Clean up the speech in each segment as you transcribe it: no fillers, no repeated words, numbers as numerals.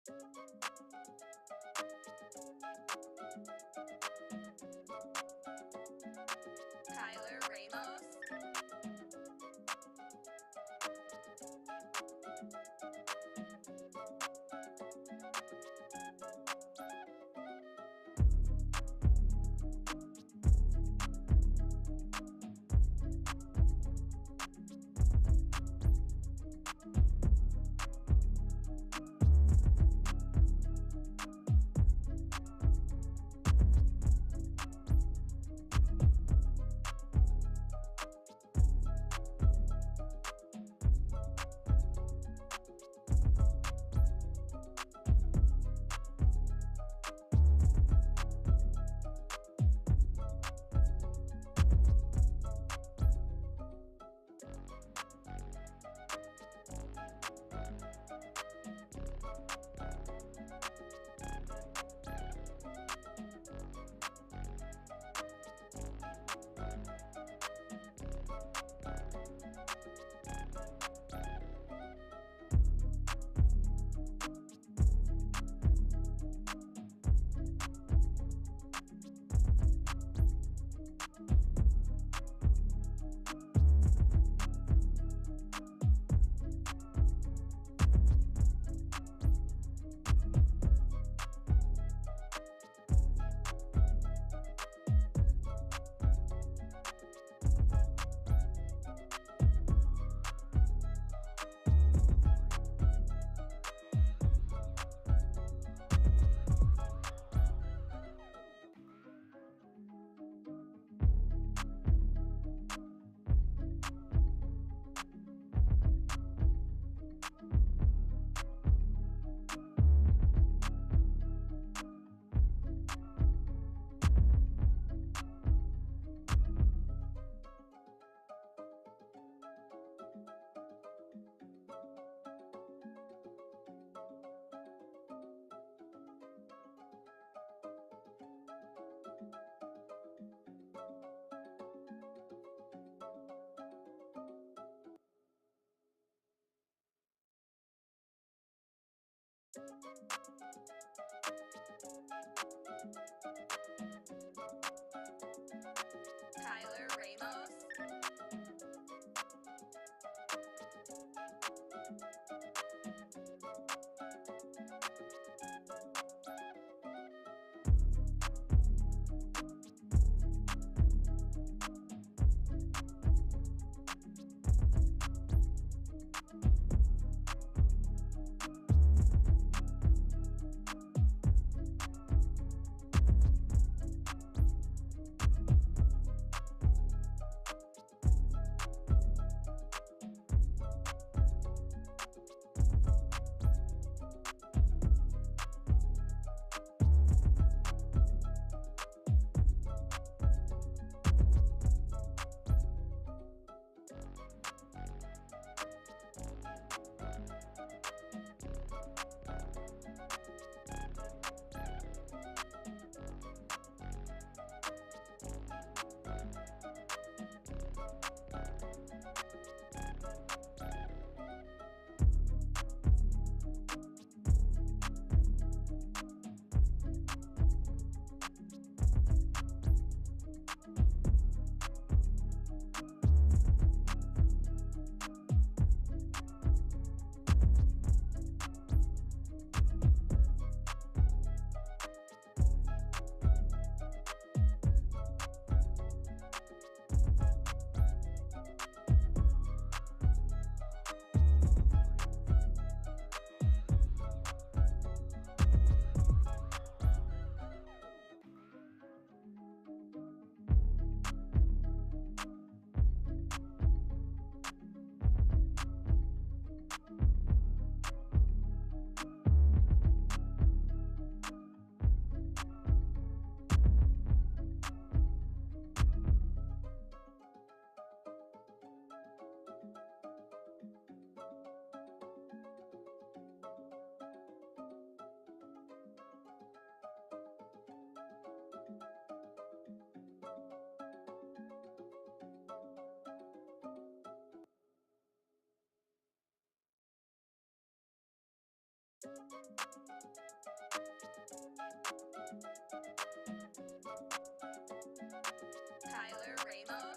Tyler Ramos. Tyler Ramos. Tyler Ramos.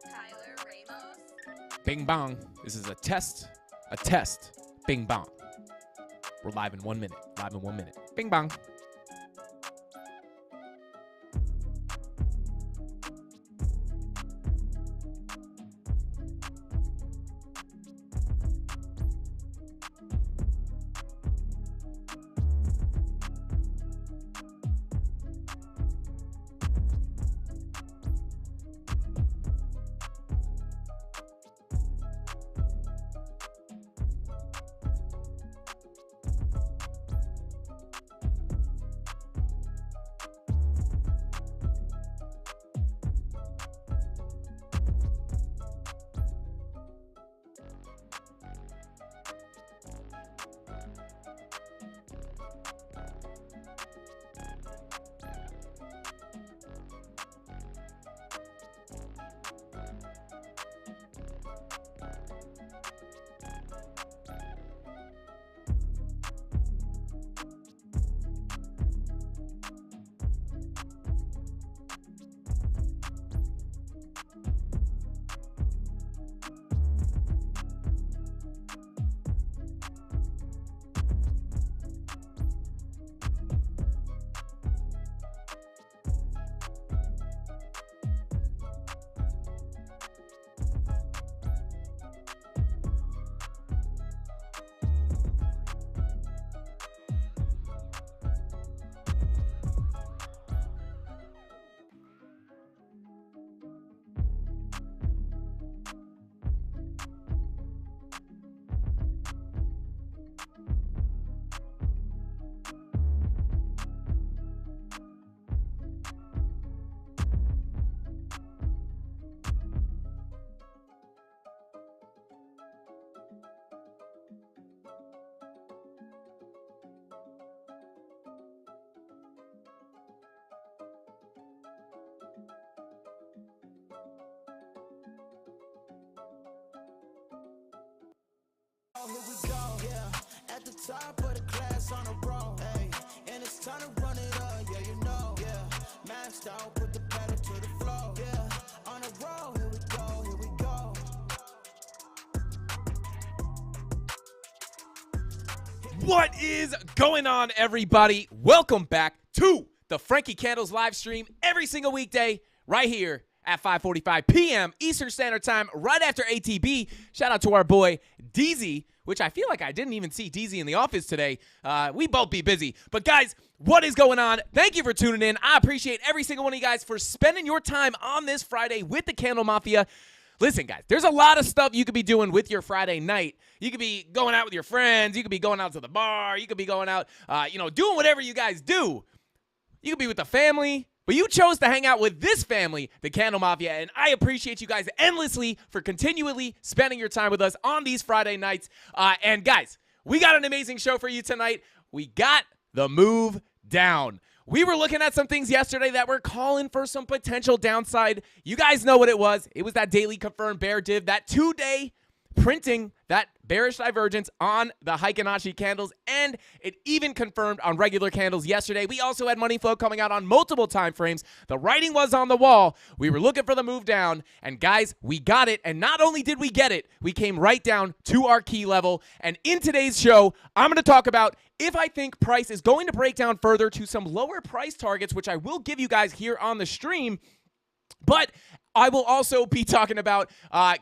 Tyler Ramos. Bing bong. This is a test. A test. Bing bong. We're live in 1 minute. Live in 1 minute. Bing bong. Here we go, yeah. At the top of the class on a roll, hey. And it's Time to run it up, yeah, you know. Yeah, maxed out, put the pedal to the floor. Yeah, on the road, here we go, here we go. What is going on, everybody? Welcome back to the Frankie Candles live stream every single weekday right here at 5:45 p.m. Eastern Standard Time, right after ATB. Shout out to our boy DZ, which I feel like I didn't even see DZ in the office today. We both be busy. But guys, what is going on? Thank you for tuning in. I appreciate every single one of you guys for spending your time on this Friday with the Candle Mafia. Listen, guys, there's a lot of stuff you could be doing with your Friday night. You could be going out with your friends. You could be going out to the bar. You could be going out, doing whatever you guys do. You could be with the family. But you chose to hang out with this family, the Candle Mafia, and I appreciate you guys endlessly for continually spending your time with us on these Friday nights. And guys, we got an amazing show for you tonight. We got the move down. We were looking at some things yesterday that were calling for some potential downside. You guys know what it was. It was that daily confirmed bear div, that 2-day printing that bearish divergence on the Heikinashi candles, and it even confirmed on regular candles yesterday. We also had money flow coming out on multiple time frames. The writing was on the wall. We were looking for the move down, and guys, we got it. And not only did we get it, we came right down to our key level. And in today's show, I'm going to talk about if I think price is going to break down further to some lower price targets, which I will give you guys here on the stream. But I will also be talking about,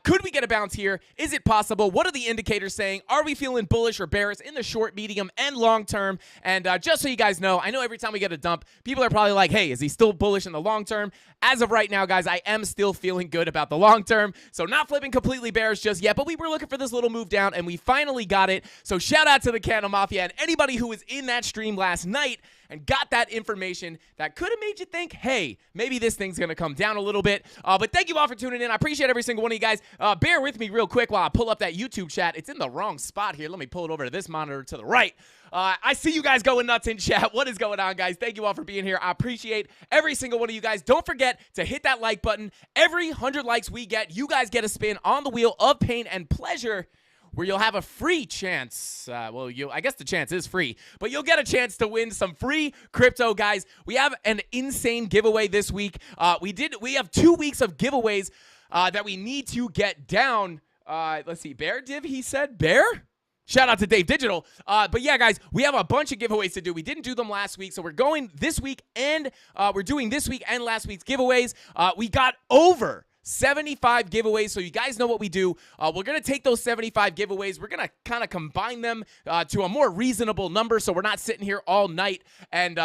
could we get a bounce here? Is it possible? What are the indicators saying? Are we feeling bullish or bearish in the short, medium, and long term? And just so you guys know, I know every time we get a dump, people are probably like, hey, is he still bullish in the long term? As of right now, guys, I am still feeling good about the long term. So not flipping completely bearish just yet, but we were looking for this little move down, and we finally got it. So shout out to the Candle Mafia and anybody who was in that stream last night and got that information that could have made you think, hey, maybe this thing's going to come down a little bit. But thank you all for tuning in. I appreciate every single one of you guys. Bear with me real quick while I pull up that YouTube chat. It's in the wrong spot here. Let me pull it over to this monitor to the right. I see you guys going nuts in chat. What is going on, guys? Thank you all for being here. I appreciate every single one of you guys. Don't forget to hit that like button. Every 100 likes we get, you guys get a spin on the wheel of pain and pleasure, where you'll have a free chance. I guess the chance is free, but you'll get a chance to win some free crypto, guys. We have an insane giveaway this week. We have 2 weeks of giveaways that we need to get down. Let's see, bear div, he said, bear? Shout out to Dave Digital. But yeah, guys, we have a bunch of giveaways to do. We didn't do them last week, so we're going this week, and we're doing this week and last week's giveaways. We got over 75 giveaways, so you guys know what we do. We're going to take those 75 giveaways. We're going to kind of combine them to a more reasonable number, so we're not sitting here all night and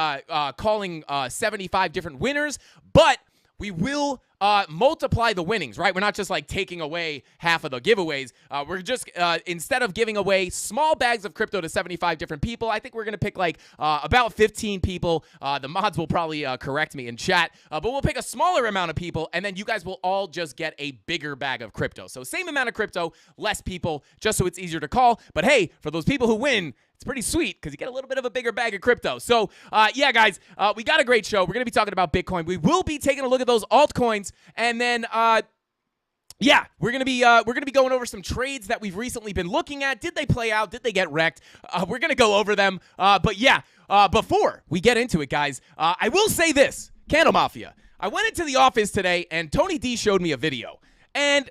calling 75 different winners, but we will multiply the winnings, right? We're not just like taking away half of the giveaways. We're just, instead of giving away small bags of crypto to 75 different people, I think we're going to pick like about 15 people. The mods will probably correct me in chat, but we'll pick a smaller amount of people, and then you guys will all just get a bigger bag of crypto. So same amount of crypto, less people, just so it's easier to call. But hey, for those people who win, it's pretty sweet because you get a little bit of a bigger bag of crypto. So, yeah, guys, we got a great show. We're going to be talking about Bitcoin. We will be taking a look at those altcoins, and then, yeah, we're gonna be going over some trades that we've recently been looking at. Did they play out? Did they get wrecked? We're gonna go over them. But yeah, before we get into it, guys, I will say this: Candle Mafia. I went into the office today, and Tony D showed me a video, and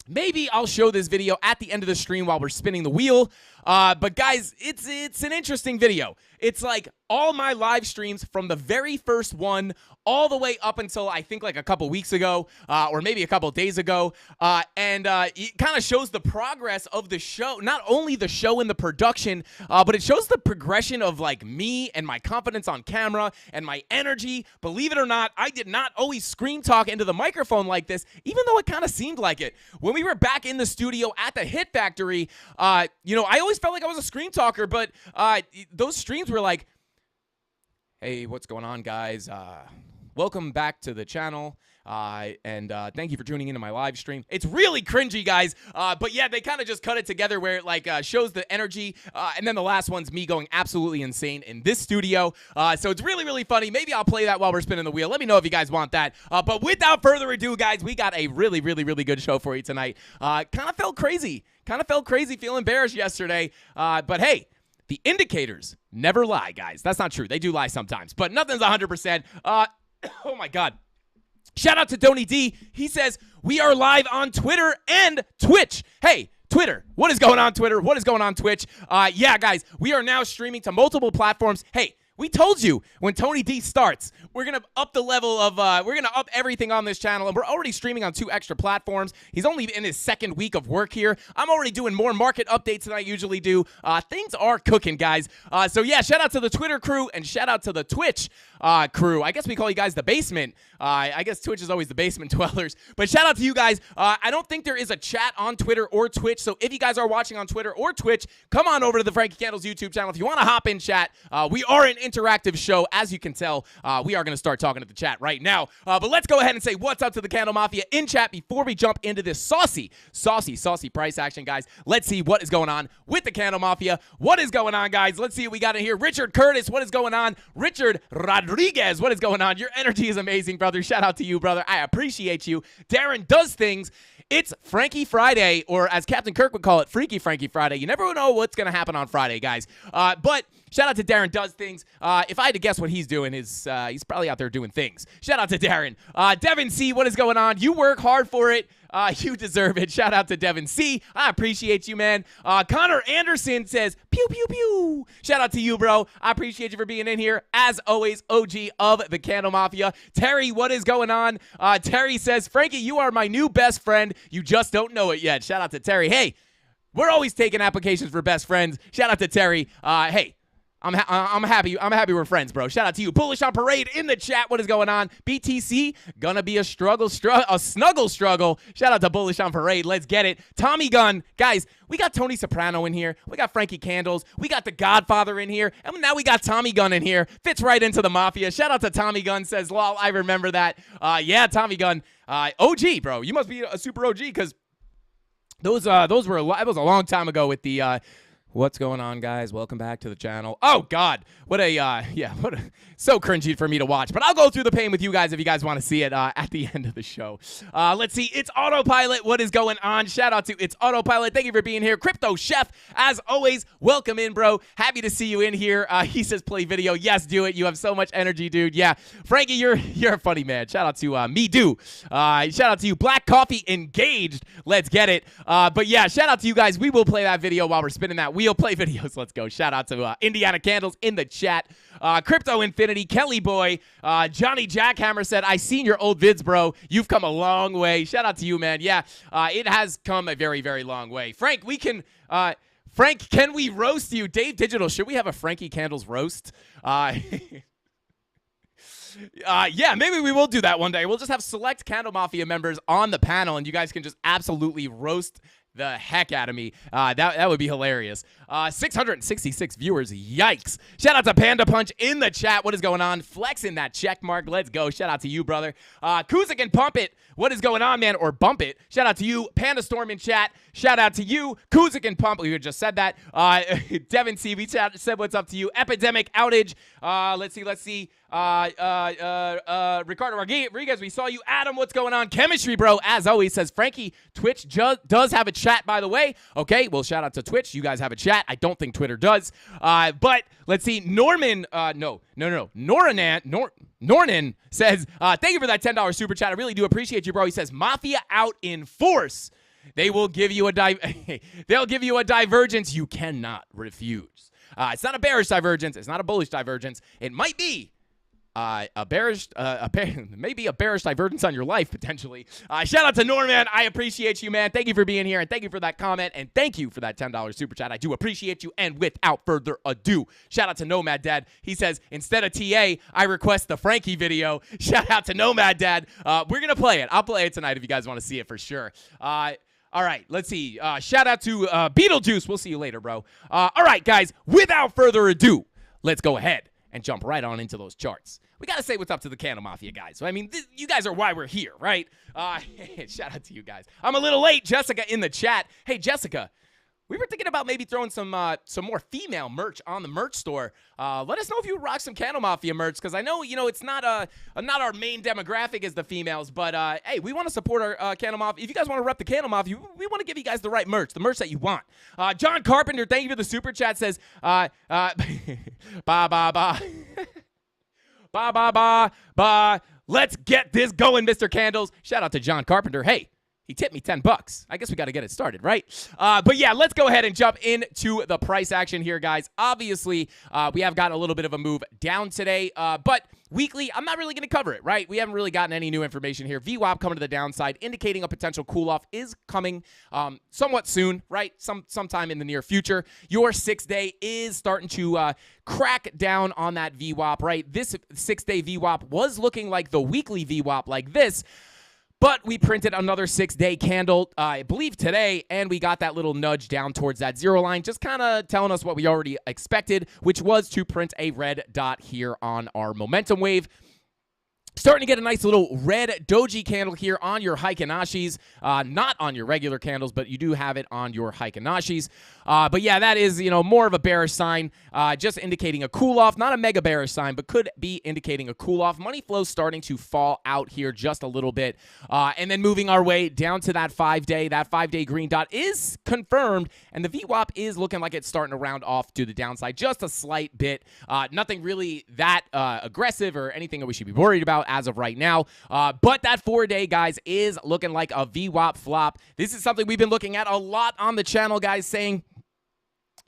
maybe I'll show this video at the end of the stream while we're spinning the wheel. But guys, it's an interesting video. It's like all my live streams from the very first one all the way up until I think like a couple weeks ago, or maybe a couple days ago. And it kind of shows the progress of the show, not only the show and the production, but it shows the progression of like me and my confidence on camera and my energy. Believe it or not, I did not always scream talk into the microphone like this, even though it kind of seemed like it. When we were back in the studio at the Hit Factory, I always felt like I was a scream talker, but those streams were like, hey, what's going on, guys? Welcome back to the channel, and thank you for tuning into my live stream. It's really cringy, guys, but yeah, they kind of just cut it together where it like shows the energy, and then the last one's me going absolutely insane in this studio, so it's really, really funny. Maybe I'll play that while we're spinning the wheel. Let me know if you guys want that, but without further ado, guys, we got a really, really, really good show for you tonight. Kind of felt crazy feeling bearish yesterday, but hey, the indicators never lie, guys. That's not true. They do lie sometimes, but nothing's 100%. Oh my God. Shout out to Donny D. He says, we are live on Twitter and Twitch. Hey, Twitter, what is going on, Twitter? What is going on, Twitch? Yeah, guys, we are now streaming to multiple platforms. Hey, we told you when Tony D starts, we're going to up the level of, we're going to up everything on this channel, and we're already streaming on 2 extra platforms. He's only in his 2nd week of work here. I'm already doing more market updates than I usually do. Things are cooking, guys. So yeah, shout out to the Twitter crew, and shout out to the Twitch crew. I guess we call you guys the basement. I guess Twitch is always the basement dwellers, but shout out to you guys. I don't think there is a chat on Twitter or Twitch, so if you guys are watching on Twitter or Twitch, come on over to the Frankie Candles YouTube channel. If you want to hop in chat, we are an interactive show. As you can tell, we are going to start talking to the chat right now. But let's go ahead and say what's up to the Candle Mafia in chat before we jump into this saucy price action, guys. Let's see what is going on with the Candle Mafia. What is going on, guys? Let's see what we got in here. Richard Curtis, what is going on? Richard Rodriguez, what is going on? Your energy is amazing, brother. Shout out to you, brother. I appreciate you. Darren does things. It's Frankie Friday, or as Captain Kirk would call it, Freaky Frankie Friday. You never know what's going to happen on Friday, guys. But shout out to Darren Does Things. If I had to guess what he's doing, he's probably out there doing things. Shout out to Darren. Devin C., what is going on? You work hard for it. You deserve it. Shout out to Devin C. I appreciate you, man. Connor Anderson says, pew, pew, pew. Shout out to you, bro. I appreciate you for being in here. As always, OG of the Candle Mafia. Terry, what is going on? Terry says, Frankie, you are my new best friend. You just don't know it yet. Shout out to Terry. Hey, we're always taking applications for best friends. Shout out to Terry. Hey. I'm happy. I'm happy we're friends, bro. Shout out to you. Bullish on Parade in the chat. What is going on? BTC gonna be a snuggle struggle. Shout out to Bullish on Parade. Let's get it. Tommy Gunn, guys. We got Tony Soprano in here. We got Frankie Candles. We got the Godfather in here, and now we got Tommy Gunn in here. Fits right into the Mafia. Shout out to Tommy Gunn. Says, "Lol, I remember that." Yeah, Tommy Gunn. OG, bro. You must be a super OG because those were that was a long time ago with the. What's going on, guys? Welcome back to the channel. Oh, God. So cringy for me to watch. But I'll go through the pain with you guys if you guys want to see it at the end of the show. Let's see. It's Autopilot. What is going on? Shout out to It's Autopilot. Thank you for being here. Crypto Chef, as always, welcome in, bro. Happy to see you in here. He says play video. Yes, do it. You have so much energy, dude. Yeah. Frankie, you're a funny man. Shout out to Me Do. Shout out to you. Black Coffee Engaged. Let's get it. But yeah, shout out to you guys. We will play that video while we're spinning that wheel. Play videos. Let's go. Shout out to Indiana Candles in the chat. Crypto Infinity, Kelly Boy, Johnny Jackhammer said, I seen your old vids, bro. You've come a long way. Shout out to you, man. Yeah, it has come a very, very long way. Frank, Frank, can we roast you? Dave Digital, should we have a Frankie Candles roast? Yeah, maybe we will do that one day. We'll just have select Candle Mafia members on the panel, and you guys can just absolutely roast the heck out of me. That would be hilarious. 666 viewers. Yikes. Shout out to Panda Punch in the chat. What is going on? Flexing that check mark. Let's go. Shout out to you, brother. Kuzik and Pump It. What is going on, man? Or Bump It. Shout out to you. Panda Storm in chat. Shout out to you. Kuzik and Pump. We just said that. Devin C. We said what's up to you. Epidemic Outage. Let's see. Ricardo Rodriguez, we saw you. Adam, what's going on? Chemistry, bro, as always, says Frankie. Twitch does have a chat, by the way. Okay, well, shout out to Twitch. You guys have a chat. I don't think Twitter does. But let's see. Norman, Nornan says, thank you for that $10 super chat. I really do appreciate you, bro. He says, Mafia out in force. They will give you a they'll give you a divergence you cannot refuse. It's not a bearish divergence. It's not a bullish divergence. It might be maybe a bearish divergence on your life, potentially. Shout out to Norman. I appreciate you, man. Thank you for being here, and thank you for that comment, and thank you for that $10 super chat. I do appreciate you, and without further ado, shout out to Nomad Dad. He says, instead of TA, I request the Frankie video. Shout out to Nomad Dad. We're going to play it. I'll play it tonight if you guys want to see it for sure. All right, let's see. Shout out to Beetlejuice. We'll see you later, bro. All right, guys, without further ado, let's go ahead and jump right on into those charts. We got to say what's up to the Candle Mafia guys. So, I mean, you guys are why we're here, right? Shout out to you guys. I'm a little late. Jessica in the chat. Hey, Jessica, we were thinking about maybe throwing some more female merch on the merch store. Let us know if you would rock some CandleMafia merch, because I know, it's not our main demographic is the females, but hey, we want to support our CandleMafia. If you guys want to rep the CandleMafia, we want to give you guys the right merch, the merch that you want. John Carpenter, thank you for the super chat, says, ba ba ba. Ba ba ba ba. Let's get this going, Mr. Candles. Shout out to John Carpenter. Hey, he tipped me $10. I guess we got to get it started, right? But yeah, let's go ahead and jump into the price action here, guys. Obviously, we have got a little bit of a move down today, but weekly, I'm not really going to cover it, right? We haven't really gotten any new information here. VWAP coming to the downside, indicating a potential cool-off is coming somewhat soon, right? Sometime in the near future. Your 6-day is starting to crack down on that VWAP, right? This 6-day VWAP was looking like the weekly VWAP like this, but we printed another 6-day candle, I believe today, and we got that little nudge down towards that zero line, just kind of telling us what we already expected, which was to print a red dot here on our momentum wave. Starting to get a nice little red doji candle here on your Heikinashis. Not on your regular candles, but you do have it on your Heikinashis. But yeah, that is, more of a bearish sign, just indicating a cool-off. Not a mega bearish sign, but could be indicating a cool-off. Money flow starting to fall out here just a little bit. And then moving our way down to that 5-day. That 5-day green dot is confirmed, and the VWAP is looking like it's starting to round off to the downside just a slight bit. Nothing really that aggressive or anything that we should be worried about as of right now. But that 4-day, guys, is looking like a VWAP flop. This is something we've been looking at a lot on the channel, guys, saying,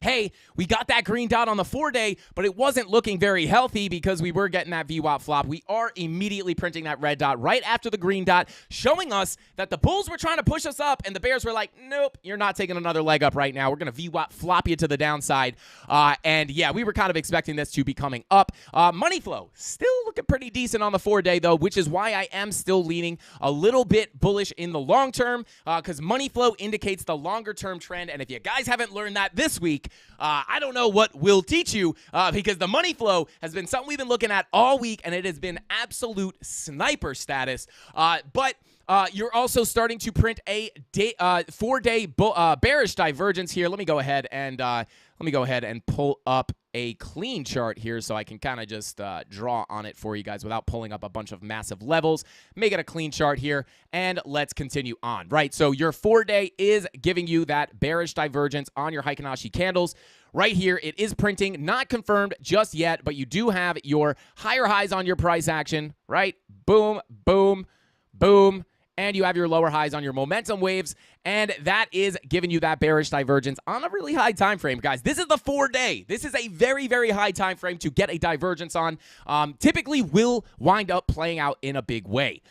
hey, we got that green dot on the 4-day, but it wasn't looking very healthy because we were getting that VWAP flop. We are immediately printing that red dot right after the green dot, showing us that the bulls were trying to push us up, and the bears were like, nope, you're not taking another leg up right now. We're going to VWAP flop you to the downside. And yeah, we were kind of expecting this to be coming up. Money flow, still looking pretty decent on the 4-day, though, which is why I am still leaning a little bit bullish in the long term, because money flow indicates the longer term trend. And if you guys haven't learned that this week, I don't know what will teach you, because the money flow has been something we've been looking at all week, and it has been absolute sniper status. But you're also starting to print a 4-day bearish divergence here. Let me go ahead and pull up a clean chart here so I can kind of just draw on it for you guys without pulling up a bunch of massive levels. Make it a clean chart here, and let's continue on, right? So your 4-day is giving you that bearish divergence on your Heikinashi candles. Right here, it is printing, not confirmed just yet, but you do have your higher highs on your price action, right? Boom, boom, boom. And you have your lower highs on your momentum waves, and that is giving you that bearish divergence on a really high time frame, guys. This is the 4-day. This is a very, very high time frame to get a divergence on. Typically will wind up playing out in a big way.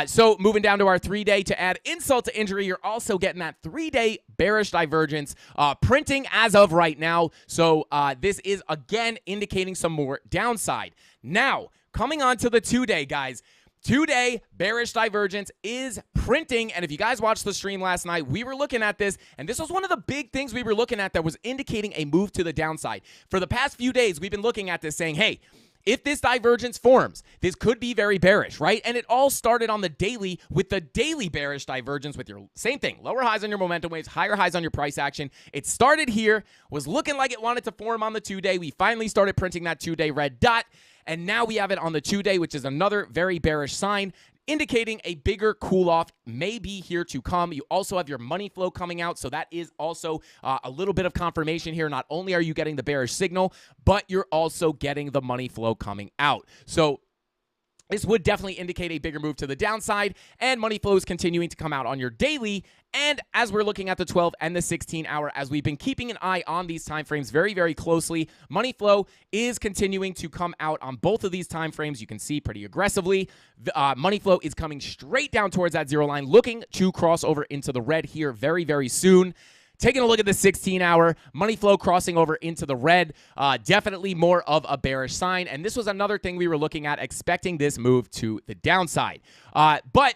So moving down to our 3-day, to add insult to injury, you're also getting that 3-day bearish divergence printing as of right now. So this is, again, indicating some more downside. Now, coming on to the 2-day, guys. 2-day bearish divergence is printing, and if you guys watched the stream last night, we were looking at this, and this was one of the big things we were looking at that was indicating a move to the downside. For the past few days, we've been looking at this saying, hey, if this divergence forms, this could be very bearish, right? And it all started on the daily with the daily bearish divergence with your same thing, lower highs on your momentum waves, higher highs on your price action. It started here, was looking like it wanted to form on the 2-day. We finally started printing that 2-day red dot. And now we have it on the 2-day, which is another very bearish sign, indicating a bigger cool-off may be here to come. You also have your money flow coming out, so that is also a little bit of confirmation here. Not only are you getting the bearish signal, but you're also getting the money flow coming out. So this would definitely indicate a bigger move to the downside, and money flow is continuing to come out on your daily. And as we're looking at the 12 and the 16 hour, as we've been keeping an eye on these time frames very, very closely, money flow is continuing to come out on both of these time frames. You can see pretty aggressively. Money flow is coming straight down towards that zero line, looking to cross over into the red here very, very soon. Taking a look at the 16-hour, money flow crossing over into the red, definitely more of a bearish sign. And this was another thing we were looking at, expecting this move to the downside. But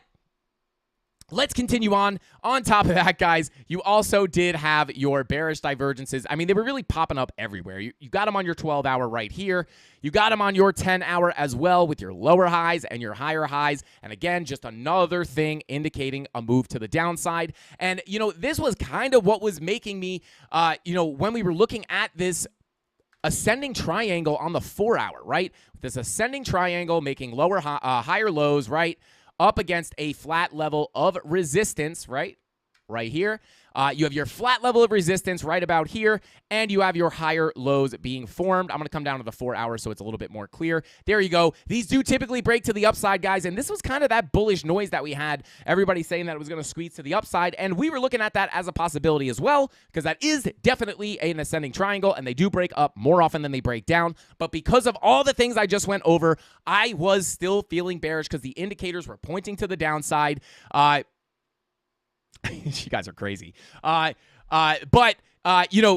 Let's continue on. On top of that, guys, you also did have your bearish divergences. I mean, they were really popping up everywhere. You got them on your 12-hour right here. You got them on your 10-hour as well with your lower highs and your higher highs. And again, just another thing indicating a move to the downside. And, this was kind of what was making me, when we were looking at this ascending triangle on the 4-hour, right? This ascending triangle making higher lows, right? Up against a flat level of resistance, right here. You have your flat level of resistance right about here, and you have your higher lows being formed. I'm going to come down to the 4-hour so it's a little bit more clear. There you go. These do typically break to the upside, guys, and this was kind of that bullish noise that we had. Everybody saying that it was going to squeeze to the upside, and we were looking at that as a possibility as well, because that is definitely an ascending triangle, and they do break up more often than they break down. But because of all the things I just went over, I was still feeling bearish because the indicators were pointing to the downside. You guys are crazy. But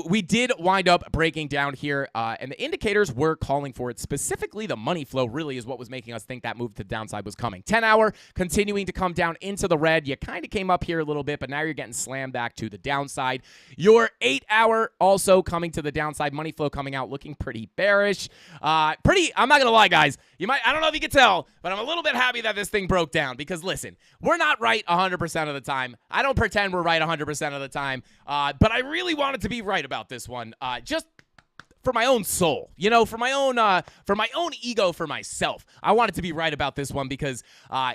we did wind up breaking down here, and the indicators were calling for it. Specifically, the money flow really is what was making us think that move to the downside was coming. 10-hour continuing to come down into the red. You kind of came up here a little bit, but now you're getting slammed back to the downside. Your 8-hour also coming to the downside. Money flow coming out looking pretty bearish. I'm not going to lie, guys. I don't know if you can tell, but I'm a little bit happy that this thing broke down because, listen, we're not right 100% of the time. I don't pretend we're right 100% of the time, but I really wanted to be right about this one, just for my own soul, for my own ego, for myself. I wanted to be right about this one because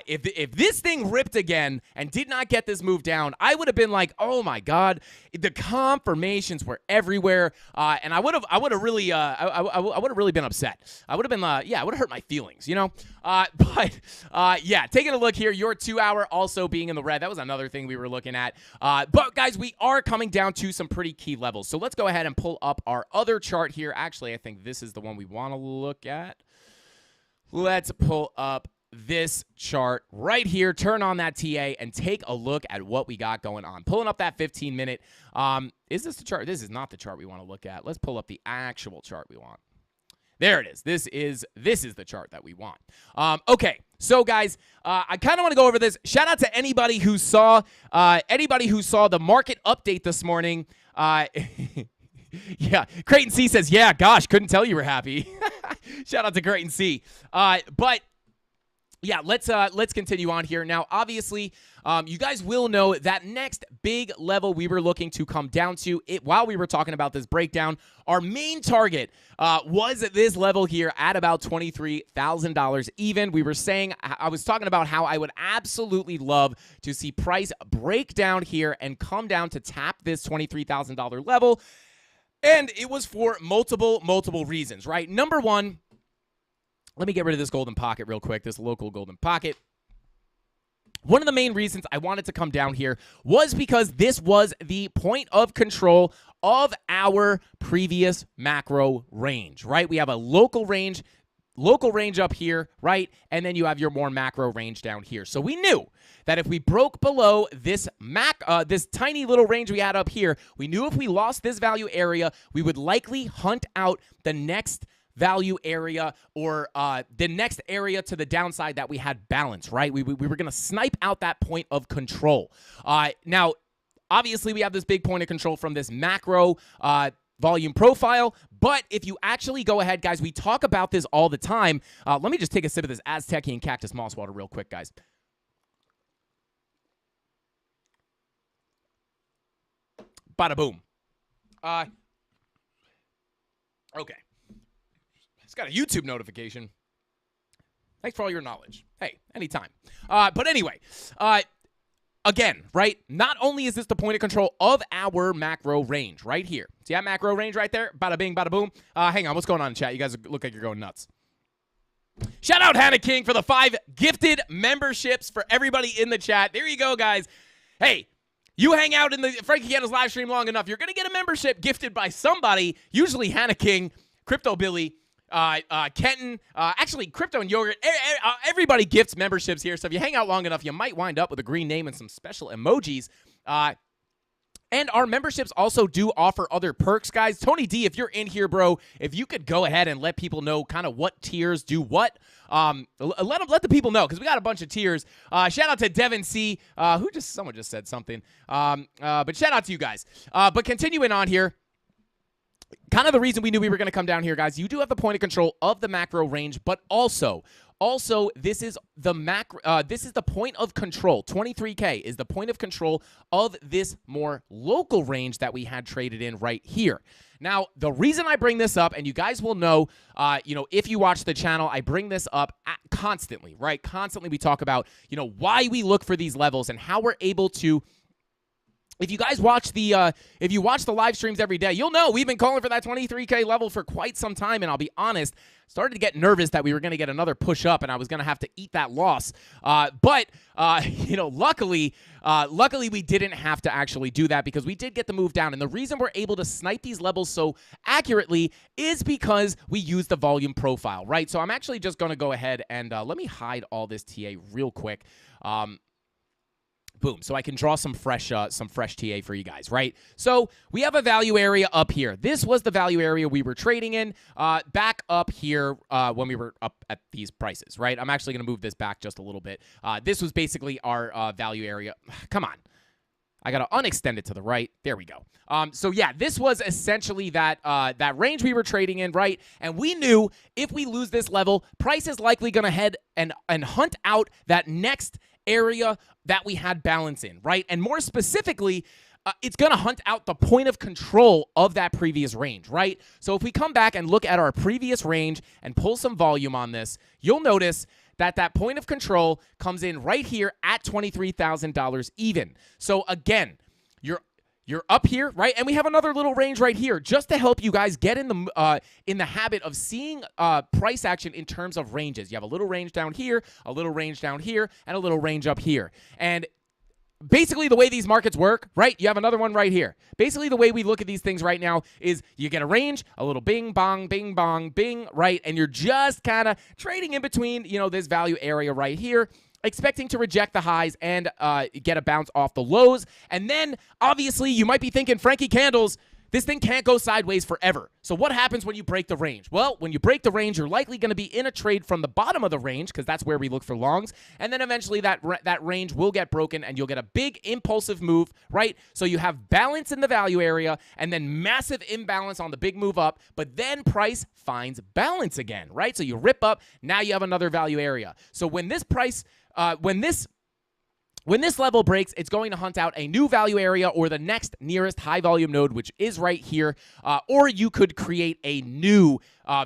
if this thing ripped again and did not get this move down, I would have been like, oh my God, the confirmations were everywhere, and I would have really been upset. I would have been, it would have hurt my feelings, But taking a look here, your 2-hour also being in the red. That was another thing we were looking at. But guys, we are coming down to some pretty key levels. So let's go ahead and pull up our other chart here. Actually, I think this is the one we want to look at. Let's pull up this chart right here. Turn on that TA and take a look at what we got going on. Pulling up that 15-minute. Is this the chart? This is not the chart we want to look at. Let's pull up the actual chart we want. There it is. This is the chart that we want. Okay, so guys, I kind of want to go over this. Shout out to anybody who saw the market update this morning. Yeah, Creighton C says, yeah, gosh, couldn't tell you were happy. Shout out to Creighton C. But yeah, let's continue on here. Now, obviously, you guys will know that next big level we were looking to come down to while we were talking about this breakdown. Our main target was at this level here at about $23,000 even. We were saying, I was talking about how I would absolutely love to see price break down here and come down to tap this $23,000 level. And it was for multiple reasons, right? Number one, let me get rid of this golden pocket real quick, this local golden pocket. One of the main reasons I wanted to come down here was because this was the point of control of our previous macro range, right? We have a local range up here, right? And then you have your more macro range down here. So we knew that if we broke below this this tiny little range we had up here, we knew if we lost this value area, we would likely hunt out the next value area or the next area to the downside that we had balance, right? We were going to snipe out that point of control. Now, obviously, we have this big point of control from this macro volume profile, but if you actually go ahead, guys, we talk about this all the time. Let me just take a sip of this Aztecian cactus moss water real quick, guys. Bada boom. Okay. It's got a YouTube notification. Thanks for all your knowledge. Hey, anytime. But anyway, again, right? Not only is this the point of control of our macro range right here. See that macro range right there? Bada bing, bada boom. Hang on, what's going on in chat? You guys look like you're going nuts. Shout out Hannah King for the 5 gifted memberships for everybody in the chat. There you go, guys. Hey, you hang out in the Frankie Candles live stream long enough, you're going to get a membership gifted by somebody, usually Hannah King, Crypto Billy, Kenton, actually Crypto and Yogurt. Everybody gifts memberships here, so if you hang out long enough, you might wind up with a green name and some special emojis. And our memberships also do offer other perks, guys. Tony D, if you're in here, bro, if you could go ahead and let people know kind of what tiers do what, let the people know, because we got a bunch of tiers. Shout out to Devin C, someone just said something. But shout out to you guys. But continuing on here, kind of the reason we knew we were going to come down here, guys, you do have the point of control of the macro range, but also, this is the this is the point of control. 23K is the point of control of this more local range that we had traded in right here. Now, the reason I bring this up, and you guys will know, if you watch the channel, I bring this up constantly, right? Constantly we talk about, why we look for these levels and how we're able to. If you guys watch if you watch the live streams every day, you'll know we've been calling for that 23K level for quite some time. And I'll be honest, started to get nervous that we were going to get another push up and I was going to have to eat that loss. But luckily we didn't have to actually do that, because we did get the move down. And the reason we're able to snipe these levels so accurately is because we use the volume profile, right? So I'm actually just going to go ahead and let me hide all this TA real quick. Boom. So I can draw some fresh TA for you guys, right? So we have a value area up here. This was the value area we were trading in back up here when we were up at these prices, right? I'm actually going to move this back just a little bit. This was basically our value area. Come on. I got to unextend it to the right. There we go. So yeah, this was essentially that range we were trading in, right? And we knew if we lose this level, price is likely going to head and hunt out that next area that we had balance in, right? And more specifically, it's going to hunt out the point of control of that previous range, right? So if we come back and look at our previous range and pull some volume on this, you'll notice that point of control comes in right here at $23,000 even. So again, you're up here, right? And we have another little range right here just to help you guys get in the habit of seeing price action in terms of ranges. You have a little range down here, a little range down here, and a little range up here. And basically the way these markets work, right? You have another one right here. Basically the way we look at these things right now is you get a range, a little bing, bong, bing, bong, bing, right? And you're just kind of trading in between, this value area right here, expecting to reject the highs and get a bounce off the lows. And then, obviously, you might be thinking, Frankie Candles, this thing can't go sideways forever. So what happens when you break the range? Well, when you break the range, you're likely going to be in a trade from the bottom of the range, because that's where we look for longs. And then eventually that range will get broken and you'll get a big impulsive move, right? So you have balance in the value area and then massive imbalance on the big move up, but then price finds balance again, right? So you rip up, now you have another value area. So when this price when this level breaks, it's going to hunt out a new value area or the next nearest high volume node, which is right here, or you could create a new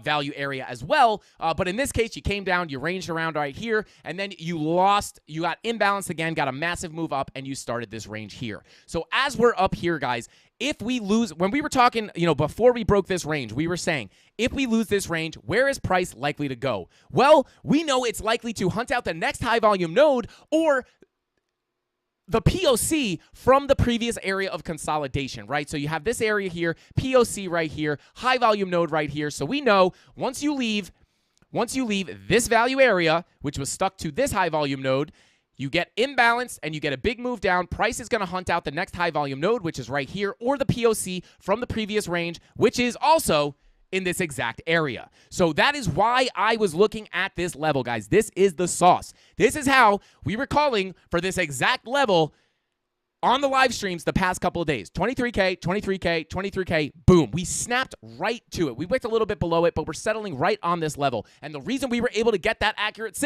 value area as well. But in this case, you came down, you ranged around right here, and then you got imbalanced again, got a massive move up, and you started this range here. So as we're up here, guys, if we lose, when we were talking, before we broke this range, we were saying, if we lose this range, where is price likely to go? Well, we know it's likely to hunt out the next high volume node or the POC from the previous area of consolidation, right? So you have this area here, POC right here, high volume node right here. So we know once you leave this value area, which was stuck to this high volume node, you get imbalanced and you get a big move down. Price is going to hunt out the next high volume node, which is right here, or the POC from the previous range, which is also in this exact area. So that is why I was looking at this level, guys. This is the sauce. This is how we were calling for this exact level on the live streams the past couple of days. 23K, 23K, 23K, boom. We snapped right to it. We went a little bit below it, but we're settling right on this level. And the reason we were able to get that accurate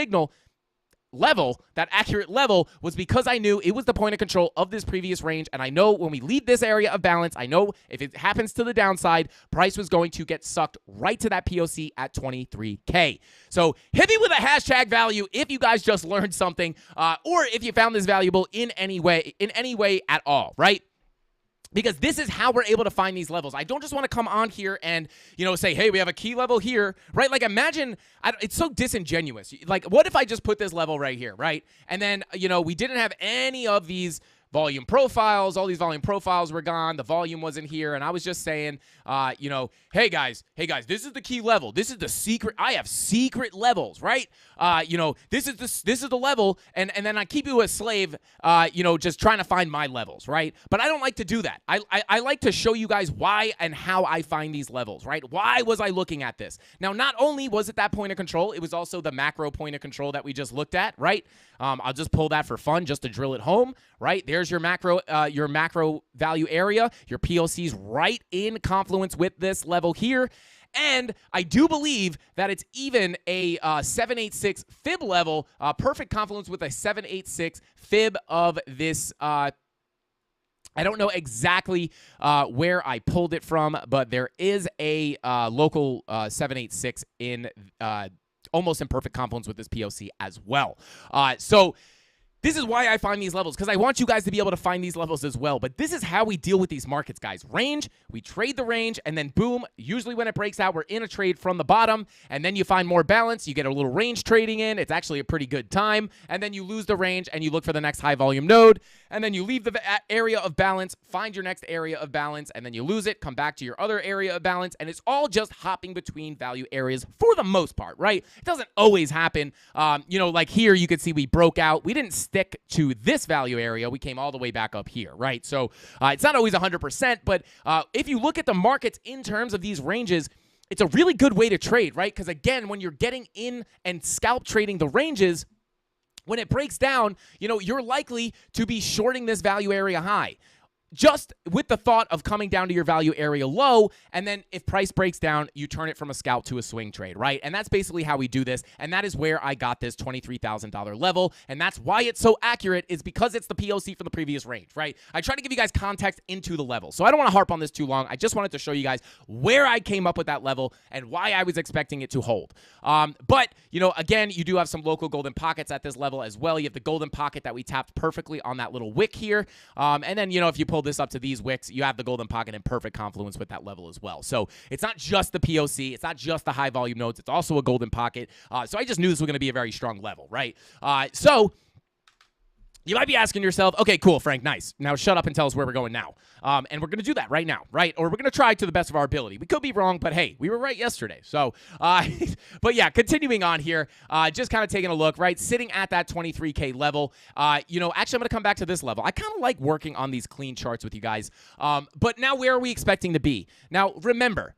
accurate level was because I knew it was the point of control of this previous range, and I know when we leave this area of balance, I know if it happens to the downside, price was going to get sucked right to that POC at 23K. So hit me with a hashtag value if you guys just learned something, or if you found this valuable in any way at all, right? Because this is how we're able to find these levels. I don't just want to come on here and, say, hey, we have a key level here, right? Like, imagine, it's so disingenuous. Like, what if I just put this level right here, right? And then, we didn't have any of these volume profiles. All these volume profiles were gone. The volume wasn't here. And I was just saying, hey guys, this is the key level. This is the secret. I have secret levels, right? This is the level. And then I keep you a slave, just trying to find my levels, right? But I don't like to do that. I like to show you guys why and how I find these levels, right? Why was I looking at this? Now, not only was it that point of control, it was also the macro point of control that we just looked at, right? I'll just pull that for fun just to drill it home, right? There's your macro value area. Your POC's right in confluence with this level here. And I do believe that it's even a 786 fib level, perfect confluence with a 786 fib of this. I don't know exactly where I pulled it from, but there is a local 786 in almost in perfect confluence with this POC as well. So this is why I find these levels, because I want you guys to be able to find these levels as well. But this is how we deal with these markets, guys. Range, we trade the range, and then boom, usually when it breaks out, we're in a trade from the bottom, and then you find more balance. You get a little range trading in. It's actually a pretty good time. And then you lose the range, and you look for the next high volume node, and then you leave the area of balance, find your next area of balance, and then you lose it, come back to your other area of balance, and it's all just hopping between value areas for the most part, right? It doesn't always happen. Like here, you could see we broke out. We didn't stick to this value area. We came all the way back up here, right? So it's not always 100%, but if you look at the markets in terms of these ranges, it's a really good way to trade, right? Because again, when you're getting in and scalp trading the ranges, when it breaks down, you're likely to be shorting this value area high, just with the thought of coming down to your value area low, and then if price breaks down, you turn it from a scalp to a swing trade, right? And that's basically how we do this, and that is where I got this $23,000 level, and that's why it's so accurate, is because it's the POC from the previous range, right? I try to give you guys context into the level, so I don't want to harp on this too long. I just wanted to show you guys where I came up with that level and why I was expecting it to hold. But, again, you do have some local golden pockets at this level as well. You have the golden pocket that we tapped perfectly on that little wick here, and then, if you pull this up to these wicks, you have the golden pocket in perfect confluence with that level as well. So it's not just the POC, it's not just the high volume nodes, it's also a golden pocket. So I just knew this was going to be a very strong level, right? So you might be asking yourself, okay, cool, Frank, nice. Now shut up and tell us where we're going now. And we're going to do that right now, right? Or we're going to try to the best of our ability. We could be wrong, but hey, we were right yesterday. So, but yeah, continuing on here, just kind of taking a look, right? Sitting at that 23K level. Actually, I'm going to come back to this level. I kind of like working on these clean charts with you guys. But now where are we expecting to be? Now, remember,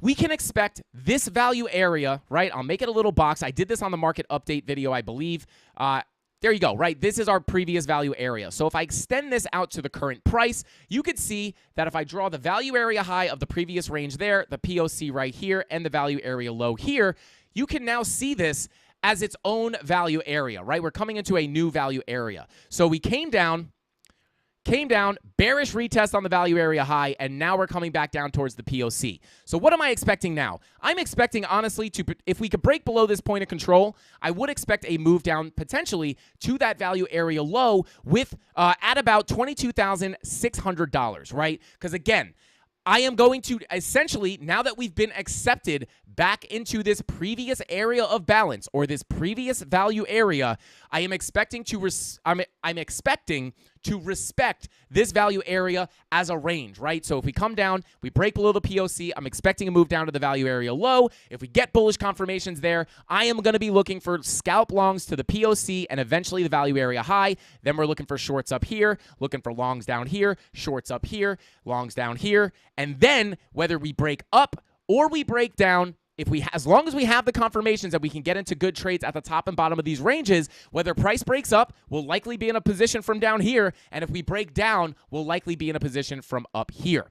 we can expect this value area, right? I'll make it a little box. I did this on the market update video, I believe. There you go, right? This is our previous value area. So if I extend this out to the current price, you could see that if I draw the value area high of the previous range there, the POC right here, and the value area low here, you can now see this as its own value area, right? We're coming into a new value area. So we came down, bearish retest on the value area high, and now we're coming back down towards the POC. So what am I expecting now? I'm expecting, honestly, if we could break below this point of control, I would expect a move down potentially to that value area low with at about $22,600, right? Because again, I am going to essentially, now that we've been accepted back into this previous area of balance or this previous value area, I am expecting to I'm expecting to respect this value area as a range, right? So if we come down, we break below the POC, I'm expecting a move down to the value area low. If we get bullish confirmations there, I am going to be looking for scalp longs to the POC and eventually the value area high. Then we're looking for shorts up here, looking for longs down here, shorts up here, longs down here. And then whether we break up or we break down, as long as we have the confirmations that we can get into good trades at the top and bottom of these ranges, whether price breaks up, we'll likely be in a position from down here, and if we break down, we'll likely be in a position from up here.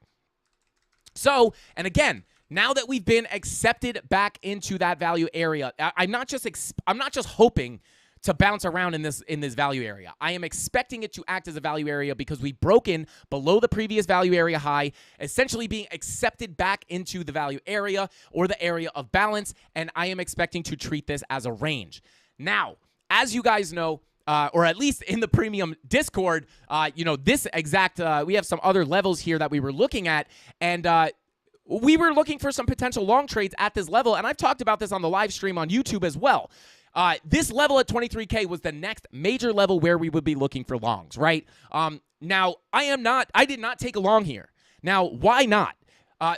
So, and again, now that we've been accepted back into that value area, I'm not just hoping to bounce around in this value area. I am expecting it to act as a value area because we've broken below the previous value area high, essentially being accepted back into the value area or the area of balance, and I am expecting to treat this as a range. Now, as you guys know, or at least in the premium Discord, this exact, we have some other levels here that we were looking at, and we were looking for some potential long trades at this level, and I've talked about this on the live stream on YouTube as well. This level at 23K was the next major level where we would be looking for longs, right? Now, I did not take a long here. Now, why not?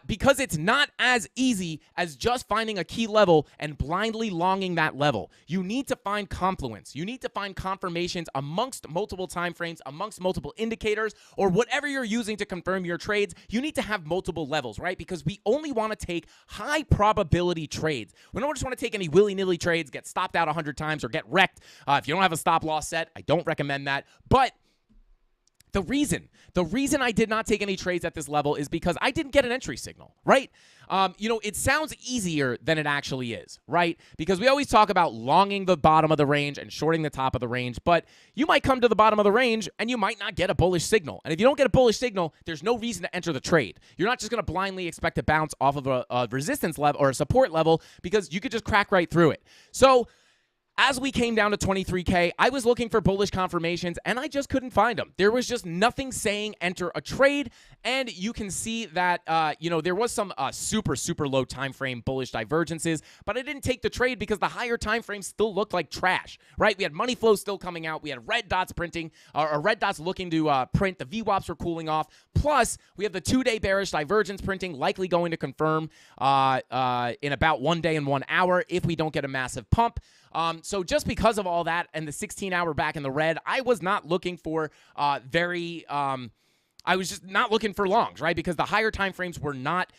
Because it's not as easy as just finding a key level and blindly longing that level. You need to find confluence. You need to find confirmations amongst multiple time frames, amongst multiple indicators, or whatever you're using to confirm your trades. You need to have multiple levels, right? Because we only want to take high probability trades. We don't just want to take any willy-nilly trades, get stopped out 100 times, or get wrecked. If you don't have a stop loss set, I don't recommend that. But the reason I did not take any trades at this level is because I didn't get an entry signal, right? It sounds easier than it actually is, right? Because we always talk about longing the bottom of the range and shorting the top of the range, but you might come to the bottom of the range and you might not get a bullish signal. And if you don't get a bullish signal, there's no reason to enter the trade. You're not just going to blindly expect to bounce off of a resistance level or a support level because you could just crack right through it. So as we came down to 23K, I was looking for bullish confirmations, and I just couldn't find them. There was just nothing saying enter a trade, and you can see that, there was some super, super low time frame bullish divergences, but I didn't take the trade because the higher time frames still looked like trash, right? We had money flow still coming out. We had red dots printing, or red dots looking to print. The VWAPs were cooling off. Plus, we have the 2-day bearish divergence printing, likely going to confirm in about 1 day and 1 hour if we don't get a massive pump. So just because of all that and the 16-hour back in the red, I was not looking for I was just not looking for longs, right? Because the higher time frames were not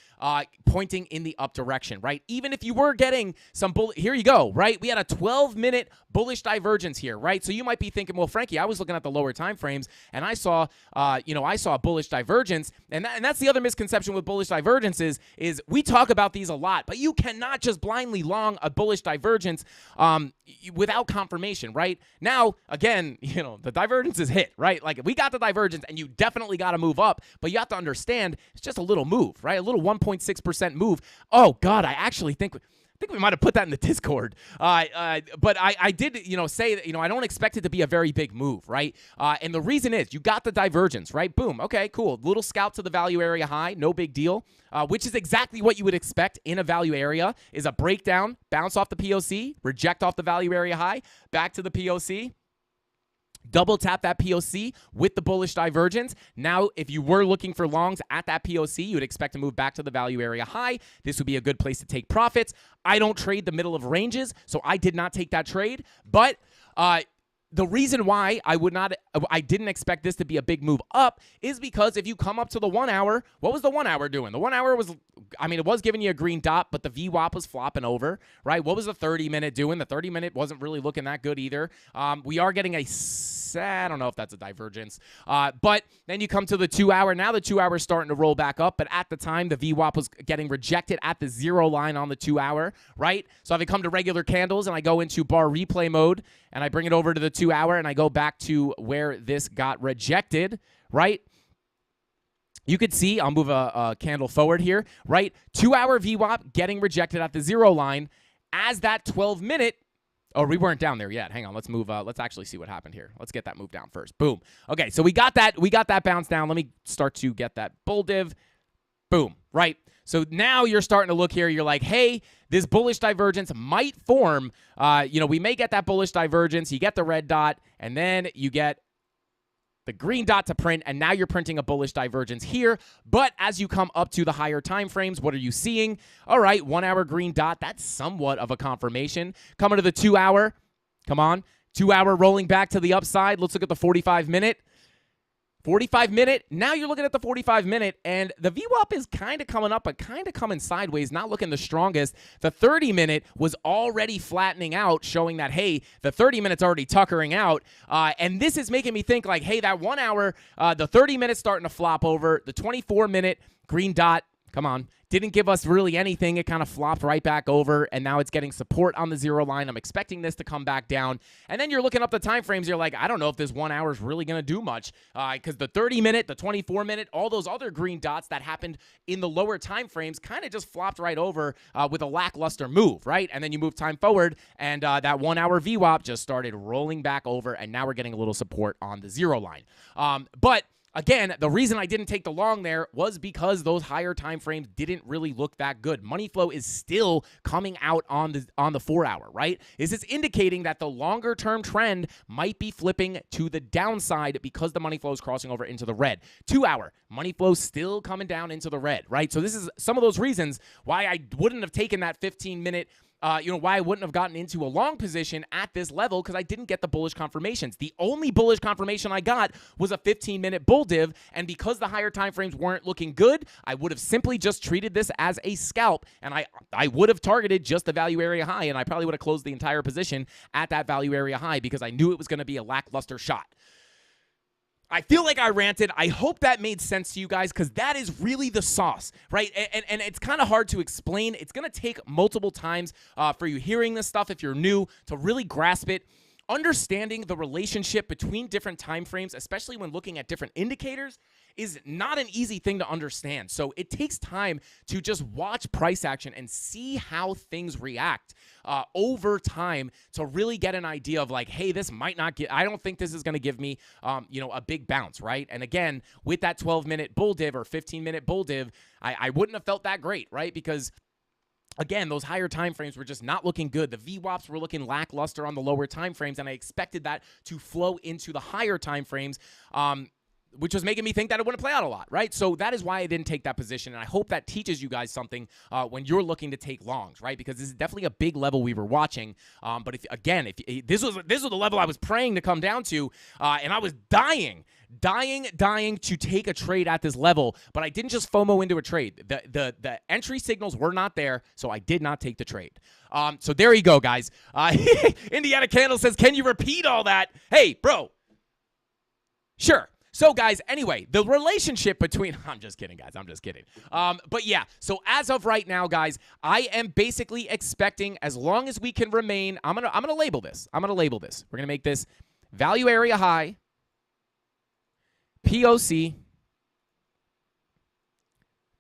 pointing in the up direction, right? Even if you were getting some here you go, right? We had a 12-minute bullish divergence here, right? So you might be thinking, well, Frankie, I was looking at the lower time frames and I saw, I saw a bullish divergence, and that's the other misconception with bullish divergences is we talk about these a lot, but you cannot just blindly long a bullish divergence without confirmation, right? Now, again, the divergence is hit, right? Like we got the divergence, and you definitely got to move up, but you have to understand it's just a little move, right? A little 1.6% move. Oh God, I actually think we might have put that in the Discord. But I did, say that, I don't expect it to be a very big move, right? And the reason is you got the divergence, right? Boom. Okay, cool. Little scalp to the value area high. No big deal. Which is exactly what you would expect in a value area is a breakdown, bounce off the POC, reject off the value area high, back to the POC. Double tap that POC with the bullish divergence. Now, if you were looking for longs at that POC, you would expect to move back to the value area high. This would be a good place to take profits. I don't trade the middle of ranges, so I did not take that trade. But the reason why I didn't expect this to be a big move up is because if you come up to the 1 hour, what was the 1 hour doing? The 1 hour was, it was giving you a green dot, but the VWAP was flopping over, right? What was the 30-minute doing? The 30-minute wasn't really looking that good either. We are getting I don't know if that's a divergence. But then you come to the 2 hour. Now the 2 hour is starting to roll back up, but at the time, the VWAP was getting rejected at the 0 line on the 2 hour, right? So if I come to regular candles and I go into bar replay mode and I bring it over to the 2 hour and I go back to where this got rejected, right? You could see, I'll move a candle forward here, right? 2 hour VWAP getting rejected at the 0 line as that 12-minute. Oh, we weren't down there yet. Hang on. Let's move. Let's actually see what happened here. Let's get that move down first. Boom. Okay, so we got that. We got that bounce down. Let me start to get that bull div. Boom. Right. So now you're starting to look here. You're like, hey, this bullish divergence might form. We may get that bullish divergence. You get the red dot, and then you get the green dot to print, and now you're printing a bullish divergence here. But as you come up to the higher time frames, what are you seeing? All right, 1 hour green dot. That's somewhat of a confirmation. Coming to the 2 hour. Come on. 2 hour rolling back to the upside. Let's look at the 45-minute. 45-minute. Now you're looking at the 45-minute, and the VWAP is kind of coming up, but kind of coming sideways, not looking the strongest. The 30-minute was already flattening out, showing that, hey, the 30-minute's already tuckering out, and this is making me think like, hey, that 1 hour, the 30-minute's starting to flop over. The 24-minute green dot, come on, didn't give us really anything. It kind of flopped right back over, and now it's getting support on the 0 line. I'm expecting this to come back down. And then you're looking up the time frames. You're like, I don't know if this 1 hour is really going to do much because the 30-minute, the 24-minute, all those other green dots that happened in the lower time frames kind of just flopped right over with a lackluster move, right? And then you move time forward, and that 1 hour VWAP just started rolling back over, and now we're getting a little support on the 0 line. But Again, the reason I didn't take the long there was because those higher time frames didn't really look that good. Money flow is still coming out on the 4 hour, right? Is this indicating that the longer term trend might be flipping to the downside because the money flow is crossing over into the red? 2 hour, money flow still coming down into the red, right? So this is some of those reasons why I wouldn't have taken that 15-minute why I wouldn't have gotten into a long position at this level, because I didn't get the bullish confirmations. The only bullish confirmation I got was a 15-minute bull div, and because the higher time frames weren't looking good, I would have simply just treated this as a scalp, and I would have targeted just the value area high, and I probably would have closed the entire position at that value area high because I knew it was going to be a lackluster shot. I feel like I ranted. I hope that made sense to you guys, because that is really the sauce, right? And it's kind of hard to explain. It's going to take multiple times for you hearing this stuff if you're new to really grasp it. Understanding the relationship between different time frames, especially when looking at different indicators, is not an easy thing to understand. So it takes time to just watch price action and see how things react over time to really get an idea of like, hey, this might not get, I don't think this is going to give me, a big bounce, right? And again, with that 12-minute bull div or 15-minute bull div, I wouldn't have felt that great, right? Because again, those higher time frames were just not looking good. The VWAPs were looking lackluster on the lower time frames, and I expected that to flow into the higher time frames, which was making me think that it wouldn't play out a lot, right? So that is why I didn't take that position, and I hope that teaches you guys something when you're looking to take longs, right? Because this is definitely a big level we were watching. But if this was the level I was praying to come down to, and I was dying to take a trade at this level, but I didn't just FOMO into a trade. The entry signals were not there, so I did not take the trade. So there you go, guys. Indiana Candle says, can you repeat all that? Hey, bro. Sure. So, guys, anyway, the relationship between – I'm just kidding, guys. I'm just kidding. But, yeah, so as of right now, guys, I am basically expecting, as long as we can remain – I'm gonna label this. We're going to make this value area high, POC,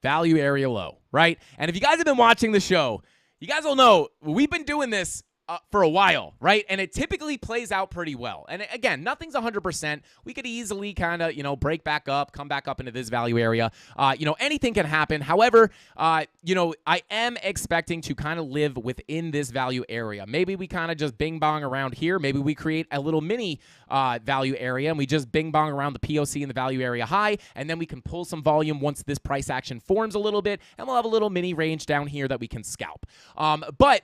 value area low, right? And if you guys have been watching the show, you guys will know we've been doing this for a while, right? And it typically plays out pretty well. And again, nothing's 100%. We could easily kind of, break back up, come back up into this value area. Anything can happen. However, I am expecting to kind of live within this value area. Maybe we kind of just bing bong around here. Maybe we create a little mini value area and we just bing bong around the POC and the value area high. And then we can pull some volume once this price action forms a little bit. And we'll have a little mini range down here that we can scalp. But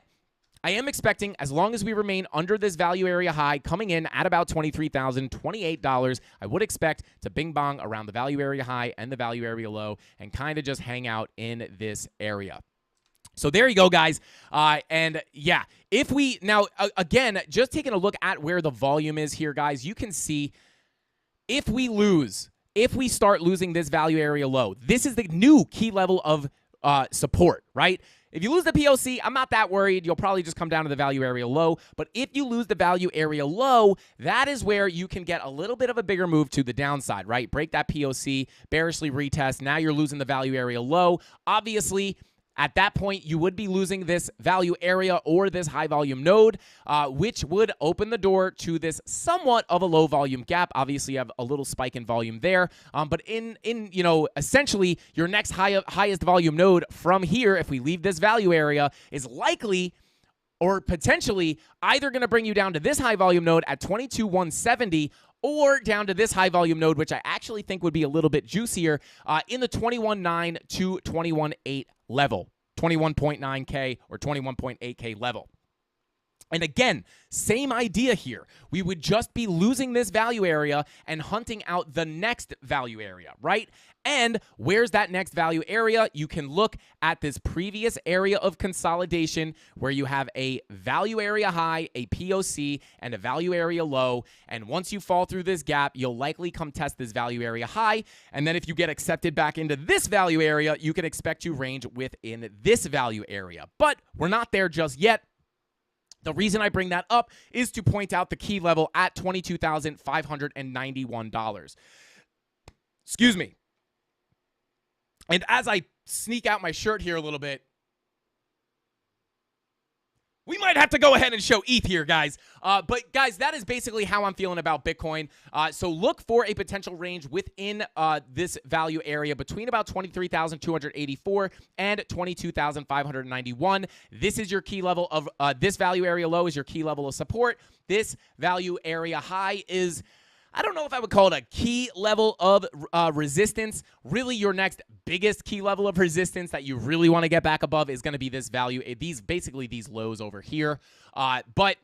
I am expecting, as long as we remain under this value area high, coming in at about $23,028, I would expect to bing bong around the value area high and the value area low and kind of just hang out in this area. So there you go, guys. And yeah, if we now, again, just taking a look at where the volume is here, guys, you can see if we start losing this value area low, this is the new key level of support, right? If you lose the POC, I'm not that worried. You'll probably just come down to the value area low. But if you lose the value area low, that is where you can get a little bit of a bigger move to the downside, right? Break that POC, bearishly retest. Now you're losing the value area low. Obviously, at that point, you would be losing this value area or this high volume node, which would open the door to this somewhat of a low volume gap. Obviously, you have a little spike in volume there. But essentially, your next highest volume node from here, if we leave this value area, is likely or potentially either going to bring you down to this high volume node at 22,170 or down to this high volume node, which I actually think would be a little bit juicier in the 21.9 to 21.8 level, 21.9K or 21.8K level. And again, same idea here. We would just be losing this value area and hunting out the next value area, right? And where's that next value area? You can look at this previous area of consolidation where you have a value area high, a POC, and a value area low. And once you fall through this gap, you'll likely come test this value area high. And then if you get accepted back into this value area, you can expect to range within this value area. But we're not there just yet. The reason I bring that up is to point out the key level at $22,591. Excuse me. And as I sneak out my shirt here a little bit, We might have to go ahead and show ETH here, guys. But, guys, that is basically how I'm feeling about Bitcoin. So look for a potential range within this value area between about 23,284 and 22,591. This is your key level of this value area low is your key level of support. This value area high is, I don't know if I would call it a key level of resistance. Really, your next biggest key level of resistance that you really want to get back above is going to be this value, basically these lows over here. But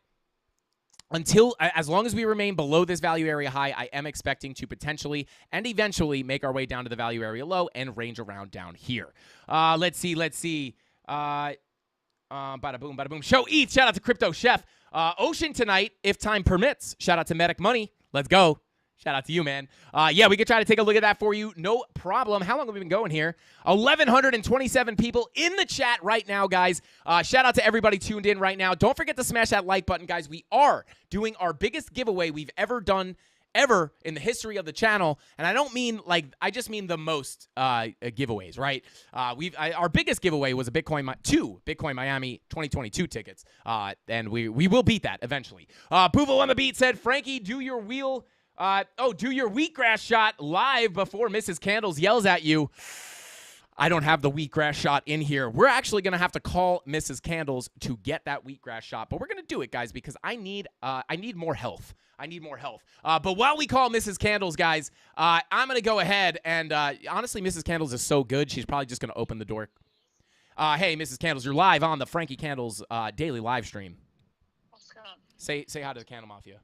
as long as we remain below this value area high, I am expecting to potentially and eventually make our way down to the value area low and range around down here. Let's see. Bada boom, bada boom. Show ETH. Shout out to Crypto Chef. Ocean tonight, if time permits. Shout out to Medic Money. Let's go. Shout out to you, man. Yeah, we could try to take a look at that for you. No problem. How long have we been going here? 1,127 people in the chat right now, guys. Shout out to everybody tuned in right now. Don't forget to smash that like button, guys. We are doing our biggest giveaway we've ever done in the history of the channel. And I don't mean I just mean the most giveaways, right? Our biggest giveaway was two Bitcoin Miami 2022 tickets. And we will beat that eventually. Boovel on the beat said, Frankie, do your wheatgrass shot live before Mrs. Candles yells at you. I don't have the wheatgrass shot in here. We're actually going to have to call Mrs. Candles to get that wheatgrass shot, but we're going to do it, guys, because I need more health. I need more health. But while we call Mrs. Candles, guys, I'm going to go ahead and, honestly, Mrs. Candles is so good, she's probably just going to open the door. Hey, Mrs. Candles, you're live on the Frankie Candles daily live stream. What's going on? Say hi to the CandleMafia.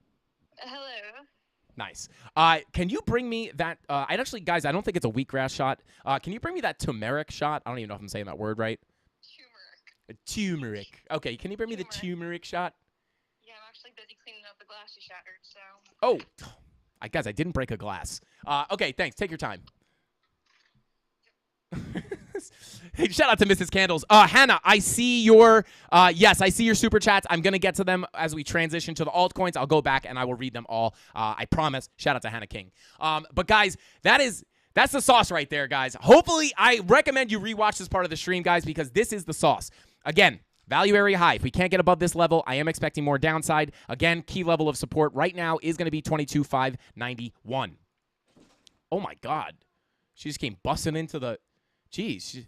Hello. Nice. Can you bring me that? Guys, I don't think it's a wheatgrass shot. Can you bring me that turmeric shot? I don't even know if I'm saying that word right. Turmeric. Okay, can you bring me the turmeric shot? Yeah, I'm actually busy cleaning up the glass you shattered, so. Oh, guys, I didn't break a glass. Okay, thanks. Take your time. Hey, shout out to Mrs. Candles. Hannah, I see your I see your super chats. I'm gonna get to them as we transition to the altcoins. I'll go back and I will read them all. I promise. Shout out to Hannah King. But guys, that's the sauce right there, guys. Hopefully, I recommend you rewatch this part of the stream, guys, because this is the sauce. Again, value area high. If we can't get above this level, I am expecting more downside. Again, key level of support right now is going to be 22,591. Oh my God, she just came busting into the. Jeez,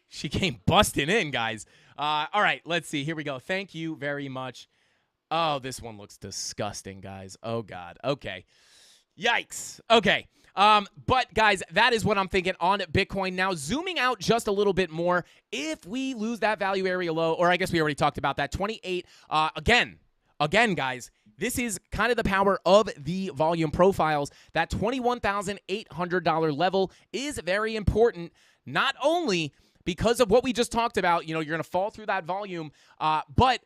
she came busting in, guys. All right, let's see. Here we go. Thank you very much. Oh, this one looks disgusting, guys. Oh, God. Okay. Yikes. Okay. But, guys, that is what I'm thinking on Bitcoin. Now, zooming out just a little bit more, if we lose that value area low, or I guess we already talked about that, 28, again, guys, this is kind of the power of the volume profiles. That $21,800 level is very important. Not only because of what we just talked about, you're going to fall through that volume, but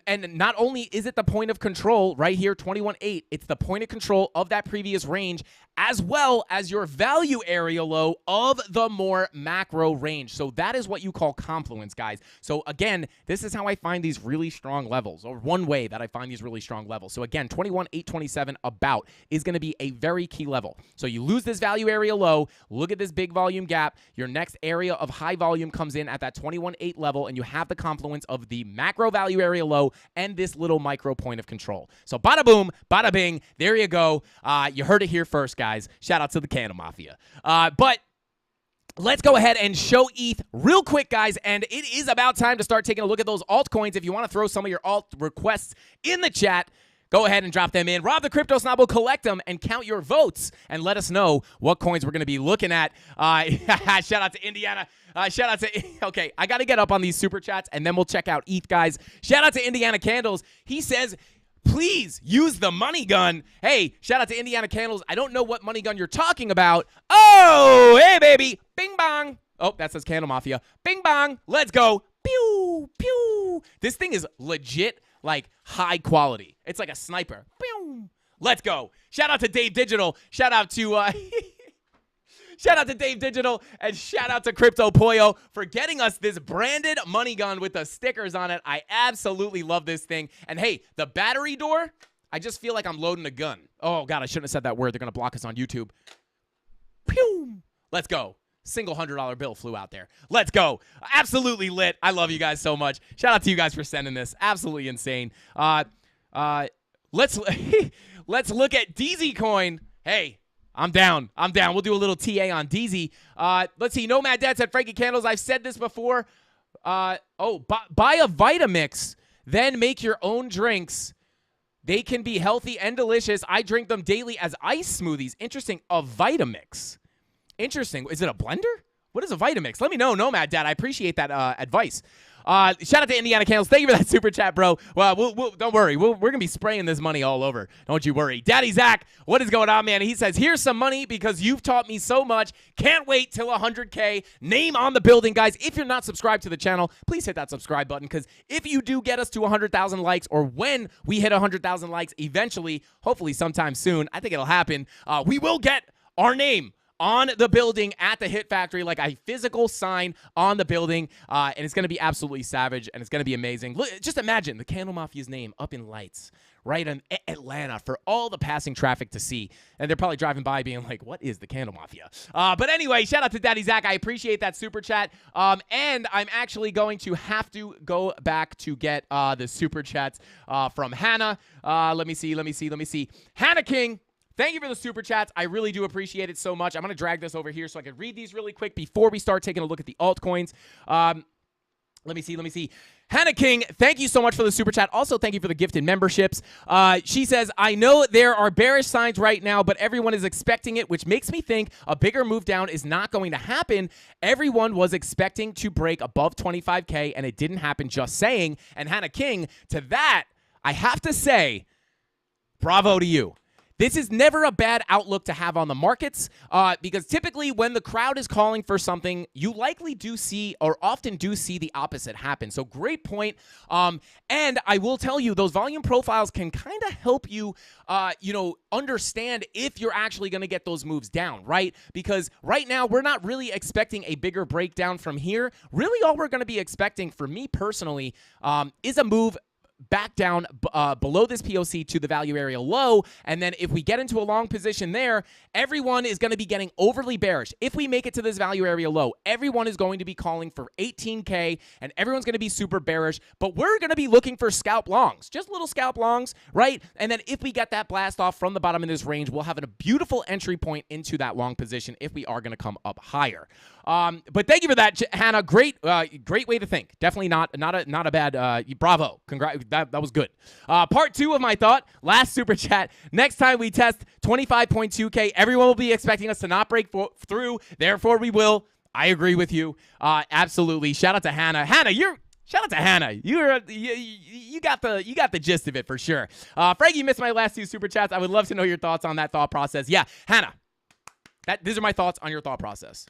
not only is it the point of control right here, 21.8, it's the point of control of that previous range, as well as your value area low of the more macro range. So that is what you call confluence, guys. So again, this is how I find these really strong levels, or one way that I find these really strong levels. So again, 21,827 about is going to be a very key level. So you lose this value area low, look at this big volume gap, your next area of high volume comes in at that 21.8 level, and you have the confluence of the macro value area low and this little micro point of control. So bada boom, bada bing, there you go. You heard it here first, guys. Shout out to the CandleMafia. But let's go ahead and show ETH real quick, guys, and it is about time to start taking a look at those altcoins. If you want to throw some of your alt requests in the chat, go ahead and drop them in. Rob the Crypto Snob will collect them and count your votes and let us know what coins we're going to be looking at. Shout out to Indiana. Shout out to, okay, I got to get up on these super chats, and then we'll check out ETH, guys. Shout out to Indiana Candles. He says, please use the money gun. Hey, shout out to Indiana Candles. I don't know what money gun you're talking about. Oh, hey, baby. Bing, bong. Oh, that says CandleMafia. Bing, bong. Let's go. Pew, pew. This thing is legit, like, high quality. It's like a sniper. Pew. Let's go. Shout out to Dave Digital. Shout out to, shout out to Dave Digital, and shout out to Crypto Pollo for getting us this branded money gun with the stickers on it. I absolutely love this thing. And hey, the battery door, I just feel like I'm loading a gun. Oh, God, I shouldn't have said that word. They're going to block us on YouTube. Pew! Let's go. single $100 bill flew out there. Let's go. Absolutely lit. I love you guys so much. Shout out to you guys for sending this. Absolutely insane. Let's let's look at DZ coin. Hey, I'm down. We'll do a little TA on DZ. Let's see. Nomad Dad said Frankie Candles. I've said this before. Buy a Vitamix, then make your own drinks. They can be healthy and delicious. I drink them daily as ice smoothies. Interesting. A Vitamix. Interesting. Is it a blender? What is a Vitamix? Let me know, Nomad Dad. I appreciate that advice. Shout out to Indiana Candles. Thank you for that super chat, bro. Well, we'll don't worry. We're going to be spraying this money all over. Don't you worry. Daddy Zach, what is going on, man? He says, here's some money because you've taught me so much. Can't wait till 100K. Name on the building, guys. If you're not subscribed to the channel, please hit that subscribe button because if you do get us to 100,000 likes or when we hit 100,000 likes eventually, hopefully sometime soon, I think it'll happen, we will get our name on the building at the Hit Factory, like a physical sign on the building, and it's going to be absolutely savage, and it's going to be amazing. Look, just imagine the CandleMafia's name up in lights right in Atlanta for all the passing traffic to see, and they're probably driving by being like, what is the CandleMafia? But anyway, shout out to Daddy Zach. I appreciate that super chat, and I'm actually going to have to go back to get the super chats from Hannah. Let me see. Hannah King. Thank you for the super chats. I really do appreciate it so much. I'm going to drag this over here so I can read these really quick before we start taking a look at the altcoins. Let me see. Hannah King, thank you so much for the super chat. Also, thank you for the gifted memberships. She says, I know there are bearish signs right now, but everyone is expecting it, which makes me think a bigger move down is not going to happen. Everyone was expecting to break above 25K, and it didn't happen, just saying. And Hannah King, to that, I have to say, bravo to you. This is never a bad outlook to have on the markets because typically when the crowd is calling for something, you likely do see or often do see the opposite happen. So great point. And I will tell you, those volume profiles can kind of help you, understand if you're actually going to get those moves down, right? Because right now we're not really expecting a bigger breakdown from here. Really all we're going to be expecting for me personally is a move back down below this POC to the value area low, and then if we get into a long position there, everyone is going to be getting overly bearish. If we make it to this value area low, everyone is going to be calling for 18K, and everyone's going to be super bearish, but we're going to be looking for scalp longs, just little scalp longs, right? And then if we get that blast off from the bottom of this range, we'll have a beautiful entry point into that long position if we are going to come up higher. But thank you for that, Hannah. Great way to think. Definitely not a bad. Bravo. Congrats. That was good. Part two of my thought. Last super chat. Next time we test 25.2K, everyone will be expecting us to not break through. Therefore, we will. I agree with you. Absolutely. Shout out to Hannah. Shout out to Hannah. You got the gist of it for sure. Frankie missed my last two super chats. I would love to know your thoughts on that thought process. Yeah, Hannah. These are my thoughts on your thought process.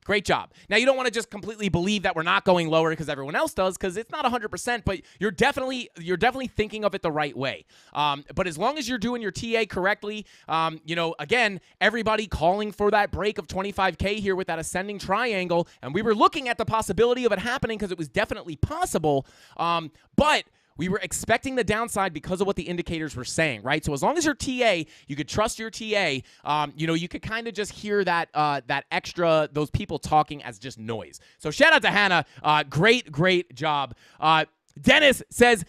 Great job. Now, you don't want to just completely believe that we're not going lower because everyone else does, because it's not 100%, but you're definitely thinking of it the right way. But as long as you're doing your TA correctly, again, everybody calling for that break of 25K here with that ascending triangle, and we were looking at the possibility of it happening because it was definitely possible, but we were expecting the downside because of what the indicators were saying, right? So as long as your TA, you could trust your TA, you could kind of just hear that extra, those people talking as just noise. So shout out to Hannah. Great job. Dennis says,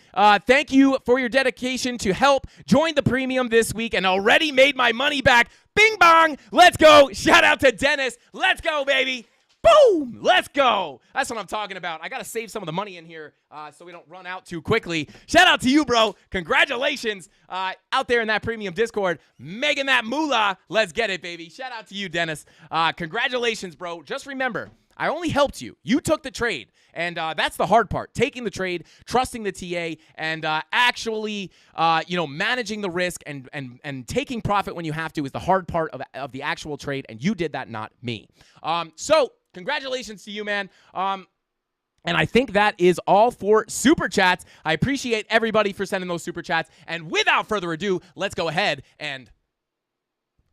thank you for your dedication to help. Join the premium this week and already made my money back. Bing bong. Let's go. Shout out to Dennis. Let's go, baby. Boom! Let's go. That's what I'm talking about. I got to save some of the money in here so we don't run out too quickly. Shout out to you, bro. Congratulations out there in that premium Discord. Making that moolah. Let's get it, baby. Shout out to you, Dennis. Congratulations, bro. Just remember, I only helped you. You took the trade. And that's the hard part. Taking the trade, trusting the TA, and actually, managing the risk and taking profit when you have to is the hard part of the actual trade. And you did that, not me. So congratulations to you, man. And I think that is all for Super Chats. I appreciate everybody for sending those Super Chats. And without further ado, let's go ahead and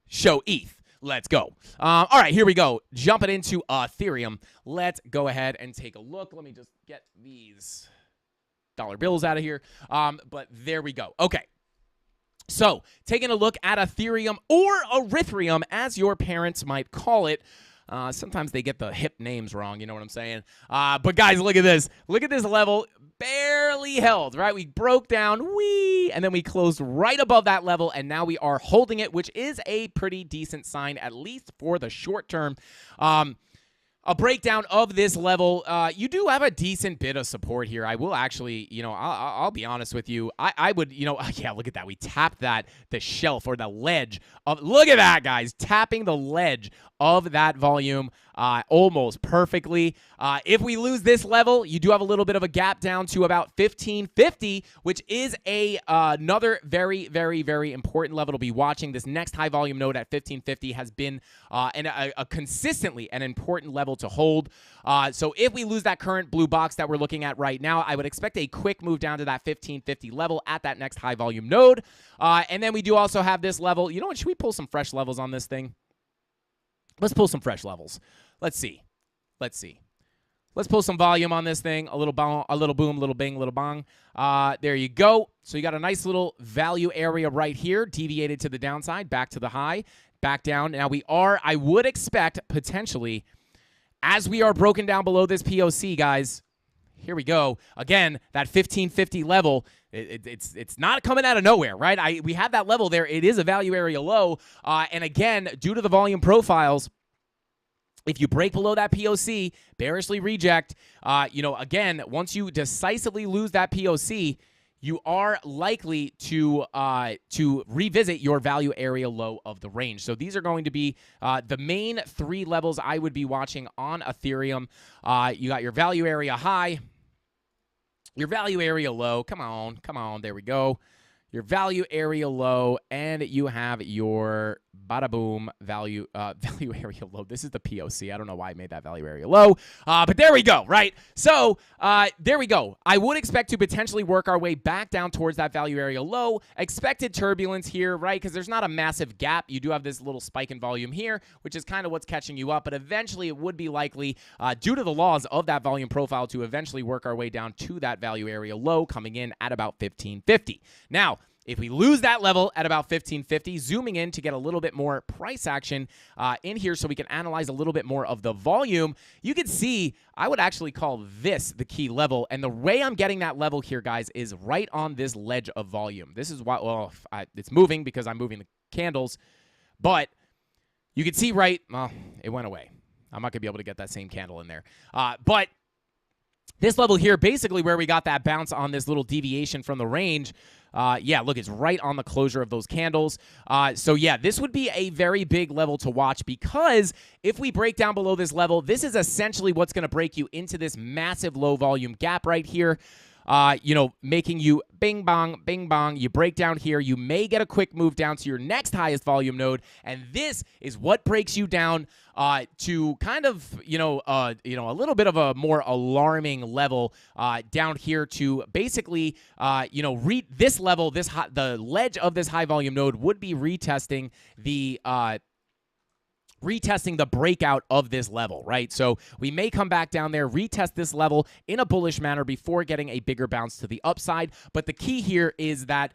show ETH. Let's go. All right, here we go. Jumping into Ethereum. Let's go ahead and take a look. Let me just get these dollar bills out of here. But there we go. Okay. So taking a look at Ethereum, or Erythrium, as your parents might call it. Sometimes they get the hip names wrong, you know what I'm saying? But guys, look at this. Look at this level. Barely held, right? We broke down, and then we closed right above that level, and now we are holding it, which is a pretty decent sign, at least for the short term. A breakdown of this level, you do have a decent bit of support here. I will actually, I'll be honest with you. I would, yeah, look at that. We tapped the shelf or the ledge of, look at that, guys, tapping the ledge of that volume almost perfectly. If we lose this level, you do have a little bit of a gap down to about 1550, which is another very, very, very important level to be watching. This next high volume node at 1550 has been a consistently an important level to hold. So if we lose that current blue box that we're looking at right now, I would expect a quick move down to that 1550 level at that next high volume node. And then we do also have this level. You know what? Should we pull some fresh levels on this thing? Let's pull some fresh levels. Let's see. Let's pull some volume on this thing. A little boom, a little bing, a little bong. There you go. So you got a nice little value area right here, deviated to the downside, back to the high, back down. Now I would expect potentially, as we are broken down below this POC, guys, here we go. Again, that 1550 level, it's not coming out of nowhere, right? We have that level there. It is a value area low. And again, due to the volume profiles, if you break below that POC, bearishly reject, again, once you decisively lose that POC, you are likely to revisit your value area low of the range. So these are going to be the main three levels I would be watching on Ethereum. You got your value area high, your value area low. Come on, there we go. Your value area low, and you have your bada boom value area low. This is the POC. I don't know why I made that value area low, but there we go, right? So there we go. I would expect to potentially work our way back down towards that value area low. Expected turbulence here, right? Because there's not a massive gap. You do have this little spike in volume here, which is kind of what's catching you up, but eventually it would be likely, due to the laws of that volume profile, to eventually work our way down to that value area low, coming in at about 1550. Now, if we lose that level at about 1550, zooming in to get a little bit more price action in here so we can analyze a little bit more of the volume, you can see I would actually call this the key level. And the way I'm getting that level here, guys, is right on this ledge of volume. This is why, well, it's moving because I'm moving the candles. But you can see it went away. I'm not going to be able to get that same candle in there. But this level here, basically where we got that bounce on this little deviation from the range, yeah, look, it's right on the closure of those candles. So, yeah, this would be a very big level to watch because if we break down below this level, this is essentially what's going to break you into this massive low volume gap right here. Making you bing, bong, bing, bong. You break down here. You may get a quick move down to your next highest volume node, and this is what breaks you down to kind of, a little bit of a more alarming level down here to basically, this level, the ledge of this high volume node would be retesting the breakout of this level, right? So we may come back down there, retest this level in a bullish manner before getting a bigger bounce to the upside. But the key here is that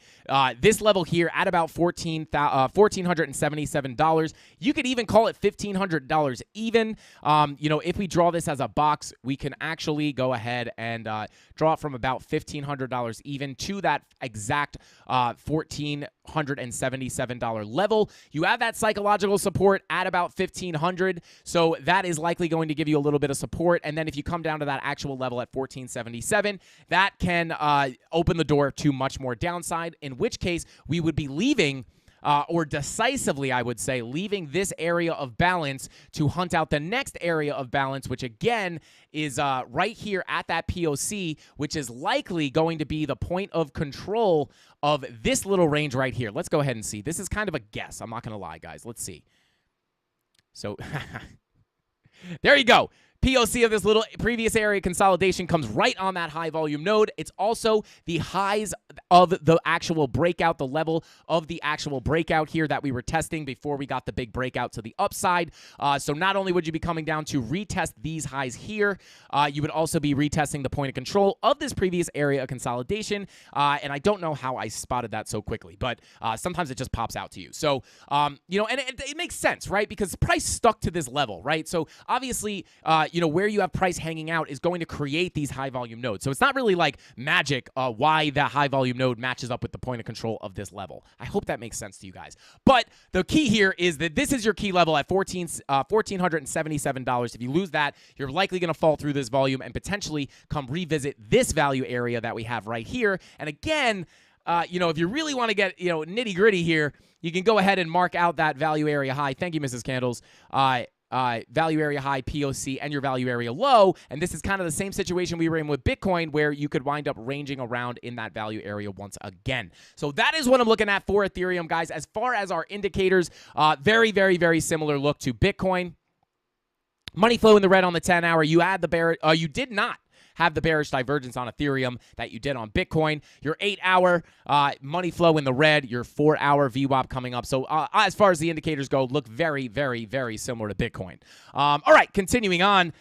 this level here at about $1,477, you could even call it $1,500 even. If we draw this as a box, we can actually go ahead and draw it from about $1,500 even to that exact $1,477 level. You have that psychological support at about 1,500, so that is likely going to give you a little bit of support. And then if you come down to that actual level at 1,477, that can open the door to much more downside, in which case we would be leaving or decisively, I would say, leaving this area of balance to hunt out the next area of balance, which again is right here at that POC, which is likely going to be the point of control of this little range right here. Let's go ahead and see. This is kind of a guess. I'm not going to lie, guys. Let's see. So there you go. POC of this little previous area consolidation comes right on that high volume node. It's also the highs of the actual breakout, the level of the actual breakout here that we were testing before we got the big breakout to the upside. So not only would you be coming down to retest these highs here, you would also be retesting the point of control of this previous area of consolidation. And I don't know how I spotted that so quickly, but sometimes it just pops out to you. So, you know, and it makes sense, right? Because price stuck to this level, right? So obviously, you know, where you have price hanging out is going to create these high volume nodes. So it's not really like magic why that high volume node matches up with the point of control of this level. I hope that makes sense to you guys. But the key here is that this is your key level at $1,477. If you lose that, you're likely going to fall through this volume and potentially come revisit this value area that we have right here. And again, you know, if you really want to get, you know, nitty gritty here, you can go ahead and mark out that value area high. Thank you, Mrs. Candles. Value area high, POC, and your value area low. And this is kind of the same situation we were in with Bitcoin, where you could wind up ranging around in that value area once again. So that is what I'm looking at for Ethereum, guys. As far as our indicators, very, very, very similar look to Bitcoin. Money flow in the red on the 10-hour. You add the bear. You did not have the bearish divergence on Ethereum that you did on Bitcoin. Your 8-hour money flow in the red, your 4-hour VWAP coming up. So as far as the indicators go, look very, very, very similar to Bitcoin. All right, continuing on.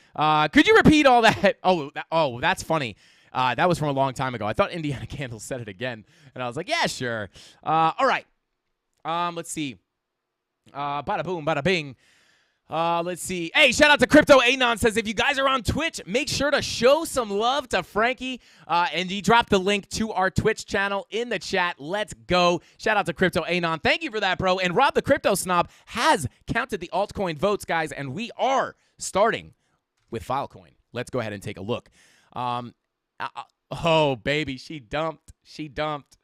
Could you repeat all that? Oh, that's funny. That was from a long time ago. I thought Indiana Candle said it again, and I was like, yeah, sure. All right. Let's see. Bada boom, bada bing. Let's see. Hey, shout out to Crypto Anon, says, if you guys are on Twitch, make sure to show some love to Frankie. And he dropped the link to our Twitch channel in the chat. Let's go. Shout out to Crypto Anon. Thank you for that, bro. And Rob the Crypto Snob has counted the altcoin votes, guys, and we are starting with Filecoin. Let's go ahead and take a look. Oh, baby, she dumped. She dumped.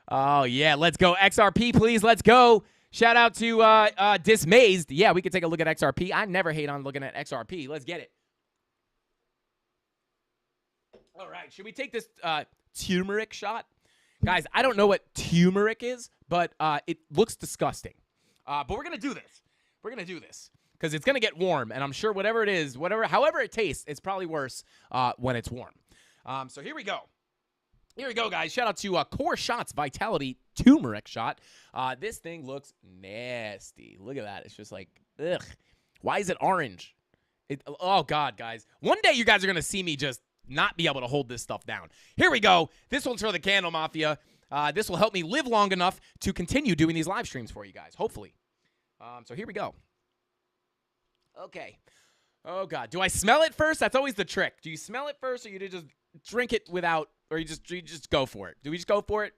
Oh, yeah, let's go. XRP, please. Let's go. Shout out to Dismazed. Yeah, we could take a look at XRP. I never hate on looking at XRP. Let's get it. All right, should we take this turmeric shot? Guys, I don't know what turmeric is, but it looks disgusting. But we're going to do this. We're going to do this because it's going to get warm, and I'm sure whatever it is, however it tastes, it's probably worse when it's warm. So here we go. Here we go, guys. Shout out to Core Shots Vitality Turmeric Shot. This thing looks nasty. Look at that. It's just like, ugh. Why is it orange? Oh, God, guys. One day you guys are going to see me just not be able to hold this stuff down. Here we go. This one's for the Candle Mafia. This will help me live long enough to continue doing these live streams for you guys, hopefully. So here we go. Okay. Oh, God. Do I smell it first? That's always the trick. Do you smell it first, or you just drink it without... Or you just go for it? Do we just go for it?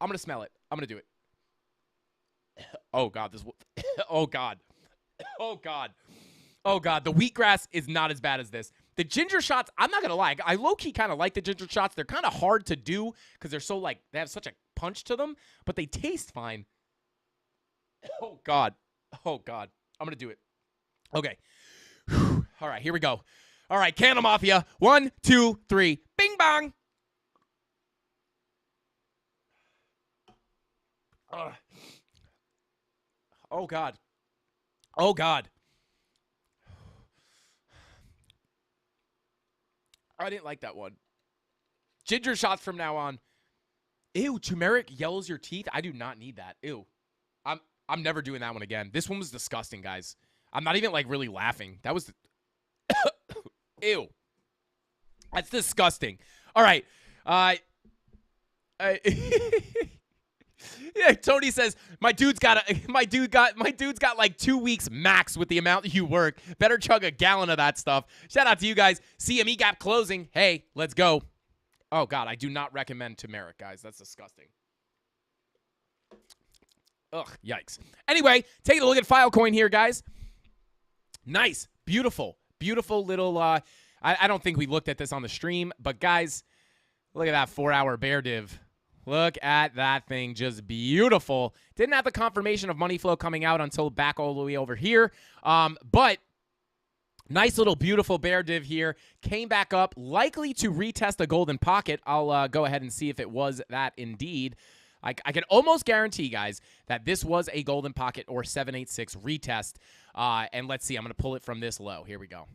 I'm going to smell it. I'm going to do it. Oh, God. Oh, God. Oh, God. Oh, God. The wheatgrass is not as bad as this. The ginger shots, I'm not going to lie. I low-key kind of like the ginger shots. They're kind of hard to do because they're so, like, they have such a punch to them. But they taste fine. Oh, God. Oh, God. I'm going to do it. Okay. All right. Here we go. All right. Candle Mafia. 1, 2, 3. Bing, bong. Oh, God. Oh, God. I didn't like that one. Ginger shots from now on. Ew, turmeric yellows your teeth. I do not need that. Ew. I'm never doing that one again. This one was disgusting, guys. I'm not even, like, really laughing. That was... Ew. That's disgusting. All right. Yeah, Tony says my dude's got like 2 weeks max with the amount you work. Better chug a gallon of that stuff. Shout out to you guys. CME gap closing. Hey, let's go. Oh God, I do not recommend turmeric, guys. That's disgusting. Ugh, yikes. Anyway, taking a look at Filecoin here, guys. Nice, beautiful, beautiful little. I don't think we looked at this on the stream, but guys, look at that 4-hour bear div. Look at that thing, just beautiful. Didn't have the confirmation of money flow coming out until back all the way over here. But nice little beautiful bear div here. Came back up, likely to retest a golden pocket. I'll go ahead and see if it was that indeed. I can almost guarantee, guys, that this was a golden pocket or 786 retest. And let's see, I'm going to pull it from this low. Here we go.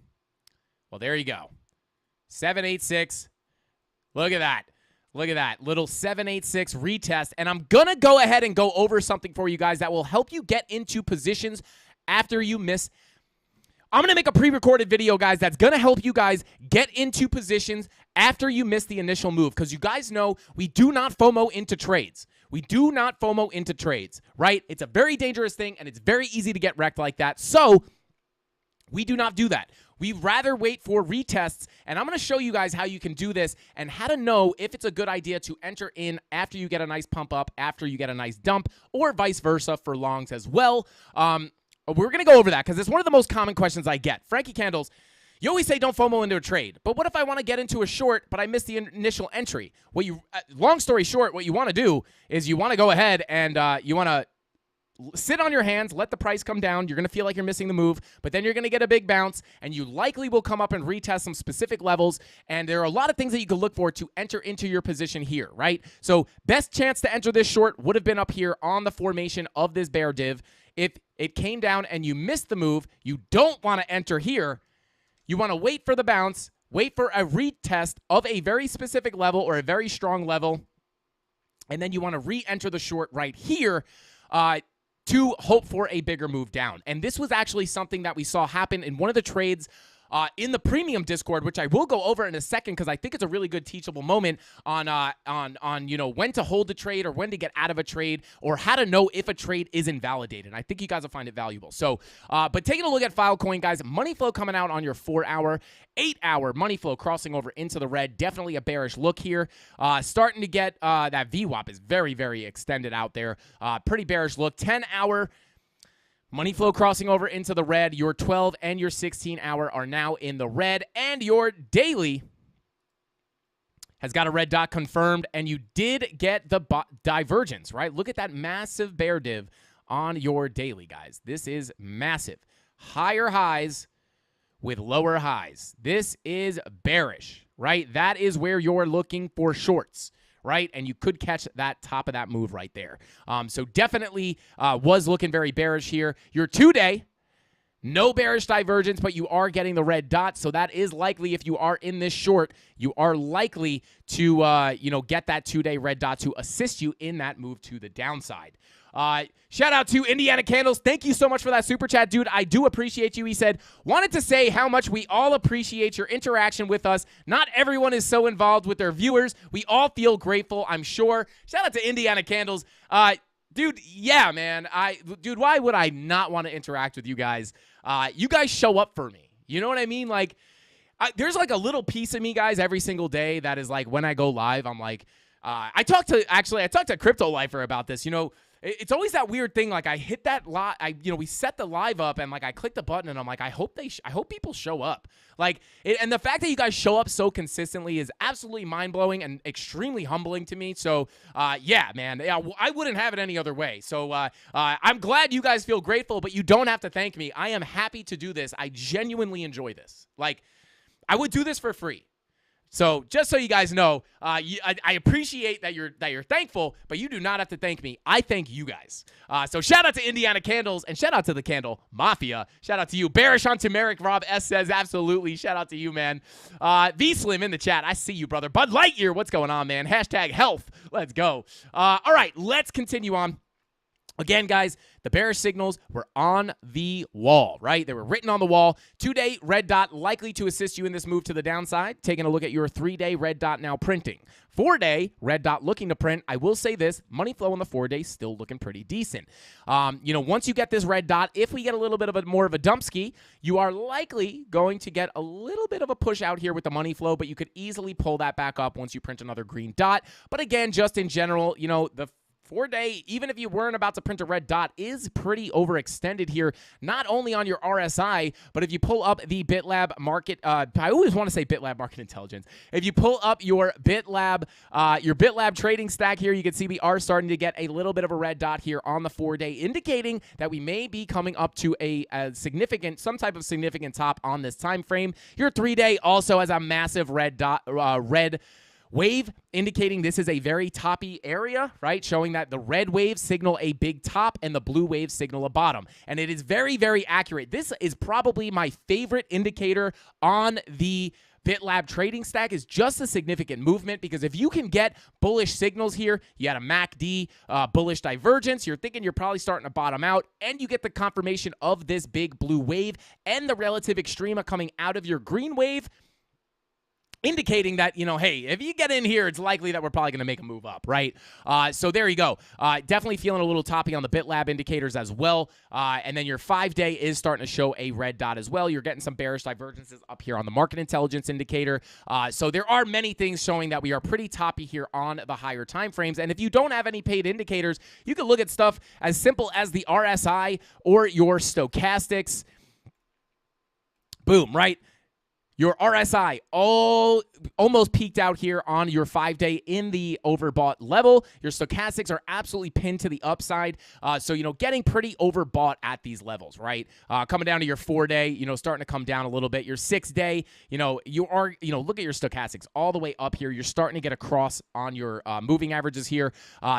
Well, there you go. 786. Look at that. Look at that. Little 786 retest. And I'm going to go ahead and go over something for you guys that will help you get into positions after you miss. I'm going to make a pre-recorded video, guys, that's going to help you guys get into positions after you miss the initial move. Because you guys know we do not FOMO into trades. We do not FOMO into trades, right? It's a very dangerous thing, and it's very easy to get wrecked like that. So we do not do that. We rather wait for retests, and I'm going to show you guys how you can do this and how to know if it's a good idea to enter in after you get a nice pump up, after you get a nice dump, or vice versa for longs as well. We're going to go over that because it's one of the most common questions I get. Frankie Candles, you always say don't FOMO into a trade, but what if I want to get into a short, but I missed the initial entry? Long story short, what you want to do is you want to go ahead and you want to sit on your hands, let the price come down. You're going to feel like you're missing the move, but then you're going to get a big bounce, and you likely will come up and retest some specific levels, and there are a lot of things that you can look for to enter into your position here, right? So best chance to enter this short would have been up here on the formation of this bear div. If it came down and you missed the move, you don't want to enter here. You want to wait for the bounce, wait for a retest of a very specific level or a very strong level, and then you want to re-enter the short right here to hope for a bigger move down. And this was actually something that we saw happen in one of the trades in the premium Discord, which I will go over in a second because I think it's a really good teachable moment on you know, when to hold a trade or when to get out of a trade or how to know if a trade is invalidated. I think you guys will find it valuable. So, but taking a look at Filecoin, guys, money flow coming out on your 4-hour, 8-hour money flow crossing over into the red. Definitely a bearish look here. Starting to get that VWAP is very, very extended out there. Pretty bearish look. 10-hour. Money flow crossing over into the red. Your 12 and your 16-hour are now in the red. And your daily has got a red dot confirmed. And you did get the divergence, right? Look at that massive bear div on your daily, guys. This is massive. Higher highs with lower highs. This is bearish, right? That is where you're looking for shorts, right? And you could catch that top of that move right there. So definitely was looking very bearish here. Your 2-day, no bearish divergence, but you are getting the red dot. So that is likely, if you are in this short, you are likely to, you know, get that 2-day red dot to assist you in that move to the downside. Shout out to Indiana Candles. Thank you so much for that super chat, dude. I do appreciate you. He said, wanted to say how much we all appreciate your interaction with us. Not everyone is so involved with their viewers. We all feel grateful, I'm sure. Shout out to Indiana Candles. Dude, yeah, man. Dude, why would I not want to interact with you guys? You guys show up for me. You know what I mean? Like, there's like a little piece of me, guys, every single day that is like, when I go live, I'm like, I talked to Crypto Lifer about this. You know, it's always that weird thing. Like, I hit that we set the live up, and like I click the button, and I'm like, I hope people show up. Like, and the fact that you guys show up so consistently is absolutely mind blowing and extremely humbling to me. So, yeah, man, yeah, I wouldn't have it any other way. So, I'm glad you guys feel grateful, but you don't have to thank me. I am happy to do this. I genuinely enjoy this. Like, I would do this for free. So just so you guys know, I appreciate that you're thankful, but you do not have to thank me. I thank you guys. So shout out to Indiana Candles and shout out to the Candle Mafia. Shout out to you. Bearish on turmeric, Rob S says, absolutely. Shout out to you, man. V-Slim in the chat. I see you, brother. Bud Lightyear, what's going on, man? Hashtag health. Let's go. All right, let's continue on. Again, guys, the bearish signals were on the wall, right? They were written on the wall. 2-day red dot likely to assist you in this move to the downside. Taking a look at your 3-day red dot now printing. 4-day red dot looking to print. I will say this, money flow on the 4-day still looking pretty decent. You know, once you get this red dot, if we get a little bit of more of a dump ski, you are likely going to get a little bit of a push out here with the money flow, but you could easily pull that back up once you print another green dot. But again, just in general, you know, the 4-day, even if you weren't about to print a red dot, is pretty overextended here, not only on your RSI, but if you pull up the BitLab market, I always want to say BitLab market intelligence. If you pull up your BitLab trading stack here, you can see we are starting to get a little bit of a red dot here on the 4-day, indicating that we may be coming up to some type of significant top on this time frame. Your 3-day also has a massive red dot, red wave indicating this is a very toppy area, right? Showing that the red waves signal a big top and the blue waves signal a bottom. And it is very, very accurate. This is probably my favorite indicator on the BitLab trading stack, is just a significant movement, because if you can get bullish signals here, you had a MACD bullish divergence, you're thinking you're probably starting to bottom out, and you get the confirmation of this big blue wave and the relative extrema coming out of your green wave, indicating that, hey, if you get in here, it's likely that we're probably going to make a move up, right? So there you go. Definitely feeling a little toppy on the BitLab indicators as well. And then your 5-day is starting to show a red dot as well. You're getting some bearish divergences up here on the market intelligence indicator. So there are many things showing that we are pretty toppy here on the higher time frames. And if you don't have any paid indicators, you can look at stuff as simple as the RSI or your stochastics. Boom, right? Your RSI almost peaked out here on your 5-day in the overbought level. Your stochastics are absolutely pinned to the upside. So, getting pretty overbought at these levels, right? Coming down to your 4-day, starting to come down a little bit. Your 6-day, you are, look at your stochastics all the way up here. You're starting to get a cross on your moving averages here.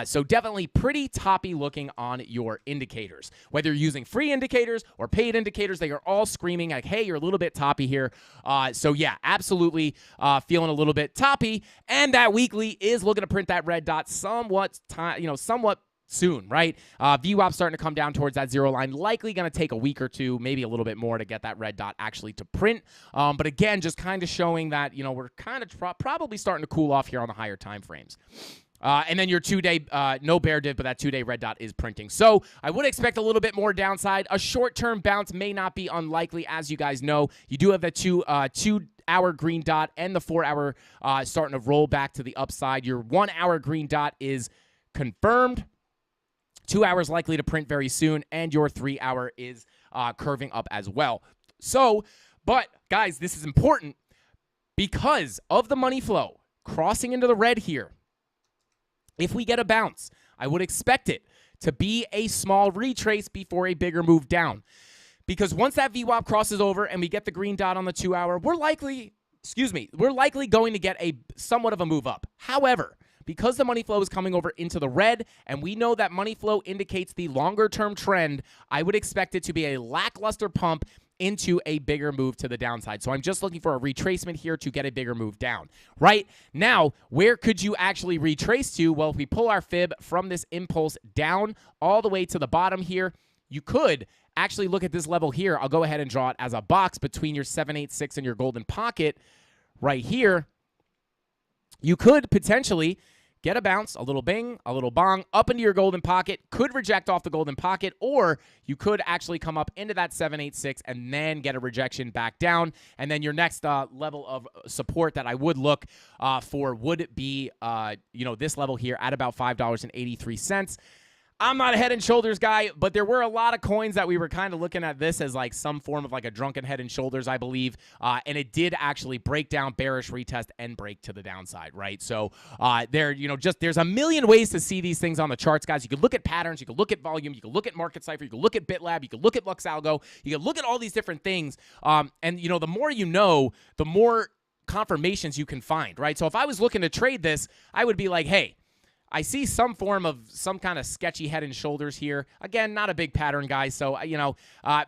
So definitely pretty toppy looking on your indicators. Whether you're using free indicators or paid indicators, they are all screaming like, hey, you're a little bit toppy here. So yeah, absolutely feeling a little bit toppy, and that weekly is looking to print that red dot somewhat soon, right? VWAP starting to come down towards that zero line, likely going to take a week or two, maybe a little bit more to get that red dot actually to print. But again, just kind of showing that, we're kind of probably starting to cool off here on the higher time frames. And then your 2-day, no bear div, but that 2-day red dot is printing. So I would expect a little bit more downside. A short-term bounce may not be unlikely, as you guys know. You do have the 2-hour green dot and the 4-hour starting to roll back to the upside. Your 1-hour green dot is confirmed. 2 hours likely to print very soon, and your 3-hour is curving up as well. So, but guys, this is important because of the money flow crossing into the red here. If we get a bounce, I would expect it to be a small retrace before a bigger move down. Because once that VWAP crosses over and we get the green dot on the 2-hour, we're likely going to get a somewhat of a move up. However, because the money flow is coming over into the red, and we know that money flow indicates the longer-term trend, I would expect it to be a lackluster pump into a bigger move to the downside. So I'm just looking for a retracement here to get a bigger move down. Right now, where could you actually retrace to? Well, if we pull our fib from this impulse down all the way to the bottom here, you could actually look at this level here. I'll go ahead and draw it as a box between your 786 and your golden pocket right here. You could potentially get a bounce, a little bing, a little bong, up into your golden pocket, could reject off the golden pocket, or you could actually come up into that 786 and then get a rejection back down. And then your next level of support that I would look for would be, this level here at about $5.83. I'm not a head and shoulders guy, but there were a lot of coins that we were kind of looking at this as like some form of like a drunken head and shoulders, I believe. And it did actually break down, bearish retest, and break to the downside, right? So there's a million ways to see these things on the charts, guys. You can look at patterns, you can look at volume, you can look at market cipher, you can look at BitLab, you can look at LuxAlgo, you can look at all these different things. And the more you know, the more confirmations you can find, right? So if I was looking to trade this, I would be like, hey, I see some form of some kind of sketchy head and shoulders here. Again, not a big pattern, guys. So,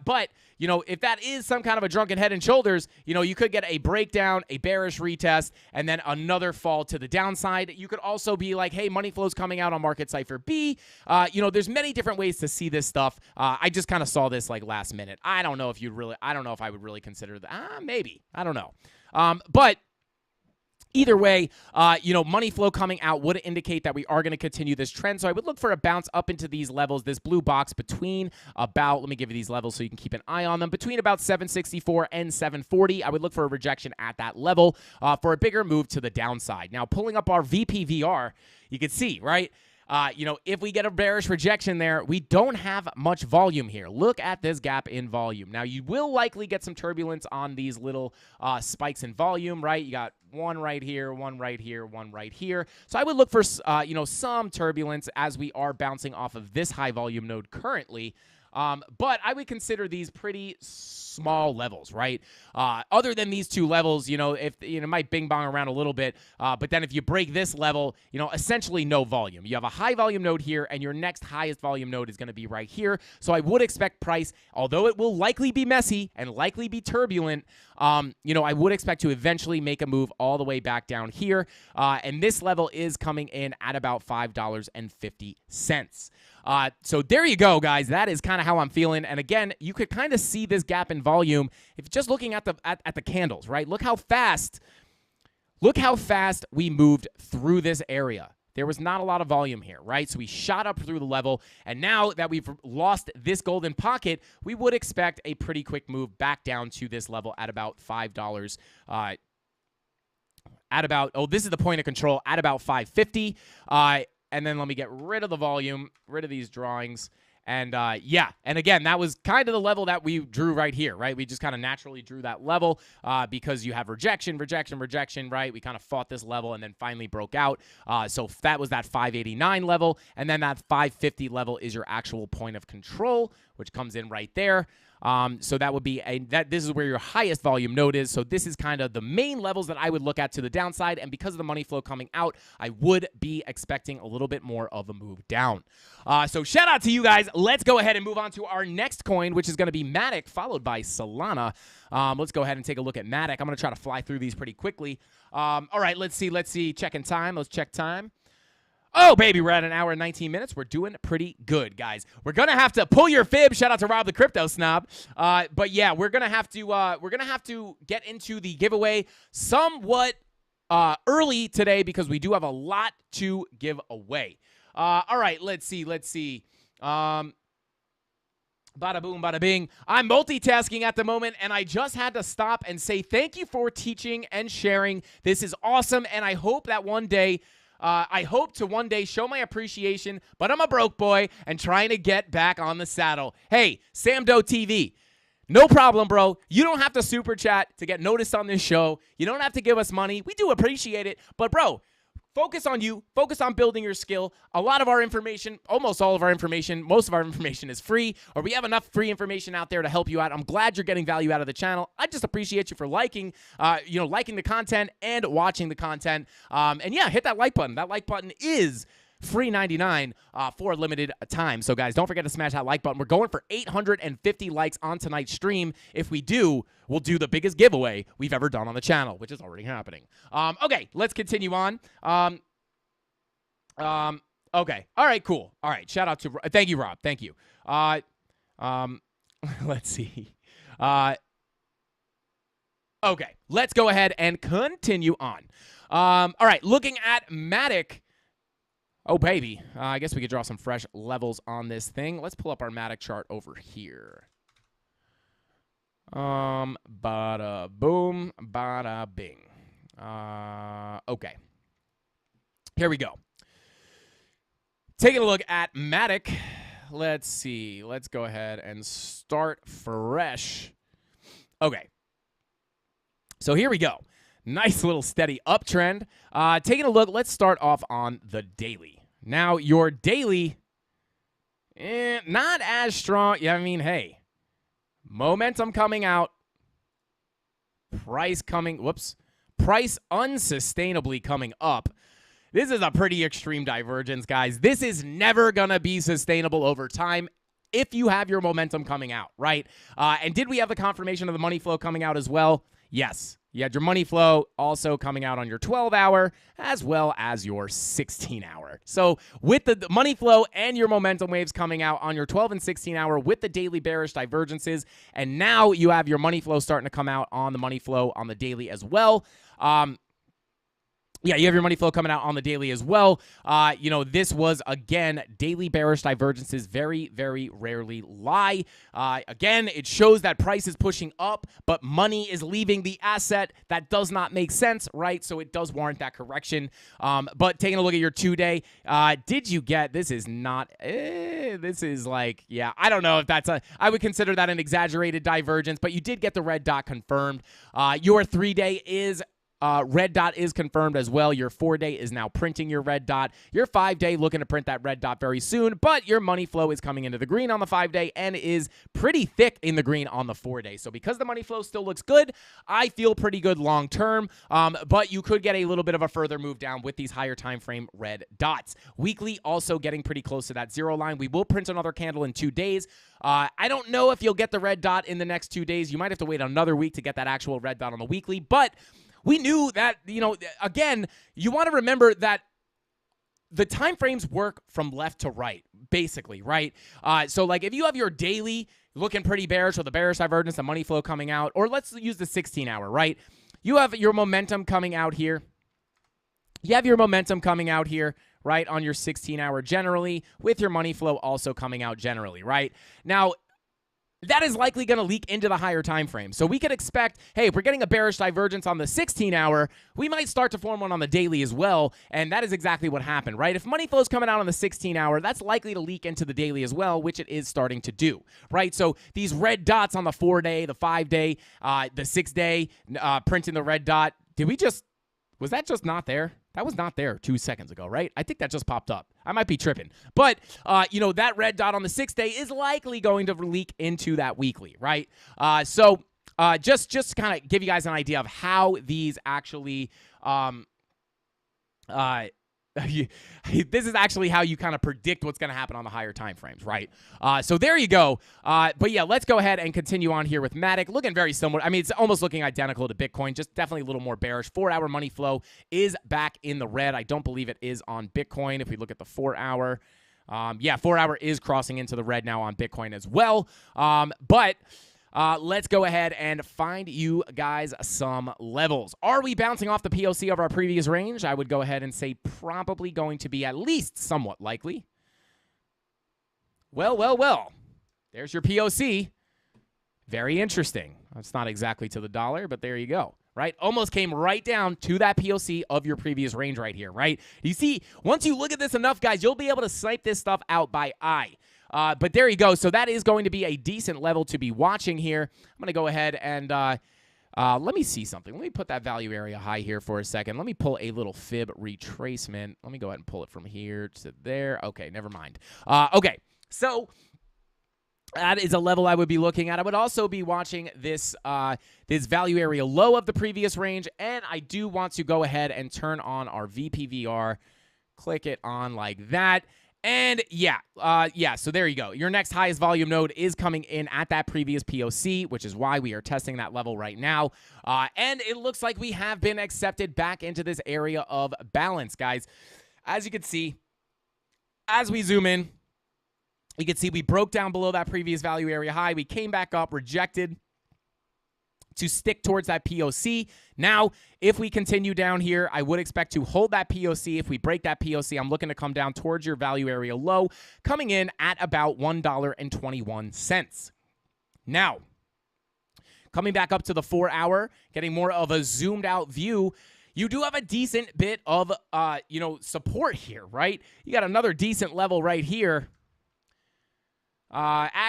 but if that is some kind of a drunken head and shoulders, you could get a breakdown, a bearish retest, and then another fall to the downside. You could also be like, hey, money flow's coming out on market cipher B. There's many different ways to see this stuff. I just kind of saw this like last minute. I don't know if I would really consider that. Maybe. I don't know. But either way, money flow coming out would indicate that we are going to continue this trend. So I would look for a bounce up into these levels, this blue box between about, let me give you these levels so you can keep an eye on them, between about 764 and 740. I would look for a rejection at that level for a bigger move to the downside. Now, pulling up our VPVR, you can see, right? If we get a bearish rejection there, we don't have much volume here. Look at this gap in volume. Now, you will likely get some turbulence on these little spikes in volume, right? You got one right here, one right here, one right here. So I would look for, some turbulence as we are bouncing off of this high volume node currently. But I would consider these pretty small levels, right? Other than these two levels, if it might bing bong around a little bit, but then if you break this level, essentially no volume. You have a high volume node here, and your next highest volume node is going to be right here. So I would expect price, although it will likely be messy and likely be turbulent, I would expect to eventually make a move all the way back down here. And this level is coming in at about $5.50. So there you go, guys. That is kind of how I'm feeling. And again, you could kind of see this gap in volume if you're just looking at the candles, right? Look how fast we moved through this area. There was not a lot of volume here, right? So we shot up through the level, and now that we've lost this golden pocket, we would expect a pretty quick move back down to this level at about $5. This is the point of control at about $5.50. And then let me get rid of the volume, rid of these drawings. And and again, that was kind of the level that we drew right here, right? We just kind of naturally drew that level because you have rejection, right? We kind of fought this level and then finally broke out. So that was that 589 level, and then that 550 level is your actual point of control, which comes in right there. So that would be this is where your highest volume node is. So this is kind of the main levels that I would look at to the downside. And because of the money flow coming out, I would be expecting a little bit more of a move down. So shout out to you guys. Let's go ahead and move on to our next coin, which is going to be Matic, followed by Solana. Let's go ahead and take a look at Matic. I'm going to try to fly through these pretty quickly. All right, let's see. Checking time. Let's check time. Oh, baby, we're at an hour and 19 minutes. We're doing pretty good, guys. We're going to have to pull your fib. Shout out to Rob the Crypto Snob. But yeah, we're going to have to get into the giveaway somewhat early today because we do have a lot to give away. All right, let's see. Bada boom, bada bing. I'm multitasking at the moment, and I just had to stop and say thank you for teaching and sharing. This is awesome, and I hope that one day I hope to one day show my appreciation, but I'm a broke boy and trying to get back on the saddle. Hey, Sam Doe TV, no problem, bro. You don't have to super chat to get noticed on this show. You don't have to give us money. We do appreciate it, but bro, focus on you. Focus on building your skill. A lot of our information, almost all of our information, most of our information is free, or we have enough free information out there to help you out. I'm glad you're getting value out of the channel. I just appreciate you for liking the content and watching the content. And yeah, hit that like button. That like button is free 99 for a limited time. So guys, don't forget to smash that like button. We're going for 850 likes on tonight's stream. If we do, we'll do the biggest giveaway we've ever done on the channel, which is already happening. Okay, let's continue on. Okay. All right, cool. All right, shout out to thank you, Rob. Thank you. Let's see. Okay, let's go ahead and continue on. All right, looking at Matic. Oh, baby. I guess we could draw some fresh levels on this thing. Let's pull up our Matic chart over here. Bada boom, bada bing. Okay. Here we go. Taking a look at Matic. Let's see. Let's go ahead and start fresh. Okay. So here we go. Nice little steady uptrend. Taking a look, let's start off on the daily. Now, your daily, not as strong. Yeah, I mean, hey, momentum coming out, price unsustainably coming up. This is a pretty extreme divergence, guys. This is never going to be sustainable over time if you have your momentum coming out, right? And did we have the confirmation of the money flow coming out as well? Yes. You had your money flow also coming out on your 12-hour as well as your 16-hour. So with the money flow and your momentum waves coming out on your 12 and 16-hour with the daily bearish divergences, and now you have your money flow starting to come out on the money flow on the daily as well. Yeah, you have your money flow coming out on the daily as well. This was, again, daily bearish divergences very, very rarely lie. Again, it shows that price is pushing up, but money is leaving the asset. That does not make sense, right? So it does warrant that correction. But taking a look at your 2-day, did you get, this is not, this is like, yeah, I don't know if that's I would consider that an exaggerated divergence, but you did get the red dot confirmed. Your 3-day is red dot is confirmed as well. Your 4-day is now printing your red dot. Your 5-day looking to print that red dot very soon, but your money flow is coming into the green on the 5-day and is pretty thick in the green on the 4-day. So because the money flow still looks good, I feel pretty good long term, but you could get a little bit of a further move down with these higher time frame red dots. Weekly also getting pretty close to that 0 line. We will print another candle in 2 days. I don't know if you'll get the red dot in the next 2 days. You might have to wait another week to get that actual red dot on the weekly, but we knew that, again, you want to remember that the time frames work from left to right, basically, right? So, like, if you have your daily looking pretty bearish with the bearish divergence, the money flow coming out, or let's use the 16-hour, right? You have your momentum coming out here. Right, on your 16-hour generally, with your money flow also coming out generally, right? Now, that is likely going to leak into the higher time frame. So we could expect, hey, if we're getting a bearish divergence on the 16-hour, we might start to form one on the daily as well, and that is exactly what happened, right? If money flow is coming out on the 16-hour, that's likely to leak into the daily as well, which it is starting to do, right? So these red dots on the 4-day, the 5-day, the 6-day, printing the red dot, was that just not there? That was not there 2 seconds ago, right? I think that just popped up. I might be tripping. But, that red dot on the 6-day is likely going to leak into that weekly, right? So just kind of give you guys an idea of how these actually this is actually how you kind of predict what's going to happen on the higher time frames, right? So there you go. But yeah, let's go ahead and continue on here with Matic. Looking very similar. I mean, it's almost looking identical to Bitcoin, just definitely a little more bearish. 4-hour money flow is back in the red. I don't believe it is on Bitcoin. If we look at the 4-hour, 4-hour is crossing into the red now on Bitcoin as well. But let's go ahead and find you guys some levels. Are we bouncing off the POC of our previous range? I would go ahead and say probably going to be at least somewhat likely. Well. There's your POC. Very interesting. It's not exactly to the dollar, but there you go. Right? Almost came right down to that POC of your previous range right here, right? You see, once you look at this enough, guys, you'll be able to snipe this stuff out by eye. But there you go. So that is going to be a decent level to be watching here. I'm going to go ahead and let me see something. Let me put that value area high here for a second. Let me pull a little fib retracement. Let me go ahead and pull it from here to there. Okay, never mind. Okay, so that is a level I would be looking at. I would also be watching this this value area low of the previous range, and I do want to go ahead and turn on our VPVR. Click it on like that. And so there you go. Your next highest volume node is coming in at that previous POC, which is why we are testing that level right now. And it looks like we have been accepted back into this area of balance, guys. As you can see, as we zoom in, you can see we broke down below that previous value area high. We came back up, rejected to stick towards that POC. Now, if we continue down here, I would expect to hold that POC. If we break that POC, I'm looking to come down towards your value area low, coming in at about $1.21. Now, coming back up to the 4-hour, getting more of a zoomed out view, you do have a decent bit of, support here, right? You got another decent level right here. You got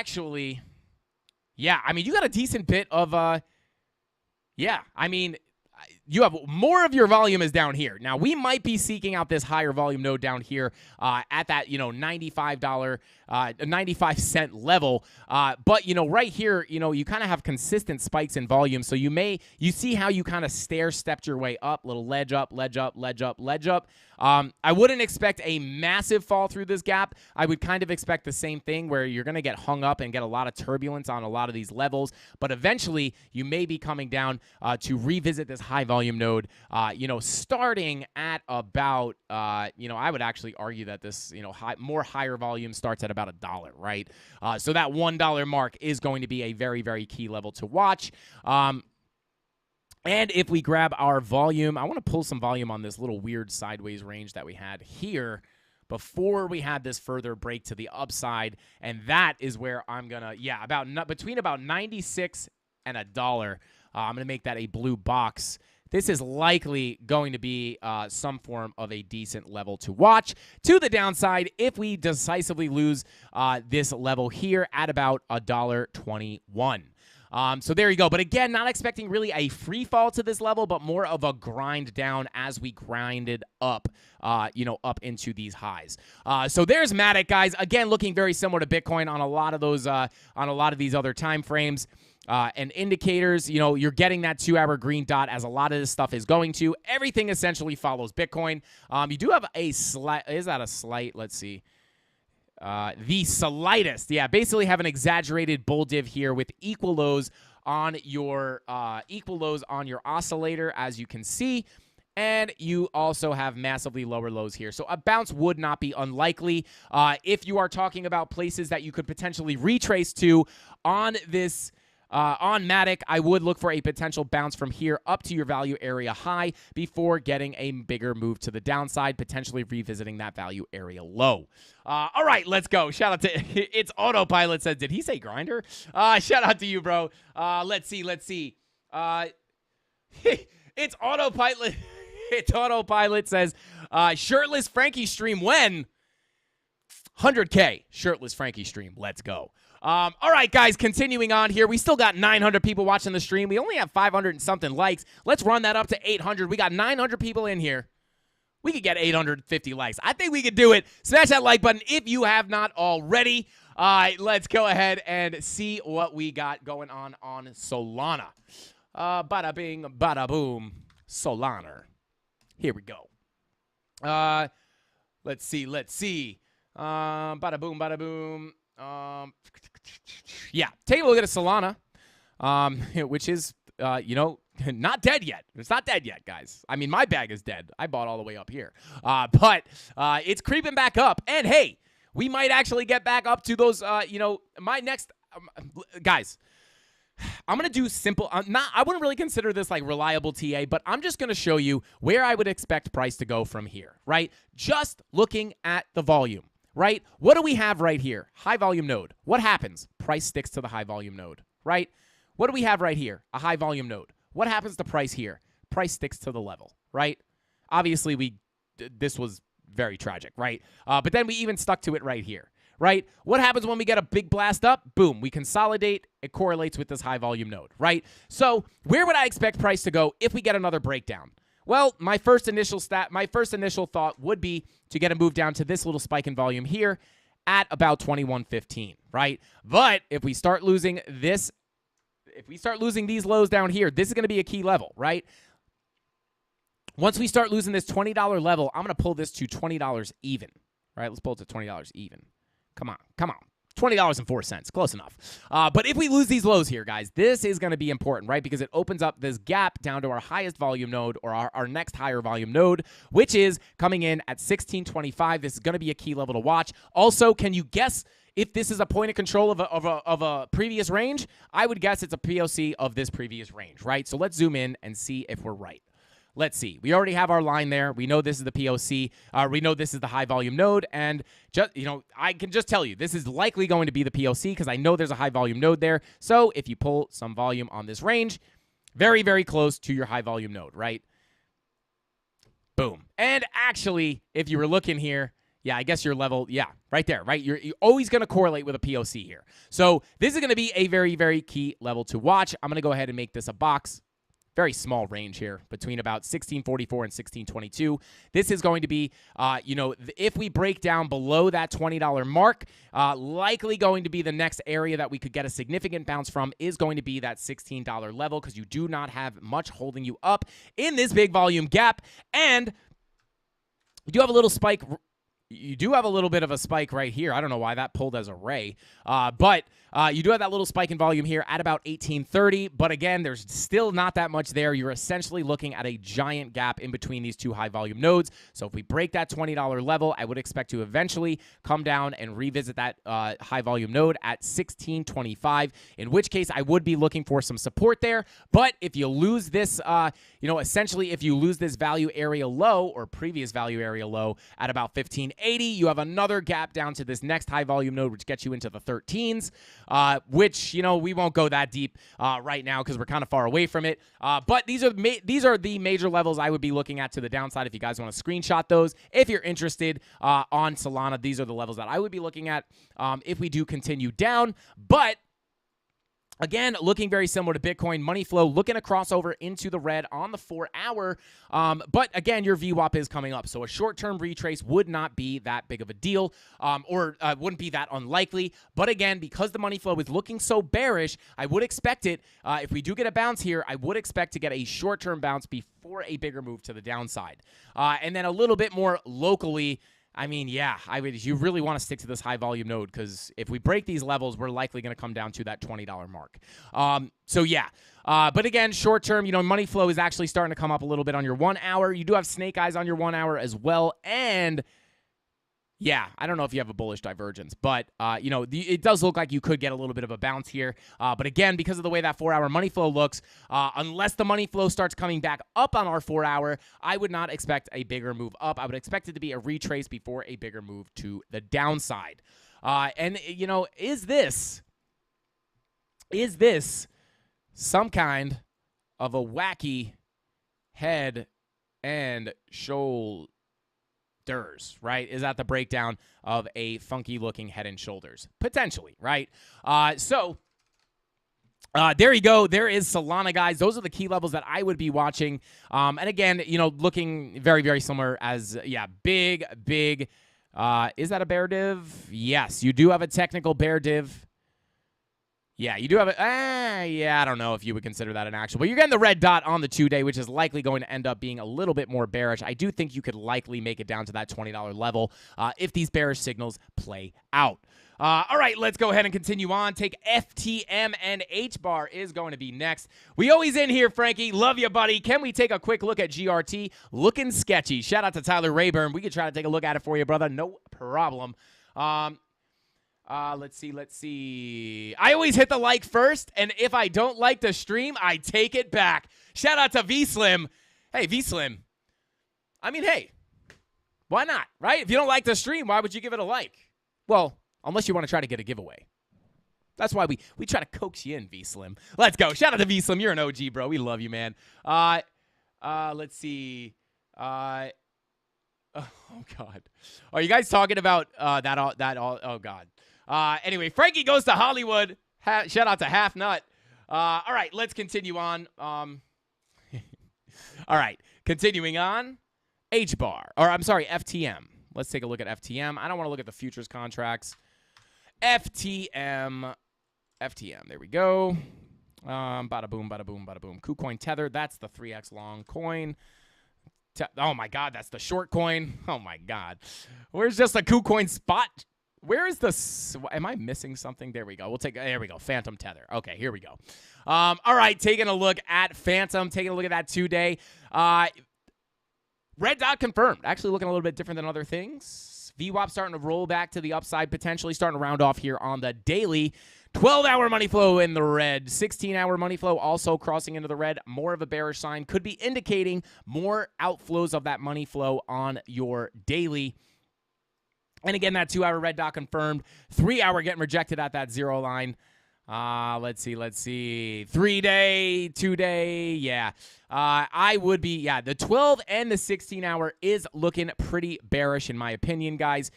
a decent bit of, you have more of your volume is down here. Now, we might be seeking out this higher volume node down here at that, $95, 95-cent level. But, right here, you kind of have consistent spikes in volume. So you see how you kind of stair-stepped your way up, little ledge up, ledge up, ledge up, ledge up. I wouldn't expect a massive fall through this gap. I would kind of expect the same thing where you're going to get hung up and get a lot of turbulence on a lot of these levels. But eventually, you may be coming down to revisit this high volume node, starting at about, I would actually argue that this, higher volume starts at about $1, right? So that $1 mark is going to be a very, very key level to watch. And if we grab our volume, I want to pull some volume on this little weird sideways range that we had here before we had this further break to the upside. And that is where I'm going to, between about 96 and $1, I'm going to make that a blue box. This is likely going to be some form of a decent level to watch. To the downside, if we decisively lose this level here at about $1.21. So there you go. But again, not expecting really a free fall to this level, but more of a grind down as we grinded up, up into these highs. So there's Matic, guys. Again, looking very similar to Bitcoin on a lot of those, on a lot of these other time frames. And indicators, you're getting that 2-hour green dot as a lot of this stuff is going to. Everything essentially follows Bitcoin. You do have a slight, is that a slight? Let's see. The slightest, basically have an exaggerated bull div here with equal lows on your oscillator, as you can see. And you also have massively lower lows here. So a bounce would not be unlikely. If you are talking about places that you could potentially retrace to on this on Matic, I would look for a potential bounce from here up to your value area high before getting a bigger move to the downside, potentially revisiting that value area low. All right, let's go. Shout out to it's Autopilot says, did he say grinder? Shout out to you, bro. Let's see. It's Autopilot. It's Autopilot says, shirtless Frankie stream when? 100K shirtless Frankie stream. Let's go. All right, guys, continuing on here. We still got 900 people watching the stream. We only have 500 and something likes. Let's run that up to 800. We got 900 people in here. We could get 850 likes. I think we could do it. Smash that like button if you have not already. Let's go ahead and see what we got going on Solana. Bada bing, bada boom, Solana. Here we go. Let's see. Bada boom, bada boom. Take a look at a Solana, which is, not dead yet. It's not dead yet, guys. I mean, my bag is dead. I bought all the way up here. But it's creeping back up. And, hey, we might actually get back up to those, my next, guys, I'm going to do simple. I wouldn't really consider this like reliable TA, but I'm just going to show you where I would expect price to go from here, right? Just looking at the volume. Right? What do we have right here? High volume node. What happens? Price sticks to the high volume node, right? What do we have right here? A high volume node. What happens to price here? Price sticks to the level, right? Obviously, this was very tragic, right? But then we even stuck to it right here, right? What happens when we get a big blast up? Boom, we consolidate. It correlates with this high volume node, right? So where would I expect price to go if we get another breakdown? Well, my first initial thought would be to get a move down to this little spike in volume here at about 21.15, right? But if we start losing these lows down here, this is going to be a key level, right? Once we start losing this $20 level, I'm going to pull this to $20 even, right? Let's pull it to $20 even. Come on. $20.04, close enough. But if we lose these lows here, guys, this is going to be important, right? Because it opens up this gap down to our highest volume node or our next higher volume node, which is coming in at 1625. This is going to be a key level to watch. Also, can you guess if this is a point of control of a previous range? I would guess it's a POC of this previous range, right? So let's zoom in and see if we're right. Let's see. We already have our line there. We know this is the POC. We know this is the high volume node. And just, I can just tell you this is likely going to be the POC because I know there's a high volume node there. So if you pull some volume on this range, very, very close to your high volume node, right? Boom. And actually, if you were looking here, I guess your level, right there, right? You're always going to correlate with a POC here. So this is going to be a very, very key level to watch. I'm going to go ahead and make this a box. Very small range here between about 1644 and 1622. This is going to be, if we break down below that $20 mark, likely going to be the next area that we could get a significant bounce from is going to be that $16 level because you do not have much holding you up in this big volume gap. And you do have a little spike. You do have a little bit of a spike right here. I don't know why that pulled as a ray. But you do have that little spike in volume here at about 1830. But again, there's still not that much there. You're essentially looking at a giant gap in between these two high volume nodes. So if we break that $20 level, I would expect to eventually come down and revisit that high volume node at 1625, in which case I would be looking for some support there. But if you lose this, essentially if you lose this value area low or previous value area low at about 1580, you have another gap down to this next high volume node, which gets you into the 13s. Which, we won't go that deep right now because we're kind of far away from it. But these are the major levels I would be looking at to the downside if you guys want to screenshot those. If you're interested on Solana, these are the levels that I would be looking at if we do continue down. But Again, looking very similar to Bitcoin. Money flow looking to cross over into the red on the 4-hour. But again, your VWAP is coming up. So a short-term retrace would not be that big of a deal or wouldn't be that unlikely. But again, because the money flow is looking so bearish, I would expect it, if we do get a bounce here, I would expect to get a short-term bounce before a bigger move to the downside. And then a little bit more locally, I mean, yeah, you really want to stick to this high volume node because if we break these levels, we're likely going to come down to that $20 mark. So yeah, but again, short term, money flow is actually starting to come up a little bit on your 1 hour. You do have snake eyes on your 1 hour as well, and yeah, I don't know if you have a bullish divergence, but, it does look like you could get a little bit of a bounce here. But again, because of the way that 4-hour money flow looks, unless the money flow starts coming back up on our 4-hour, I would not expect a bigger move up. I would expect it to be a retrace before a bigger move to the downside. Is this some kind of a wacky head and shoulders, right? Is that the breakdown of a funky looking head and shoulders? Potentially, right? There you go. There is Solana, guys. Those are the key levels that I would be watching. And again, looking very, very similar as, big. Is that a bear div? Yes, you do have a technical bear div. Yeah, you do have I don't know if you would consider that an actual, but you're getting the red dot on the 2-day, which is likely going to end up being a little bit more bearish. I do think you could likely make it down to that $20 level if these bearish signals play out. All right, let's go ahead and continue on. Take FTM and H-bar is going to be next. We always in here, Frankie. Love you, buddy. Can we take a quick look at GRT? Looking sketchy. Shout out to Tyler Rayburn. We could try to take a look at it for you, brother. No problem. Let's see. I always hit the like first, and if I don't like the stream, I take it back. Shout out to V-Slim. Hey, V-Slim. I mean, hey, why not, right? If you don't like the stream, why would you give it a like? Well, unless you want to try to get a giveaway. That's why we try to coax you in, V-Slim. Let's go. Shout out to V-Slim. You're an OG, bro. We love you, man. Let's see. Oh, God. Are you guys talking about oh, God. Anyway, Frankie goes to Hollywood. Shout out to Half Nut. All right, let's continue on. All right, continuing on. FTM. Let's take a look at FTM. I don't want to look at the futures contracts. FTM. There we go. Bada boom, bada boom, bada boom. KuCoin Tether. That's the 3x long coin. Oh my God, that's the short coin. Oh my God. Where's just a KuCoin spot? Where is the? Am I missing something? There we go. There we go. Phantom Tether. Okay, here we go. All right, taking a look at Phantom. Taking a look at that 2-day. Red dot confirmed. Actually looking a little bit different than other things. VWAP starting to roll back to the upside, potentially starting to round off here on the daily. 12-hour money flow in the red. 16-hour money flow also crossing into the red. More of a bearish sign. Could be indicating more outflows of that money flow on your daily. And again, that 2-hour red dot confirmed. 3-hour getting rejected at that 0 line. Let's see. 3-day, 2-day, yeah. I would be, the 12 and the 16-hour is looking pretty bearish in my opinion, guys.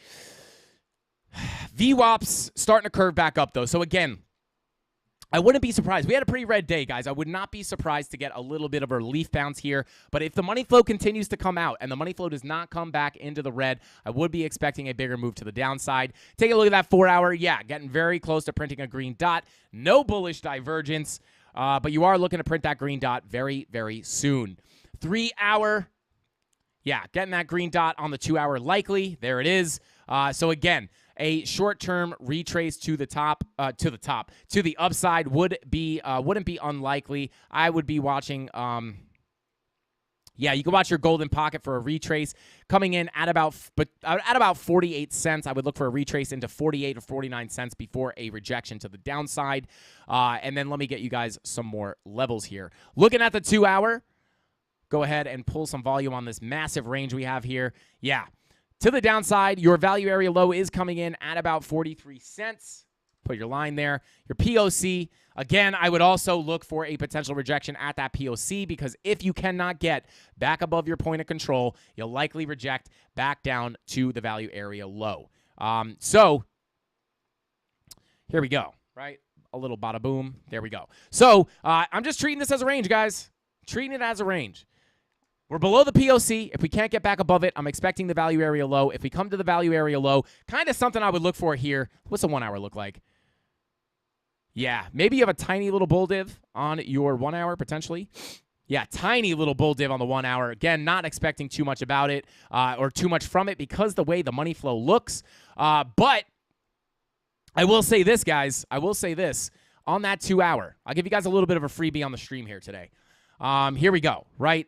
VWAP's starting to curve back up, though. So again, I wouldn't be surprised. We had a pretty red day, guys. I would not be surprised to get a little bit of a relief bounce here. But if the money flow continues to come out and the money flow does not come back into the red, I would be expecting a bigger move to the downside. Take a look at that 4-hour. Yeah, getting very close to printing a green dot. No bullish divergence, but you are looking to print that green dot very, very soon. 3-hour. Yeah, getting that green dot on the 2-hour likely. There it is. So again, a short-term retrace to the upside wouldn't be unlikely. I would be watching. You can watch your golden pocket for a retrace coming in at about 48 cents. I would look for a retrace into 48 or 49 cents before a rejection to the downside. And then let me get you guys some more levels here. Looking at the 2-hour, go ahead and pull some volume on this massive range we have here. Yeah. To the downside, your value area low is coming in at about 43 cents. Put your line there. Your POC, again, I would also look for a potential rejection at that POC because if you cannot get back above your point of control, you'll likely reject back down to the value area low. So here we go, right? little bada boom. There we go. So I'm just treating this as a range, guys. Treating it as a range. We're below the POC. If we can't get back above it, I'm expecting the value area low. If we come to the value area low, kind of something I would look for here. What's a 1 hour look like? Yeah, maybe you have a tiny little bull div on your 1 hour potentially. Yeah, tiny little bull div on the 1 hour. Again, not expecting too much about it or too much from it because the way the money flow looks. But I will say this, guys. I will say this. On that 2 hour, I'll give you guys a little bit of a freebie on the stream here today. Here we go, right?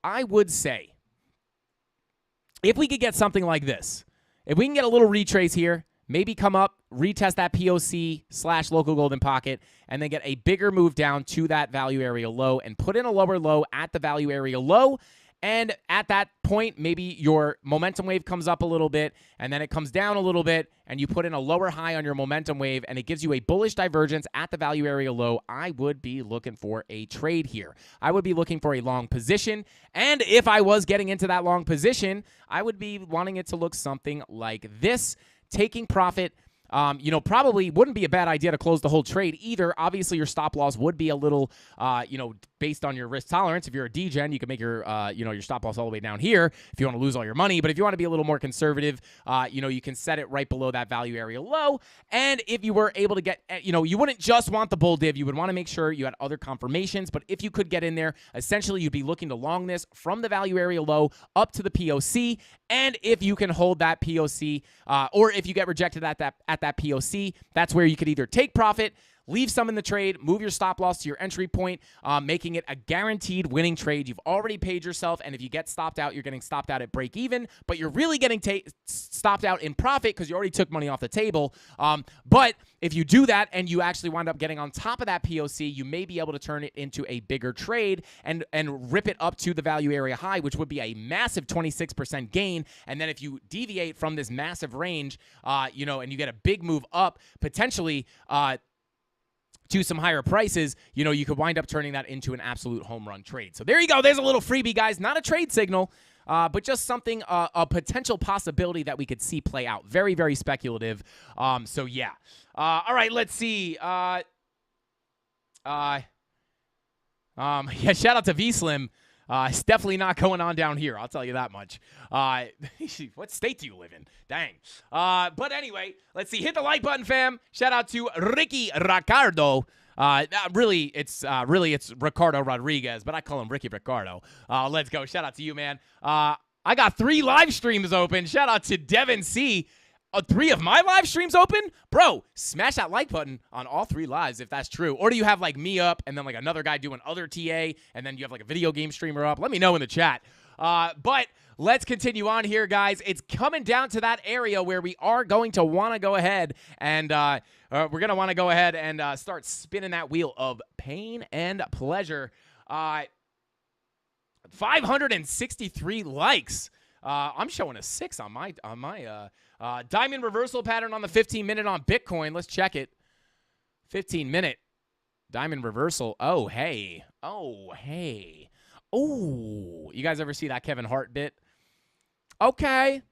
I would say if we could get something like this, if we can get a little retrace here, maybe come up, retest that POC/local golden pocket, and then get a bigger move down to that value area low and put in a lower low at the value area low. And at that point, maybe your momentum wave comes up a little bit, and then it comes down a little bit, and you put in a lower high on your momentum wave, and it gives you a bullish divergence at the value area low. I would be looking for a trade here. I would be looking for a long position, and if I was getting into that long position, I would be wanting it to look something like this, taking profit. Probably wouldn't be a bad idea to close the whole trade either. Obviously, your stop loss would be a little, based on your risk tolerance. If you're a DGen, you can make your, your stop loss all the way down here if you want to lose all your money. But if you want to be a little more conservative, you can set it right below that value area low. And if you were able to get, you wouldn't just want the bull div. You would want to make sure you had other confirmations. But if you could get in there, essentially, you'd be looking to long this from the value area low up to the POC. And if you can hold that POC, or if you get rejected at that POC, that's where you could either take profit, leave some in the trade, move your stop loss to your entry point, making it a guaranteed winning trade. You've already paid yourself, and if you get stopped out, you're getting stopped out at break even, but you're really getting stopped out in profit because you already took money off the table. But if you do that and you actually wind up getting on top of that POC, you may be able to turn it into a bigger trade and rip it up to the value area high, which would be a massive 26% gain. And then if you deviate from this massive range, and you get a big move up, potentially to some higher prices, you could wind up turning that into an absolute home run trade. So there you go. There's a little freebie, guys. Not a trade signal, but just something, a potential possibility that we could see play out. Very, very speculative. So yeah. All right, let's see. Yeah, shout out to V-Slim. It's definitely not going on down here. I'll tell you that much. What state do you live in? Dang. But anyway, let's see. Hit the like button, fam. Shout out to Ricky Ricardo. Really, it's Ricardo Rodriguez, but I call him Ricky Ricardo. Let's go. Shout out to you, man. I got 3 live streams open. Shout out to Devin C. 3 of my live streams open? Bro, smash that like button on all 3 lives if that's true. Or do you have like me up and then like another guy doing other TA and then you have like a video game streamer up? Let me know in the chat. But let's continue on here, guys. It's coming down to that area where we are going to want to go ahead and we're going to want to go ahead and start spinning that wheel of pain and pleasure. 563 likes. I'm showing a 6 on my diamond reversal pattern on the 15-minute on Bitcoin. Let's check it. 15-minute diamond reversal. Oh, hey. Oh, you guys ever see that Kevin Hart bit? Okay.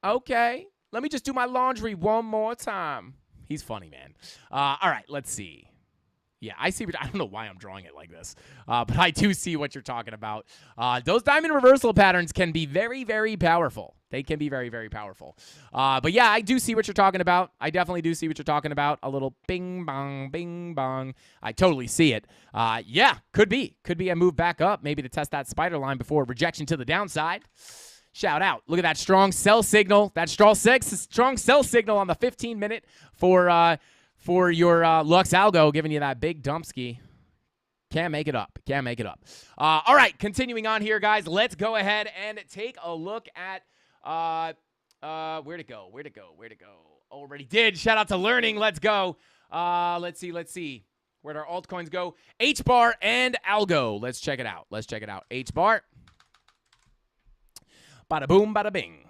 Let me just do my laundry one more time. He's funny, man. All right, let's see. Yeah, I see. I don't know why I'm drawing it like this, but I do see what you're talking about. Those diamond reversal patterns can be very, very powerful. They can be very, very powerful. But yeah, I do see what you're talking about. I definitely do see what you're talking about. A little bing, bong, bing, bong. I totally see it. Yeah, could be. Could be a move back up, maybe to test that spider line before rejection to the downside. Shout out. Look at that strong sell signal. That strong sell signal on the 15-minute for your Lux Algo, giving you that big dumpski. Can't make it up. All right, continuing on here, guys. Let's go ahead and take a look at where'd it go? Already did. Shout out to Learning. Let's go. Let's see. Where'd our altcoins go? H-bar and Algo. Let's check it out. H-bar. Bada boom, bada bing.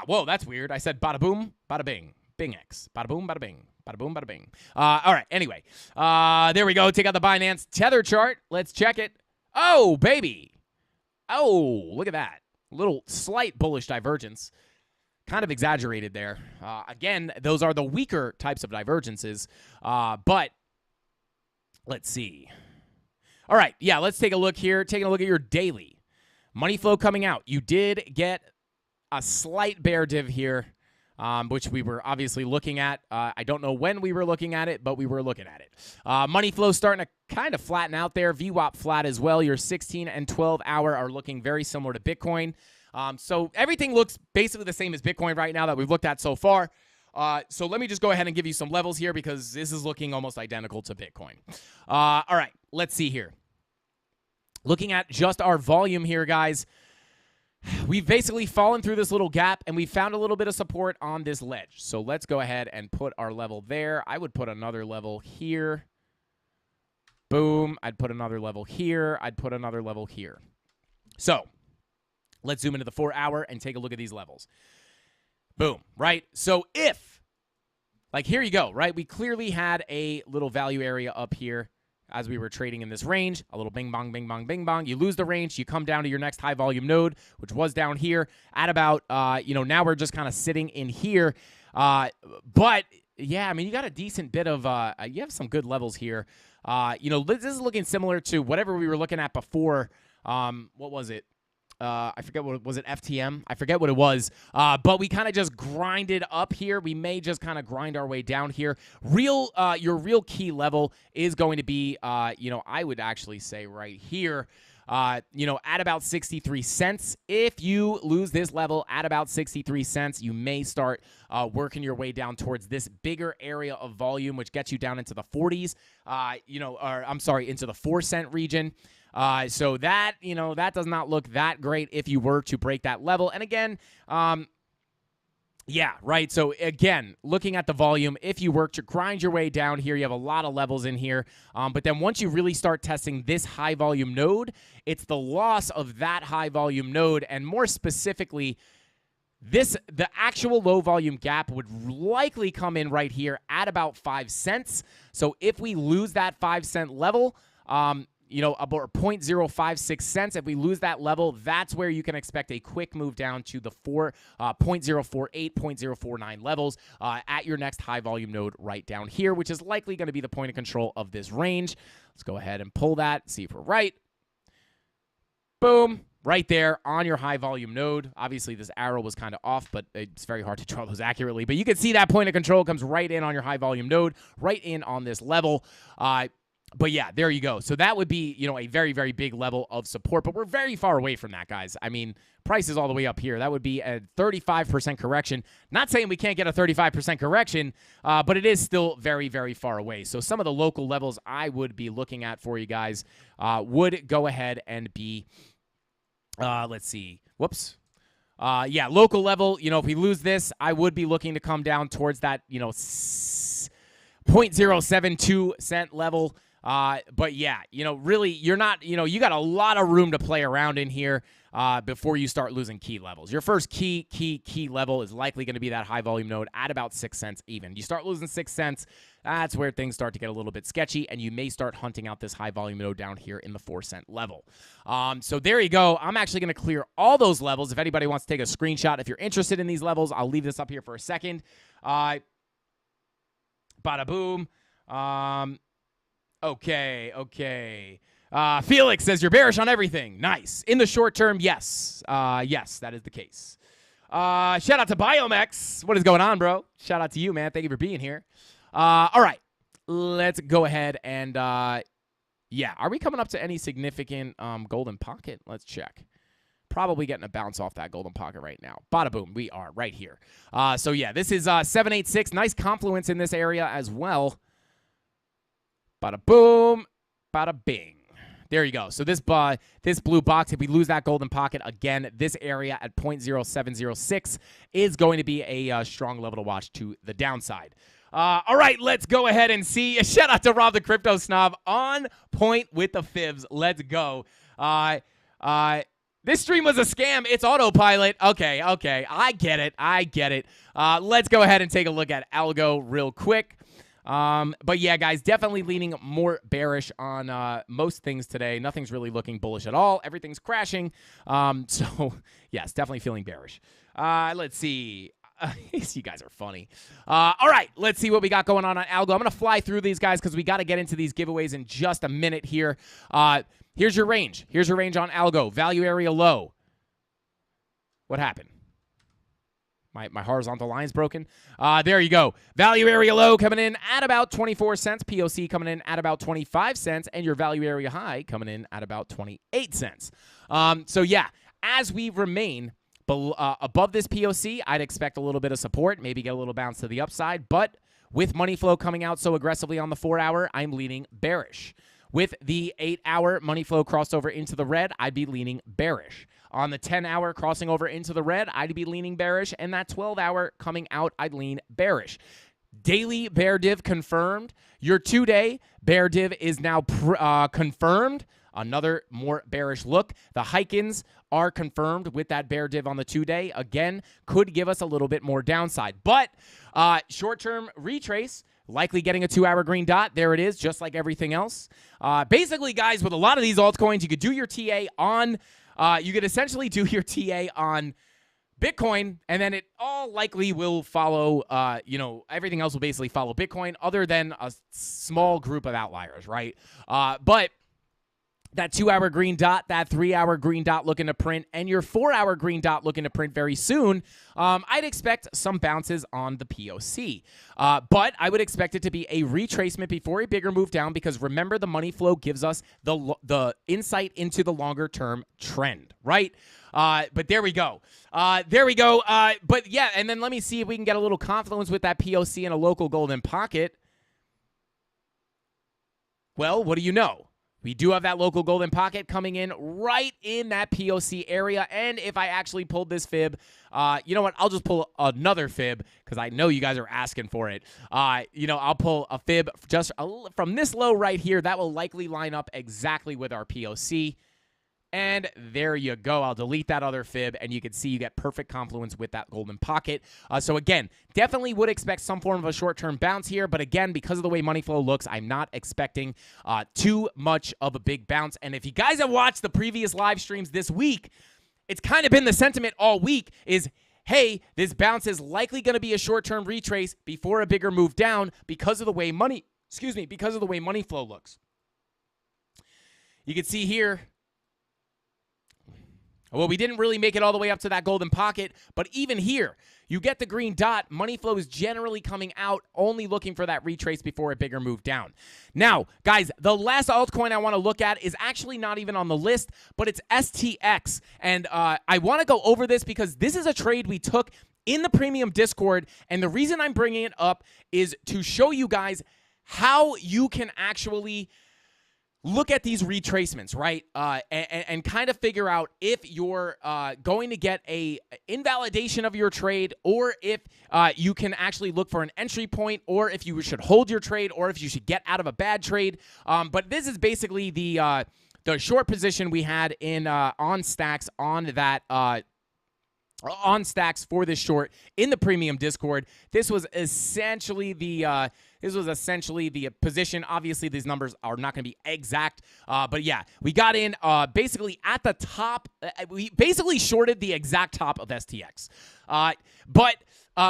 Whoa, that's weird. I said bada boom, bada bing. Bing X. Bada boom, bada bing. Bada boom, bada bing. All right, anyway. There we go. Take out the Binance Tether chart. Let's check it. Oh, baby. Oh, look at that. Little slight bullish divergence. Kind of exaggerated there. Again, those are the weaker types of divergences. But Let's see. All right, yeah, let's take a look here. Taking a look at your daily. Money flow coming out. You did get a slight bear div here, which we were obviously looking at. I don't know when we were looking at it, but we were looking at it. Money flow starting to kind of flatten out there. VWAP flat as well. Your 16 and 12 hour are looking very similar to Bitcoin. So everything looks basically the same as Bitcoin right now that we've looked at so far. So let me just go ahead and give you some levels here because this is looking almost identical to Bitcoin. All right, let's see here. Looking at just our volume here, guys, we've basically fallen through this little gap, and we found a little bit of support on this ledge. So let's go ahead and put our level there. I would put another level here. Boom. I'd put another level here. I'd put another level here. So let's zoom into the 4 hour and take a look at these levels. Boom, right? So if, like here you go, right? We clearly had a little value area up here as we were trading in this range, a little bing, bong, bing, bong, bing, bong. You lose the range. You come down to your next high volume node, which was down here at about, now we're just kind of sitting in here. But yeah, I mean, you got a decent bit of, you have some good levels here. This is looking similar to whatever we were looking at before. What was it? I forget what was it, FTM? I forget what it was. But we kind of just grinded up here. We may just kind of grind our way down here. Your real key level is going to be, I would actually say right here, at about 63 cents. If you lose this level at about 63 cents, you may start working your way down towards this bigger area of volume, which gets you down into the 40s, into the 4-cent region. So that, that does not look that great if you were to break that level. And again, yeah, right. So again, looking at the volume, if you were to grind your way down here, you have a lot of levels in here. But then once you really start testing this high volume node, it's the loss of that high volume node. And more specifically, the actual low volume gap would likely come in right here at about 5 cents. So if we lose that 5-cent level, about 0.056 cents. If we lose that level, that's where you can expect a quick move down to the 0.048, 0.049 levels at your next high volume node right down here, which is likely going to be the point of control of this range. Let's go ahead and pull that, see if we're right. Boom. Right there on your high volume node. Obviously, this arrow was kind of off, but it's very hard to draw those accurately. But you can see that point of control comes right in on your high volume node, right in on this level. But yeah, there you go. So that would be, a very, very big level of support. But we're very far away from that, guys. I mean, price is all the way up here. That would be a 35% correction. Not saying we can't get a 35% correction, but it is still very, very far away. So some of the local levels I would be looking at for you guys would go ahead and be, let's see. Whoops. Local level, if we lose this, I would be looking to come down towards that, 0.072 cent level. But yeah, really, you're not, you got a lot of room to play around in here before you start losing key levels. Your first key level is likely going to be that high volume node at about 6 cents even. You start losing 6 cents, that's where things start to get a little bit sketchy, and you may start hunting out this high volume node down here in the 4-cent level. So there you go. I'm actually going to clear all those levels. If anybody wants to take a screenshot, if you're interested in these levels, I'll leave this up here for a second. Bada boom. Okay. Felix says you're bearish on everything. Nice. In the short term, yes. Yes, that is the case. Shout out to Biomex. What is going on, bro? Shout out to you, man. Thank you for being here. All right. Let's go ahead and, are we coming up to any significant golden pocket? Let's check. Probably getting a bounce off that golden pocket right now. Bada boom. We are right here. So, yeah, this is 786. Nice confluence in this area as well. Bada boom, bada bing. There you go. So this blue box, if we lose that golden pocket, again, this area at 0.0706 is going to be a strong level to watch to the downside. All right, let's go ahead and see. Shout out to Rob the Crypto Snob. On point with the fibs. Let's go. This stream was a scam. It's autopilot. Okay. I get it. Let's go ahead and take a look at Algo real quick. But yeah, guys, definitely leaning more bearish on most things today. Nothing's really looking bullish at all. Everything's crashing. So yes, definitely feeling bearish. Let's see. You guys are funny. All right, let's see what we got going on algo. I'm going to fly through these guys because we got to get into these giveaways in just a minute here. Here's your range. Here's your range on algo. Value area low. What happened? My horizontal line's broken. There you go. Value area low coming in at about 24 cents. POC coming in at about 25 cents. And your value area high coming in at about 28 cents. So, yeah, as we remain above this POC, I'd expect a little bit of support, maybe get a little bounce to the upside. But with money flow coming out so aggressively on the 4-hour, I'm leaning bearish. With the 8-hour money flow crossed over into the red, I'd be leaning bearish. On the 10-hour crossing over into the red, I'd be leaning bearish. And that 12-hour coming out, I'd lean bearish. Daily bear div confirmed. Your 2-day bear div is now confirmed. Another more bearish look. The hike-ins are confirmed with that bear div on the 2-day. Again, could give us a little bit more downside. But short-term retrace, likely getting a 2-hour green dot. There it is, just like everything else. Basically, guys, with a lot of these altcoins, you could do your TA on... you could essentially do your TA on Bitcoin, and then it all likely will follow, everything else will basically follow Bitcoin other than a small group of outliers, right? But that 2-hour green dot, that 3-hour green dot looking to print, and your 4-hour green dot looking to print very soon, I'd expect some bounces on the POC. But I would expect it to be a retracement before a bigger move down because remember the money flow gives us the insight into the longer-term trend, right? But there we go. But yeah, and then let me see if we can get a little confluence with that POC in a local golden pocket. Well, what do you know? We do have that local golden pocket coming in right in that POC area. And if I actually pulled this fib, you know what? I'll just pull another fib because I know you guys are asking for it. I'll pull a fib just from this low right here. That will likely line up exactly with our POC. And there you go. I'll delete that other fib, and you can see you get perfect confluence with that golden pocket. So again, definitely would expect some form of a short-term bounce here. But again, because of the way money flow looks, I'm not expecting too much of a big bounce. And if you guys have watched the previous live streams this week, it's kind of been the sentiment all week is, hey, this bounce is likely going to be a short-term retrace before a bigger move down because of the way money flow looks. You can see here. Well, we didn't really make it all the way up to that golden pocket, but even here, you get the green dot. Money flow is generally coming out, only looking for that retrace before a bigger move down. Now, guys, the last altcoin I want to look at is actually not even on the list, but it's STX. And I want to go over this because this is a trade we took in the premium Discord, and the reason I'm bringing it up is to show you guys how you can actually look at these retracements, right? And kind of figure out if you're going to get a invalidation of your trade, or if you can actually look for an entry point, or if you should hold your trade, or if you should get out of a bad trade. But this is basically the short position we had in on stacks on that on stacks for this short in the premium Discord. This was essentially the position. Obviously, these numbers are not going to be exact, but yeah, we got in basically at the top. We basically shorted the exact top of STX, but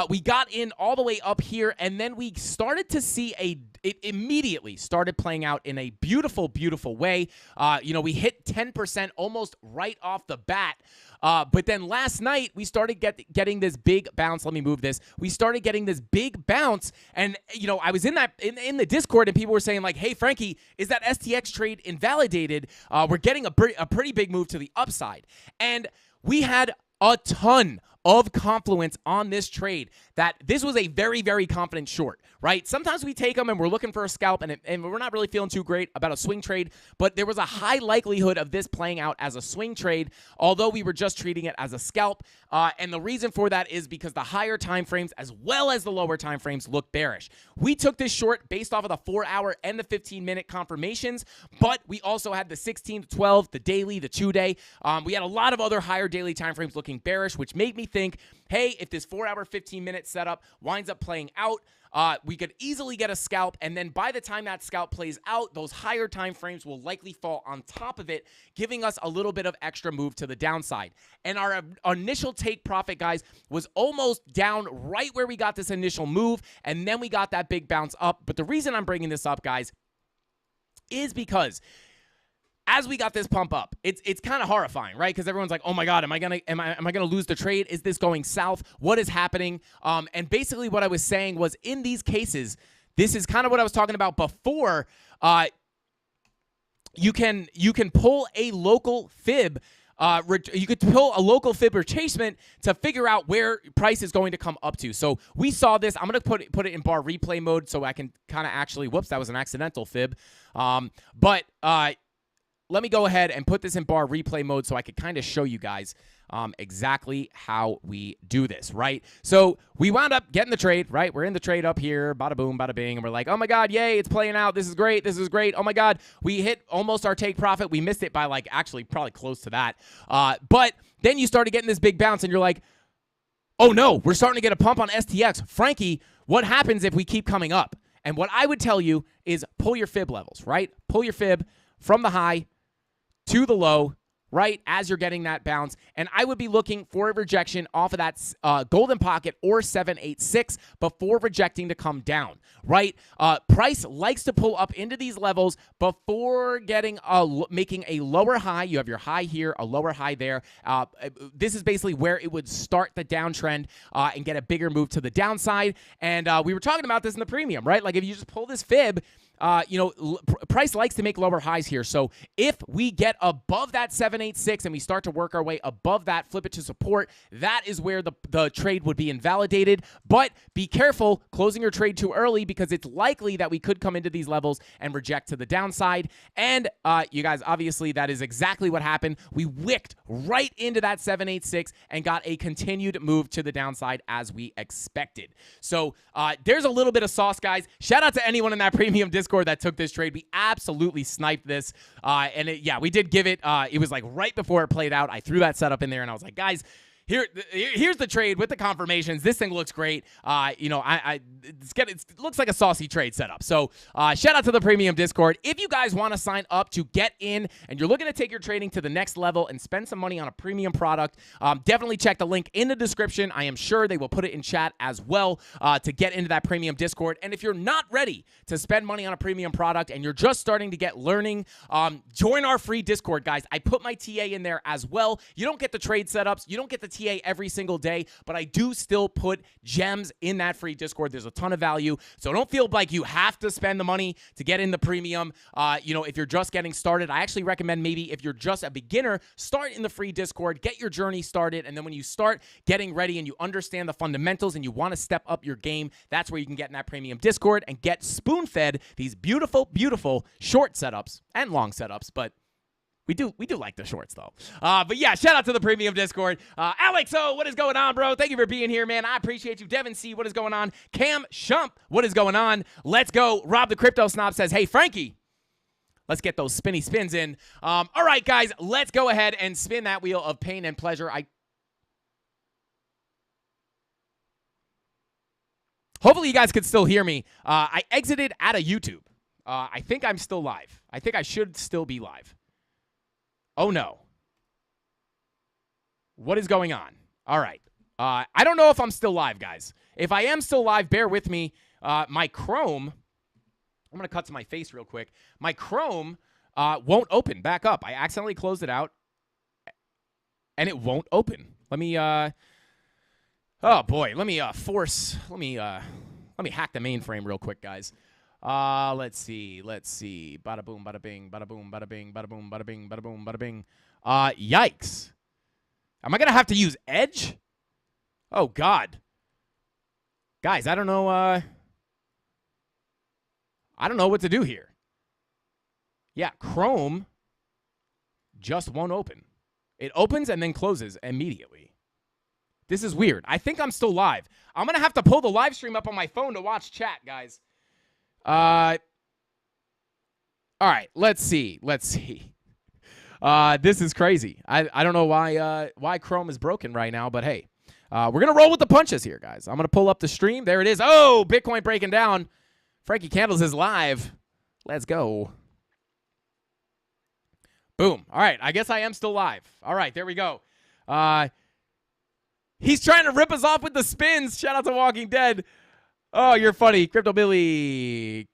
we got in all the way up here, and then we started to see it immediately started playing out in a beautiful, beautiful way. We hit 10% almost right off the bat. But then last night, we started getting this big bounce. Let me move this. We started getting this big bounce. And, I was in the Discord, and people were saying, like, hey, Frankie, is that STX trade invalidated? We're getting a pretty big move to the upside. And we had a ton of confluence on this trade that this was a very, very confident short, right? Sometimes we take them and we're looking for a scalp, and we're not really feeling too great about a swing trade, but there was a high likelihood of this playing out as a swing trade, although we were just treating it as a scalp. And the reason for that is because the higher time frames as well as the lower time frames look bearish. We took this short based off of the 4-hour and the 15-minute confirmations, but we also had the 16 to 12, the daily, the 2-day. We had a lot of other higher daily time frames looking bearish, which made me think think, hey, if this 4-hour, 15-minute setup winds up playing out, we could easily get a scalp, and then by the time that scalp plays out, those higher time frames will likely fall on top of it, giving us a little bit of extra move to the downside. And our initial take profit, guys, was almost down right where we got this initial move, and then we got that big bounce up. But the reason I'm bringing this up, guys, is because as we got this pump up, it's kind of horrifying, right? Because everyone's like, "Oh my God, am I gonna lose the trade? Is this going south? What is happening?" And basically, what I was saying was, in these cases, this is kind of what I was talking about before. You can pull a local fib. You could pull a local fib retracement to figure out where price is going to come up to. So we saw this. I'm going to put it in bar replay mode so I can kind of actually, whoops, that was an accidental fib. Let me go ahead and put this in bar replay mode so I could kind of show you guys exactly how we do this, right? So we wound up getting the trade, right? We're in the trade up here, bada boom, bada bing, and we're like, oh my God, yay, it's playing out. This is great. This is great. Oh my God, we hit almost our take profit. We missed it by like actually probably close to that. But then you started getting this big bounce and you're like, oh no, we're starting to get a pump on STX. Frankie, what happens if we keep coming up? And what I would tell you is pull your fib levels, right? Pull your fib from the high to the low, right, as you're getting that bounce. And I would be looking for a rejection off of that golden pocket or 786 before rejecting to come down, right? Price likes to pull up into these levels before getting making a lower high. You have your high here, a lower high there. This is basically where it would start the downtrend and get a bigger move to the downside. And we were talking about this in the premium, right? Like if you just pull this fib, price likes to make lower highs here. So if we get above that 786 and we start to work our way above that, flip it to support, that is where the trade would be invalidated. But be careful closing your trade too early because it's likely that we could come into these levels and reject to the downside. And you guys, obviously that is exactly what happened. We wicked right into that 786 and got a continued move to the downside as we expected. So there's a little bit of sauce, guys. Shout out to anyone in that premium Discord that took this trade. We absolutely sniped this. We did give it. It was like right before it played out. I threw that setup in there and I was like, guys, here's the trade with the confirmations. This thing looks great. It looks like a saucy trade setup. So shout out to the premium Discord. If you guys want to sign up to get in and you're looking to take your trading to the next level and spend some money on a premium product, definitely check the link in the description. I am sure they will put it in chat as well to get into that premium Discord. And if you're not ready to spend money on a premium product and you're just starting to get learning, join our free Discord, guys. I put my TA in there as well. You don't get the trade setups. You don't get the TA every single day, but I do still put gems in that free Discord. There's a ton of value, so don't feel like you have to spend the money to get in the premium. If you're just getting started, I actually recommend maybe if you're just a beginner, start in the free Discord, get your journey started, and then when you start getting ready and you understand the fundamentals and you want to step up your game, that's where you can get in that premium Discord and get spoon-fed these beautiful, beautiful short setups and long setups, but we do like the shorts, though. But yeah, shout out to the premium Discord. Alex O, what is going on, bro? Thank you for being here, man. I appreciate you. Devin C, what is going on? Cam Shump, what is going on? Let's go. Rob the Crypto Snob says, hey, Frankie, let's get those spinny spins in. All right, guys, let's go ahead and spin that wheel of pain and pleasure. Hopefully you guys could still hear me. I exited out of YouTube. I think I'm still live. I think I should still be live. Oh, no. What is going on? All right. I don't know if I'm still live, guys. If I am still live, bear with me. My Chrome, I'm going to cut to my face real quick. My Chrome won't open back up. I accidentally closed it out, and it won't open. Let me, oh, boy. Let me hack the mainframe real quick, guys. Let's see. Bada boom, bada bing, bada boom, bada bing, bada boom, bada bing, bada boom, bada bing. Yikes. Am I going to have to use Edge? Oh, God. Guys, I don't know what to do here. Yeah, Chrome just won't open. It opens and then closes immediately. This is weird. I think I'm still live. I'm going to have to pull the live stream up on my phone to watch chat, guys. All right, let's see. This is crazy. I don't know why Chrome is broken right now, but hey, We're going to roll with the punches here, guys. I'm going to pull up the stream. There it is. Oh, Bitcoin breaking down. Frankie Candles is live. Let's go. Boom. All right. I guess I am still live. All right. There we go. He's trying to rip us off with the spins. Shout out to Walking Dead. Oh, you're funny. Crypto Billy.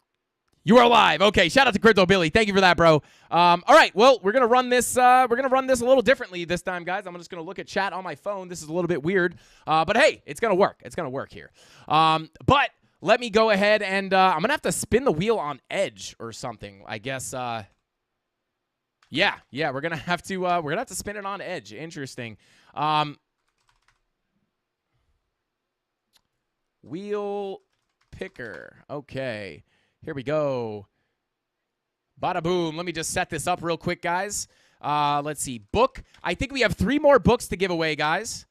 You are live. Okay, shout out to Crypto Billy. Thank you for that, bro. All right, well, we're gonna run this. We're gonna run this a little differently this time, guys. I'm just gonna look at chat on my phone. This is a little bit weird, but hey, it's gonna work. It's gonna work here. But let me go ahead and I'm gonna have to spin the wheel on Edge or something. I guess. Yeah, we're gonna have to spin it on Edge. Interesting. Wheel picker. Okay. Here we go. Bada boom. Let me just set this up real quick, guys. Let's see. Book. I think we have 3 more books to give away, guys.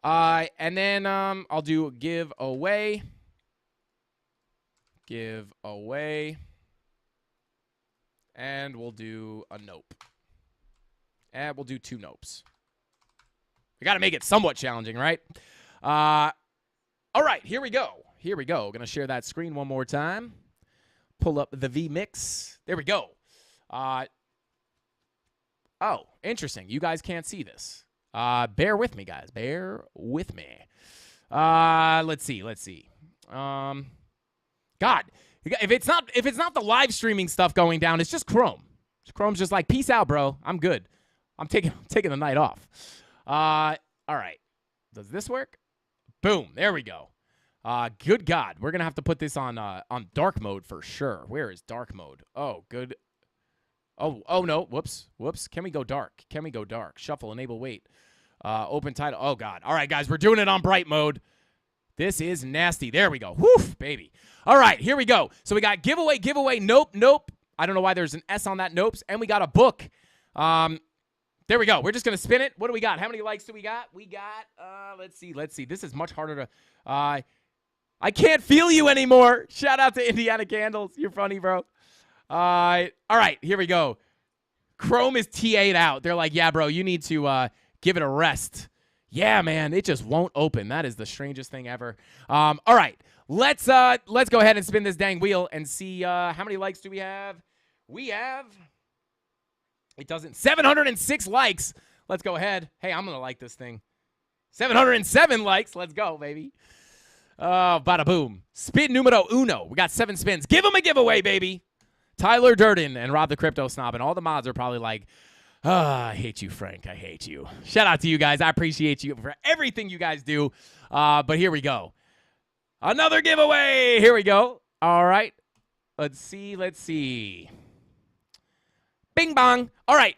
And then I'll do give away. Give away. And we'll do a nope. And we'll do 2 nopes. We got to make it somewhat challenging, right? All right. Here we go. Here we go. Going to share that screen one more time. Pull up the VMix. There we go. Oh, interesting. You guys can't see this. Bear with me, guys. Bear with me. Let's see. God, if it's not the live streaming stuff going down, it's just Chrome. Chrome's just like, peace out, bro. I'm good. I'm taking the night off. All right. Does this work? Boom. There we go. Good God. We're going to have to put this on dark mode for sure. Where is dark mode? Oh, good. Oh no. Whoops. Can we go dark? Shuffle, enable, wait. Open title. Oh, God. All right, guys. We're doing it on bright mode. This is nasty. There we go. Woof, baby. All right, here we go. So we got giveaway. Nope. I don't know why there's an S on that nopes. And we got a book. There we go. We're just going to spin it. What do we got? How many likes do we got? We got, let's see. This is much harder to, I can't feel you anymore. Shout out to Indiana Candles. You're funny, bro. All right, here we go. Chrome is T8'd out. They're like, yeah, bro, you need to give it a rest. Yeah, man, it just won't open. That is the strangest thing ever. All right, let's go ahead and spin this dang wheel and see how many likes do we have. We have, it doesn't, 706 likes. Let's go ahead. Hey, I'm going to like this thing. 707 likes. Let's go, baby. Bada boom. Spin numero uno. We got 7 spins. Give them a giveaway, baby. Tyler Durden and Rob the Crypto Snob and all the mods are probably like, I hate you, Frank. I hate you. Shout out to you guys. I appreciate you for everything you guys do. But here we go. Another giveaway. Here we go. All right. Let's see. Bing bong. All right.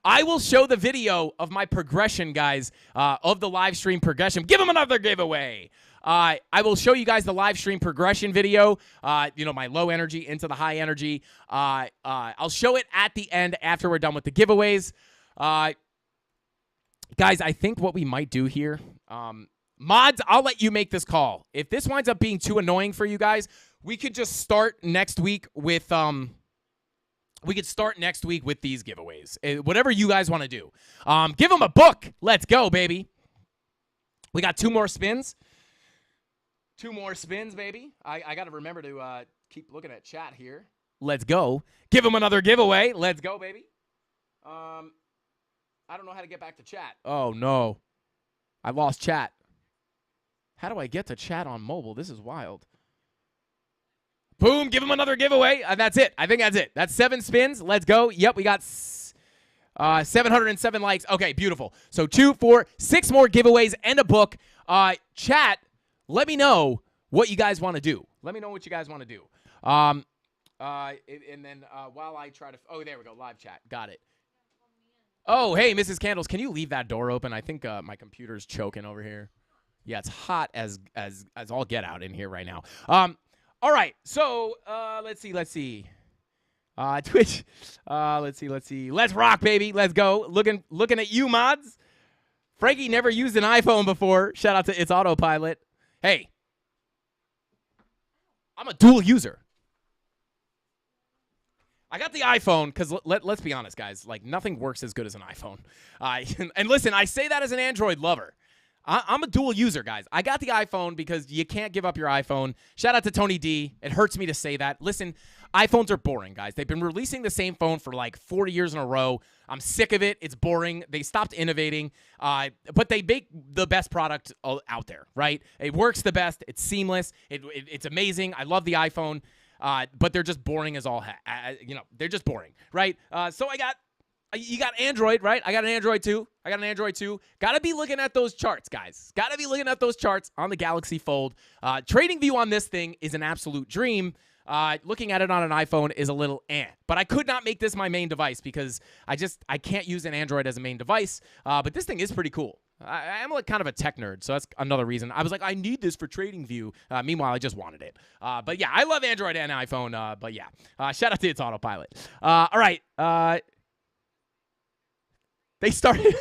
I will show the video of my progression, guys, of the live stream progression. Give them another giveaway. I will show you guys the live stream progression video, my low energy into the high energy. I'll show it at the end after we're done with the giveaways. Guys, I think what we might do here, mods, I'll let you make this call. If this winds up being too annoying for you guys, we could just start next week with these giveaways. Whatever you guys want to do. Give them a book. Let's go, baby. We got 2 more spins. 2 more spins, baby. I got to remember to keep looking at chat here. Let's go. Give them another giveaway. Let's go, baby. I don't know how to get back to chat. Oh, no. I lost chat. How do I get to chat on mobile? This is wild. Boom, give him another giveaway. That's it. I think that's it. That's 7 spins. Let's go. Yep, we got 707 likes. Okay, beautiful. So 2, 4, 6 more giveaways and a book. Chat, let me know what you guys want to do. And then while I try to... Oh, there we go. Live chat. Got it. Oh, hey, Mrs. Candles, can you leave that door open? I think my computer's choking over here. Yeah, it's hot as all get out in here right now. All right, so let's see. Twitch. Let's see. Let's rock, baby. Let's go. Looking at you, mods. Frankie never used an iPhone before. Shout out to It's Autopilot. Hey, I'm a dual user. I got the iPhone because let's be honest, guys. Like, nothing works as good as an iPhone. And listen, I say that as an Android lover. I'm a dual user, guys. I got the iPhone because you can't give up your iPhone. Shout out to Tony D. It hurts me to say that. Listen, iPhones are boring, guys. They've been releasing the same phone for like 40 years in a row. I'm sick of it. It's boring. They stopped innovating, but they make the best product out there, right? It works the best. It's seamless. It's amazing. I love the iPhone, but they're just boring as all they're just boring, right? So you got Android, right? I got an Android too. Got to be looking at those charts, guys. Got to be looking at those charts on the Galaxy Fold. Trading view on this thing is an absolute dream. Looking at it on an iPhone is a little But I could not make this my main device because I can't use an Android as a main device. But this thing is pretty cool. I'm like kind of a tech nerd, so that's another reason. I was like, I need this for Trading View. Meanwhile, I just wanted it. But yeah, I love Android and iPhone. But yeah, shout out to It's Autopilot. All right. They started.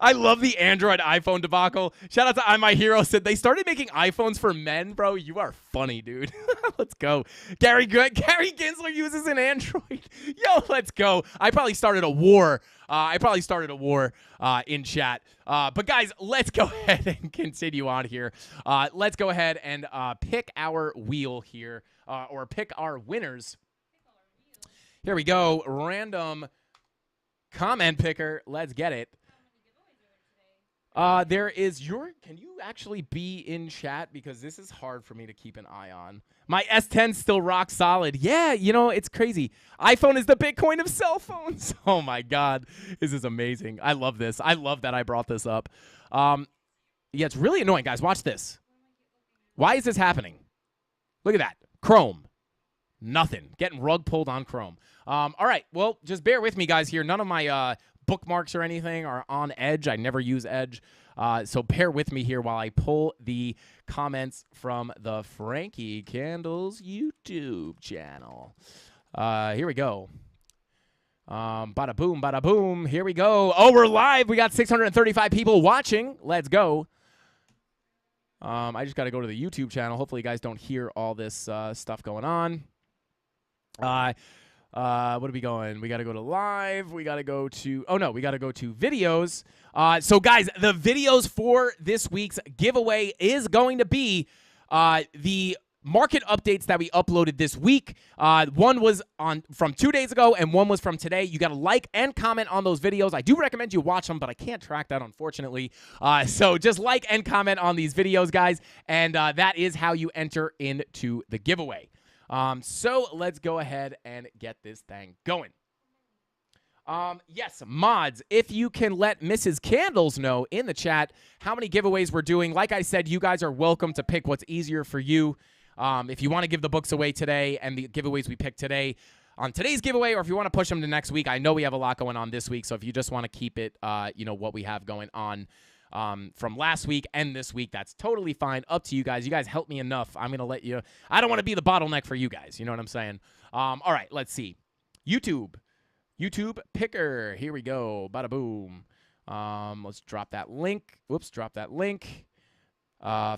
I love the Android iPhone debacle. Shout out to I My Hero said they started making iPhones for men, bro. You are funny, dude. Let's go. Gary Gensler uses an Android. Yo, let's go. I probably started a war. In chat. But guys, let's go ahead and continue on here. Let's go ahead and pick our wheel here, or pick our winners. Here we go. Random comment picker. Let's get it. There is can you actually be in chat? Because this is hard for me to keep an eye on. My S10's still rock solid. Yeah, it's crazy. iPhone is the Bitcoin of cell phones. Oh my God. This is amazing. I love this. I love that I brought this up. Yeah, it's really annoying, guys. Watch this. Why is this happening? Look at that. Chrome. Nothing. Getting rug pulled on Chrome. All right. Well, just bear with me, guys, here. None of my bookmarks or anything are on Edge. I never use Edge. So bear with me here while I pull the comments from the Frankie Candles YouTube channel. Here we go. Bada boom, bada boom. Here we go. Oh, we're live. We got 635 people watching. Let's go. I just got to go to the YouTube channel. Hopefully you guys don't hear all this stuff going on. What are we going? We got to go to live. We got to go to, we got to go to videos. So guys, the videos for this week's giveaway is going to be the market updates that we uploaded this week. One was from 2 days ago and one was from today. You got to like and comment on those videos. I do recommend you watch them, but I can't track that, unfortunately. So just like and comment on these videos, guys, and that is how you enter into the giveaway. So let's go ahead and get this thing going. Yes, mods, if you can let Mrs. Candles know in the chat how many giveaways we're doing. Like I said, you guys are welcome to pick what's easier for you. If you want to give the books away today and the giveaways we picked today on today's giveaway, or if you want to push them to next week, I know we have a lot going on this week. So if you just want to keep it, what we have going on from last week and this week, that's totally fine. Up to you guys. You guys help me enough. I'm going to let you. I don't want to be the bottleneck for you guys. You know what I'm saying? All right, let's see. YouTube picker. Here we go. Bada boom. Let's drop that link. Whoops, drop that link.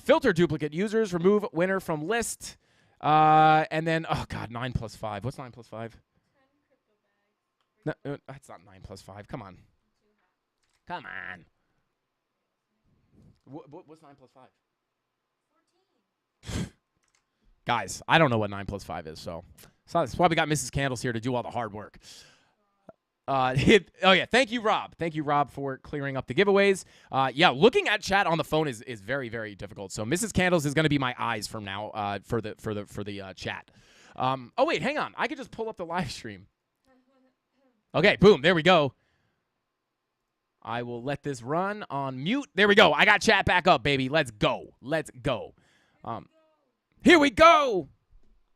Filter duplicate users. Remove winner from list. And then, oh God, 9 plus 5. What's 9 plus 5? 10 crypto bags. No, that's not 9 plus 5. Come on. Come on. What's 9 plus 5? 14. Guys, I don't know what 9 plus 5 is, so that's why we got Mrs. Candles here to do all the hard work. Thank you, Rob. Thank you, Rob, for clearing up the giveaways. Looking at chat on the phone is very, very difficult. So Mrs. Candles is going to be my eyes from now for the chat. Oh wait, hang on. I could just pull up the live stream. Okay, boom, there we go. I will let this run on mute. There we go. I got chat back up, baby. Let's go. Let's go. Here we go.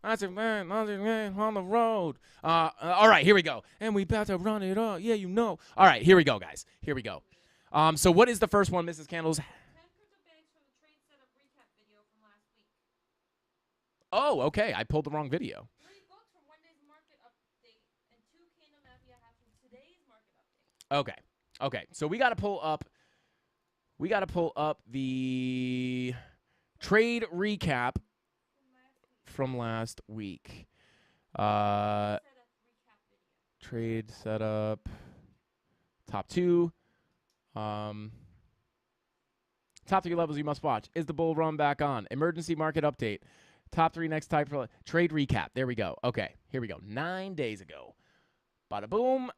I said, man, on the road. All right, here we go. And we about to run it up. Yeah, you know. All right, here we go, guys. Here we go. So what is the first one, Mrs. Candles? 10 crypto bags from the trade setup recap video from last week. Oh, okay. I pulled the wrong video. 3 books from one day's market update and 2 CandleMafia hacks from today's market update. Okay. Okay. So we got to pull up the trade recap from last week. Trade setup. Top 2. Top 3 levels you must watch. Is the bull run back on? Emergency market update. Top 3 next type for trade recap. There we go. Okay, here we go. 9 days ago. Bada boom,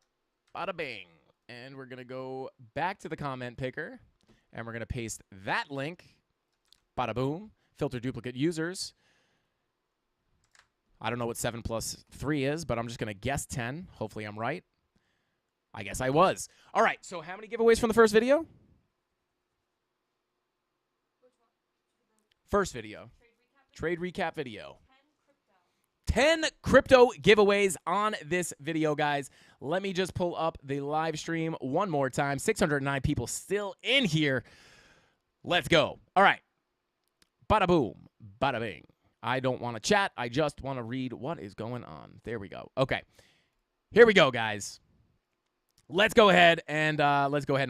bada bing. And we're going to go back to the comment picker. And we're going to paste that link. Bada boom. Filter duplicate users. I don't know what 7 plus 3 is, but I'm just going to guess 10. Hopefully I'm right. I guess I was. All right, so how many giveaways from the first video? First video. Trade recap video. 10 crypto giveaways on this video, guys. Let me just pull up the live stream one more time. 609 people still in here. Let's go. All right. Bada boom. Bada bing. I don't want to chat. I just want to read what is going on. There we go. Okay. Here we go, guys. Let's go ahead and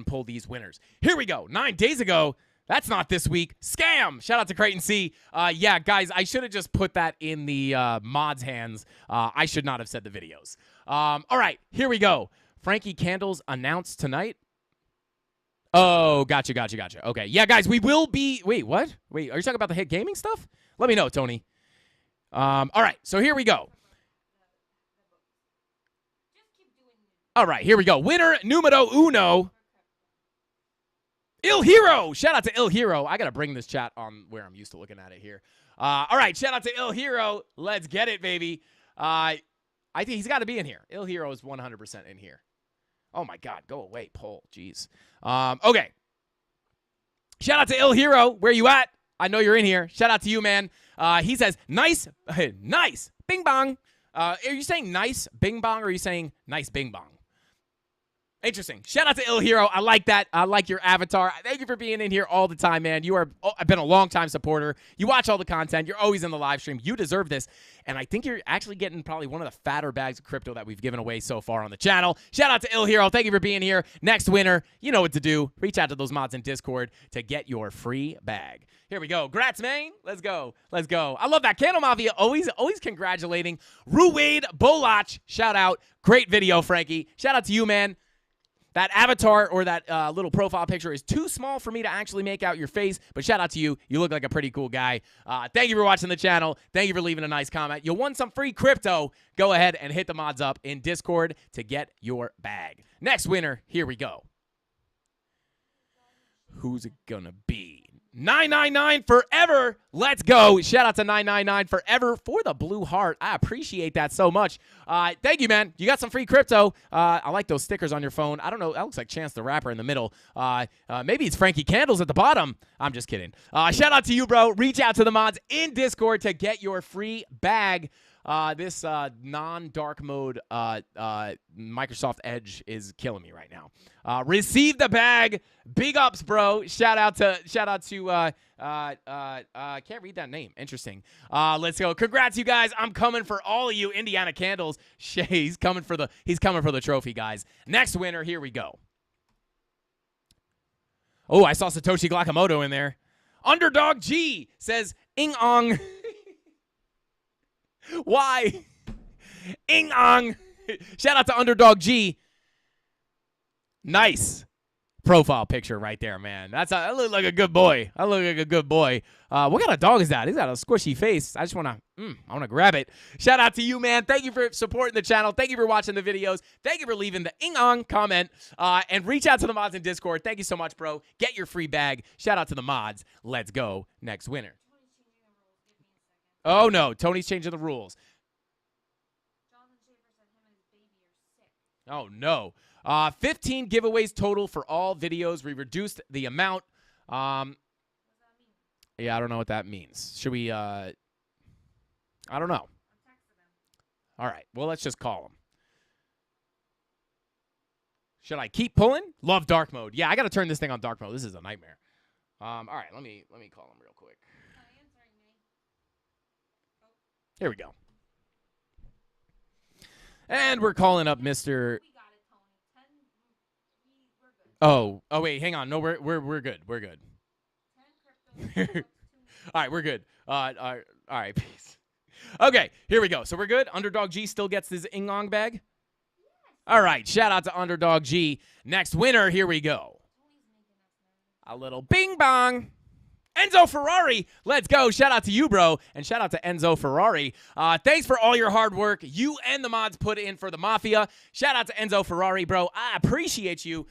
pull these winners. Here we go. 9 days ago. That's not this week. Scam. Shout out to Creighton C. Yeah, guys, I should have just put that in the mods' hands. I should not have said the videos. All right, here we go. Frankie Candles announced tonight. Oh, gotcha. Okay, yeah, guys, we will be. Wait, what? Wait, are you talking about the hit gaming stuff? Let me know, Tony. All right, so here we go. All right, here we go. Winner numero uno. Il Hero. Shout out to Il Hero. I got to bring this chat on where I'm used to looking at it here. All right, shout out to Il Hero. Let's get it, baby. I think he's got to be in here. Il Hero is 100% in here. Oh, my God. Go away, poll. Jeez. Okay. Shout out to Il Hero. Where you at? I know you're in here. Shout out to you, man. He says, nice, nice, bing bong. Are you saying nice bing bong or are you saying nice bing bong? Interesting. Shout out to Il Hero. I like that. I like your avatar. Thank you for being in here all the time, man. I've been a long-time supporter. You watch all the content. You're always in the live stream. You deserve this. And I think you're actually getting probably one of the fatter bags of crypto that we've given away so far on the channel. Shout out to Il Hero. Thank you for being here. Next winner, you know what to do. Reach out to those mods in Discord to get your free bag. Here we go. Grats, man. Let's go. Let's go. I love that. CandleMafia always congratulating. Ruwaid Bolach. Shout out. Great video, Frankie. Shout out to you, man. That avatar or that little profile picture is too small for me to actually make out your face, but shout out to you. You look like a pretty cool guy. Thank you for watching the channel. Thank you for leaving a nice comment. You won some free crypto. Go ahead and hit the mods up in Discord to get your bag. Next winner, here we go. Who's it gonna be? 999 forever. Let's go. Shout out to 999 forever for the blue heart. I appreciate that so much. Thank you, man. You got some free crypto. I like those stickers on your phone. I don't know. That looks like Chance the Rapper in the middle. Maybe it's Frankie Candles at the bottom. I'm just kidding. Shout out to you, bro. Reach out to the mods in Discord to get your free bag. This non-dark mode Microsoft Edge is killing me right now. Receive the bag. Big ups, bro. Shout out to can't read that name. Interesting. Let's go. Congrats, you guys. I'm coming for all of you Indiana Candles. He's coming for the trophy, guys. Next winner, here we go. Oh, I saw Satoshi Glakamoto in there. Underdog G says Ing Ong. Why? Ing Ong. Shout out to Underdog G. Nice profile picture right there, man. I look like a good boy. I look like a good boy. What kind of dog is that? He's got a squishy face. I just want to grab it. Shout out to you, man. Thank you for supporting the channel. Thank you for watching the videos. Thank you for leaving the ing-ong comment. And reach out to the mods in Discord. Thank you so much, bro. Get your free bag. Shout out to the mods. Let's go. Next winner. Oh, no. Tony's changing the rules. Oh, no. 15 giveaways total for all videos. We reduced the amount. Yeah, I don't know what that means. Should we, I don't know. All right. Well, let's just call him. Should I keep pulling? Love dark mode. Yeah, I got to turn this thing on dark mode. This is a nightmare. All right. Let me call him real quick. Here we go. And we're calling up Mr. Oh, wait, hang on. No, we're good. We're good. All right, we're good. All right, peace. Okay, here we go. So we're good. Underdog G still gets his Ingong bag. All right, shout out to Underdog G. Next winner, here we go. A little bing bong. Enzo Ferrari, let's go. Shout out to you, bro, and shout out to Enzo Ferrari. Thanks for all your hard work you and the mods put in for the Mafia. Shout out to Enzo Ferrari, bro. I appreciate you.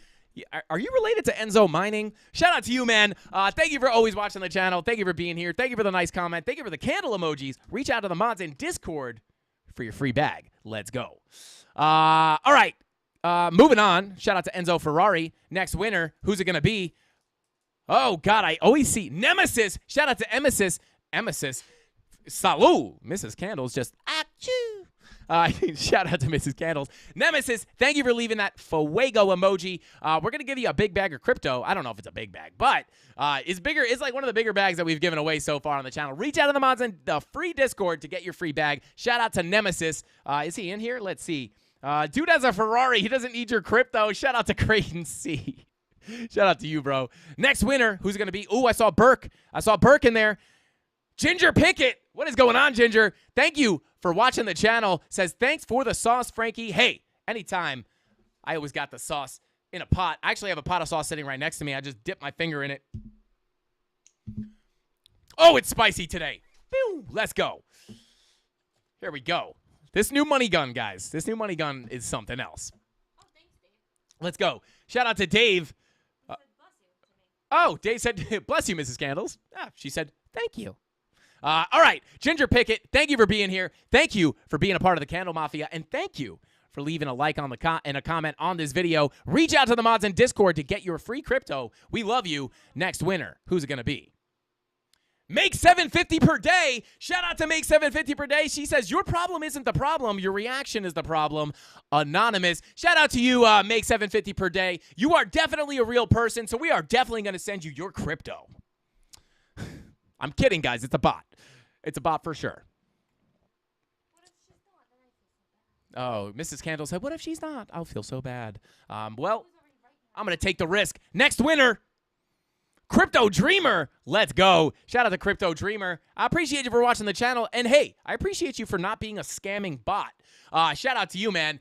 Are you related to Enzo Mining? Shout out to you, man. Thank you for always watching the channel. Thank you for being here. Thank you for the nice comment. Thank you for the candle emojis. Reach out to the mods in Discord for your free bag. Let's go. All right, moving on. Shout out to Enzo Ferrari. Next winner, who's it going to be? Oh, God, I always see Nemesis. Shout out to Emesis. Salud. Mrs. Candles just, achoo. Shout out to Mrs. Candles. Nemesis, thank you for leaving that fuego emoji. We're going to give you a big bag of crypto. I don't know if it's a big bag, but it's bigger. It's like one of the bigger bags that we've given away so far on the channel. Reach out to the mods in the free Discord to get your free bag. Shout out to Nemesis. Is he in here? Let's see. Dude has a Ferrari. He doesn't need your crypto. Shout out to Creighton C. Shout out to you, bro. Next winner, who's it going to be? Ooh, I saw Burke. I saw Burke in there. Ginger Pickett. What is going on, Ginger? Thank you for watching the channel. Says, thanks for the sauce, Frankie. Hey, anytime. I always got the sauce in a pot. I actually have a pot of sauce sitting right next to me. I just dip my finger in it. Oh, it's spicy today. Pew, let's go. Here we go. This new money gun, guys. This new money gun is something else. Oh, thanks, Dave. Let's go. Shout out to Dave. He said bless you to me. Oh, Dave said, bless you, Mrs. Candles. She said, thank you. All right, Ginger Pickett, thank you for being here. Thank you for being a part of the Candle Mafia, and thank you for leaving a like on the and a comment on this video. Reach out to the mods in Discord to get your free crypto. We love you. Next winner, who's it going to be? Make $750 per day. Shout out to Make $750 per day. She says, your problem isn't the problem. Your reaction is the problem. Anonymous. Shout out to you, Make $750 per day. You are definitely a real person, so we are definitely going to send you your crypto. I'm kidding, guys. It's a bot. It's a bot for sure. What if she's not? Then I feel so bad. Oh, Mrs. Candle said, what if she's not? I'll feel so bad. Well, Who's already right now? I'm going to take the risk. Next winner, Crypto Dreamer. Let's go. Shout out to Crypto Dreamer. I appreciate you for watching the channel. And, hey, I appreciate you for not being a scamming bot. Shout out to you, man.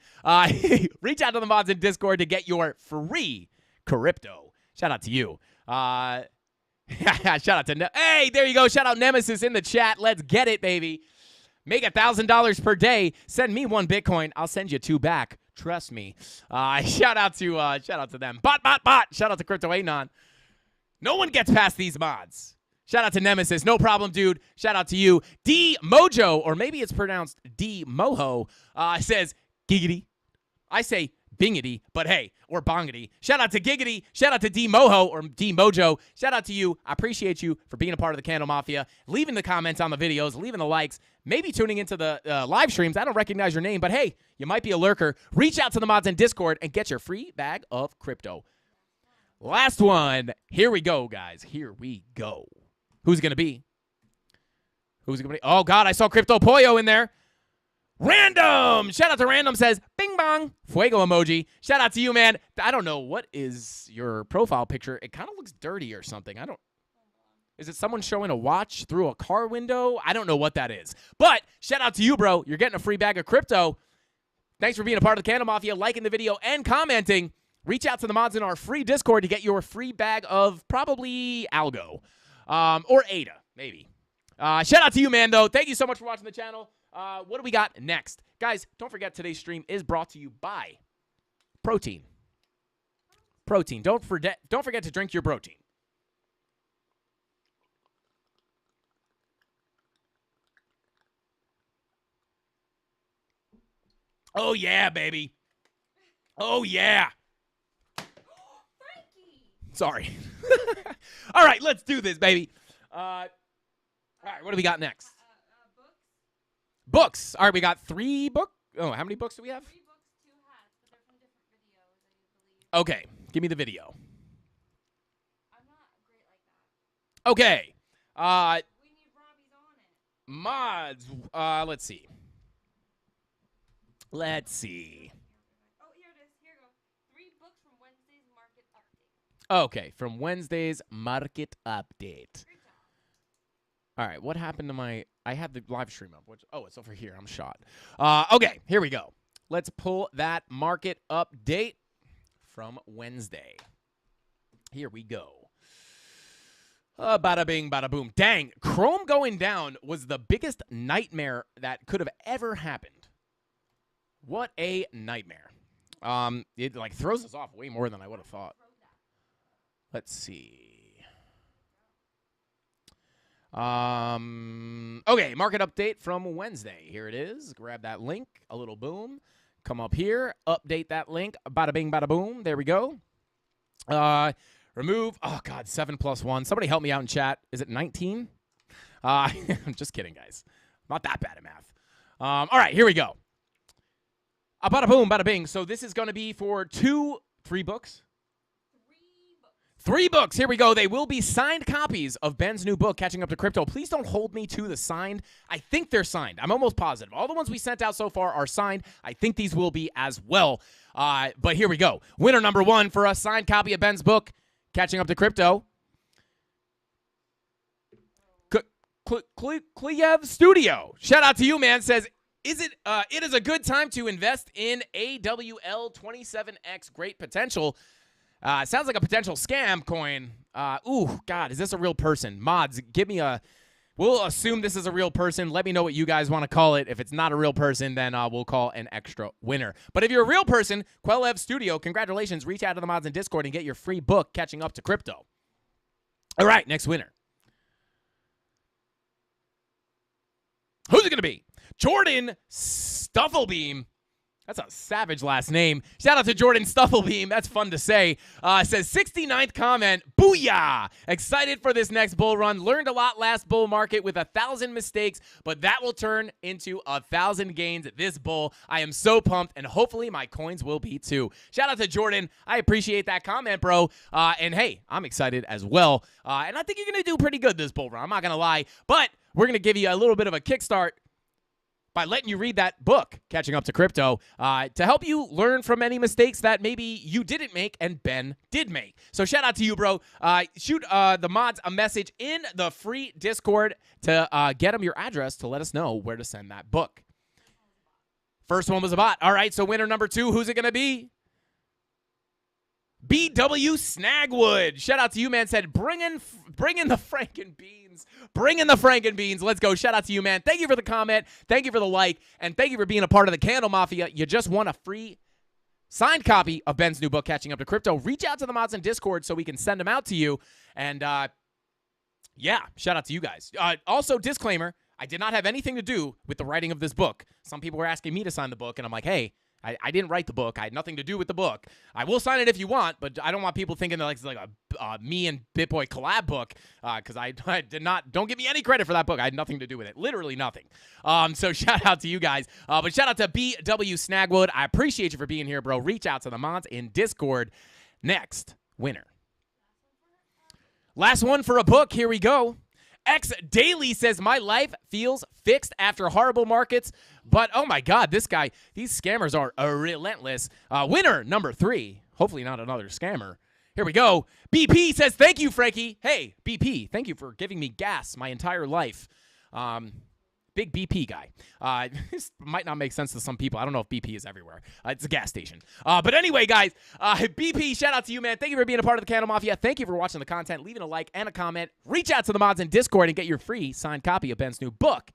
Reach out to the mods in Discord to get your free crypto. Shout out to you. Shout out to hey, there you go. Shout out Nemesis in the chat. Let's get it, baby. Make $1,000 per day. Send me 1 Bitcoin. I'll send you 2 back. Trust me. Shout out to them. Bot. Shout out to Crypto Anon. No one gets past these mods. Shout out to Nemesis. No problem, dude. Shout out to you. D Mojo, or maybe it's pronounced D Moho, says giggity. I say bingity, but hey, or bongity. Shout out to Giggity. Shout out to D Moho or D Mojo. Shout out to you. I appreciate you for being a part of the Candle Mafia, leaving the comments on the videos, leaving the likes, maybe tuning into the live streams. I don't recognize your name, but hey, you might be a lurker. Reach out to the mods in Discord and get your free bag of crypto. Last one. Here we go, guys. Here we go. Who's it going to be? Who's it going to be? Oh, God, I saw Crypto Pollo in there. Random! Shout out to Random says, bing bong, fuego emoji. Shout out to you, man. I don't know. What is your profile picture? It kind of looks dirty or something. Is it someone showing a watch through a car window? I don't know what that is. But shout out to you, bro. You're getting a free bag of crypto. Thanks for being a part of the Candle Mafia, liking the video, and commenting. Reach out to the mods in our free Discord to get your free bag of probably Algo. Or Ada, maybe. Shout out to you, man, though. Thank you so much for watching the channel. What do we got next? Guys, don't forget today's stream is brought to you by Protein. Protein. Don't forget to drink your protein. Oh, yeah, baby. Oh, yeah. Frankie! Sorry. All right, let's do this, baby. All right, what do we got next? Books. Books. All right, we got 3 books. Oh, how many books do we have? 3 books, 2 hats, but they're from different videos, I believe. Okay, give me the video. I'm not great like that. Okay. We need Robbie's on it. Mods. Let's see. Let's see. Oh, here it is. Here you go. 3 books from Wednesday's market update. Okay, from Wednesday's market update. Great job. All right, what happened to my... I had the live stream up. It's over here. I'm shot. Okay, here we go. Let's pull that market update from Wednesday. Here we go. Bada bing, bada boom. Dang, Chrome going down was the biggest nightmare that could have ever happened. What a nightmare. It like throws us off way more than I would have thought. Let's see. Okay, market update from Wednesday. Here it is. Grab that link, a little boom. Come up here, update that link. Bada bing, bada boom. There we go. Remove. Oh, God, 7 plus 1. Somebody help me out in chat. Is it 19? I'm just kidding, guys. Not that bad at math. All right, here we go. Bada boom, bada bing. So this is going to be for 3 books. 3 books. Here we go. They will be signed copies of Ben's new book, Catching Up to Crypto. Please don't hold me to the signed. I think they're signed. I'm almost positive. All the ones we sent out so far are signed. I think these will be as well. But here we go. Winner number 1 for a signed copy of Ben's book, Catching Up to Crypto. Kleyev Studio. Shout out to you, man. Says, it is a good time to invest in AWL 27X Great Potential. Sounds like a potential scam coin. Ooh, God, is this a real person? Mods, give me a... We'll assume this is a real person. Let me know what you guys want to call it. If it's not a real person, then we'll call an extra winner. But if you're a real person, Quellev Studio, congratulations. Reach out to the mods in Discord and get your free book, Catching Up to Crypto. All right, next winner. Who's it going to be? Jordan Stufflebeam. That's a savage last name. Shout out to Jordan Stufflebeam. That's fun to say. Says 69th comment. Booyah! Excited for this next bull run. Learned a lot last bull market with 1,000 mistakes, but that will turn into 1,000 gains this bull. I am so pumped, and hopefully my coins will be too. Shout out to Jordan. I appreciate that comment, bro. And hey, I'm excited as well. And I think you're going to do pretty good this bull run. I'm not going to lie. But we're going to give you a little bit of a kickstart by letting you read that book, Catching Up to Crypto, to help you learn from any mistakes that maybe you didn't make and Ben did make. So shout out to you, bro. Shoot the mods a message in the free Discord to get them your address to let us know where to send that book. First one was a bot. All right, so winner number 2, who's it going to be? BW Snagwood. Shout out to you, man. Said, bring in the Franken beans. Bring in the Franken beans. Let's go. Shout out to you, man. Thank you for the comment. Thank you for the like. And thank you for being a part of the Candle Mafia. You just won a free signed copy of Ben's new book, Catching Up to Crypto. Reach out to the mods in Discord so we can send them out to you. And, yeah, shout out to you guys. Also, disclaimer, I did not have anything to do with the writing of this book. Some people were asking me to sign the book, and I'm like, hey, I didn't write the book. I had nothing to do with the book. I will sign it if you want, but I don't want people thinking that it's like a me and BitBoy collab book, because I did not. Don't give me any credit for that book. I had nothing to do with it. Literally nothing. So shout out to you guys. But shout out to BW Snagwood. I appreciate you for being here, bro. Reach out to the mods in Discord. Next winner. Last one for a book. Here we go. X Daily says, my life feels fixed after horrible markets, but oh my God, this guy, these scammers are relentless. Winner number 3, hopefully not another scammer. Here we go. BP says, thank you, Frankie. Hey, BP, thank you for giving me gas my entire life. Big BP guy. This might not make sense to some people. I don't know if BP is everywhere. It's a gas station. But anyway, guys, BP, shout out to you, man. Thank you for being a part of the Candle Mafia. Thank you for watching the content, leaving a like and a comment. Reach out to the mods in Discord and get your free signed copy of Ben's new book,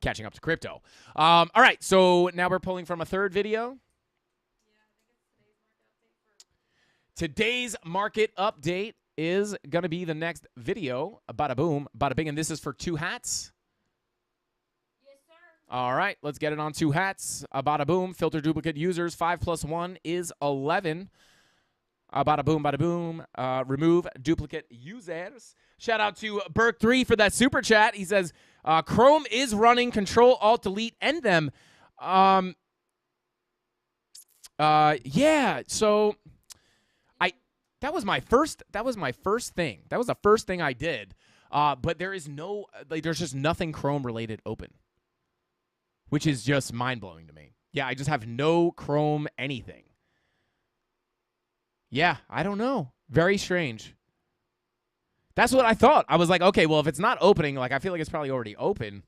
Catching Up to Crypto. All right, so now we're pulling from a third video. Today's market update is going to be the next video. Bada boom, bada bing, and this is for 2 hats. All right, let's get it on 2 hats. Bada boom, filter duplicate users. 5 plus 1 is 11. Bada boom, remove duplicate users. Shout out to Burke3 for that super chat. He says, Chrome is running Control Alt Delete end them. Yeah, so that was my first thing. That was the first thing I did. But there is no, there's just nothing Chrome related open, which is just mind-blowing to me. Yeah, I just have no Chrome anything. Yeah, I don't know. Very strange. That's what I thought. I was like, okay, well, if it's not opening, like, I feel like it's probably already open.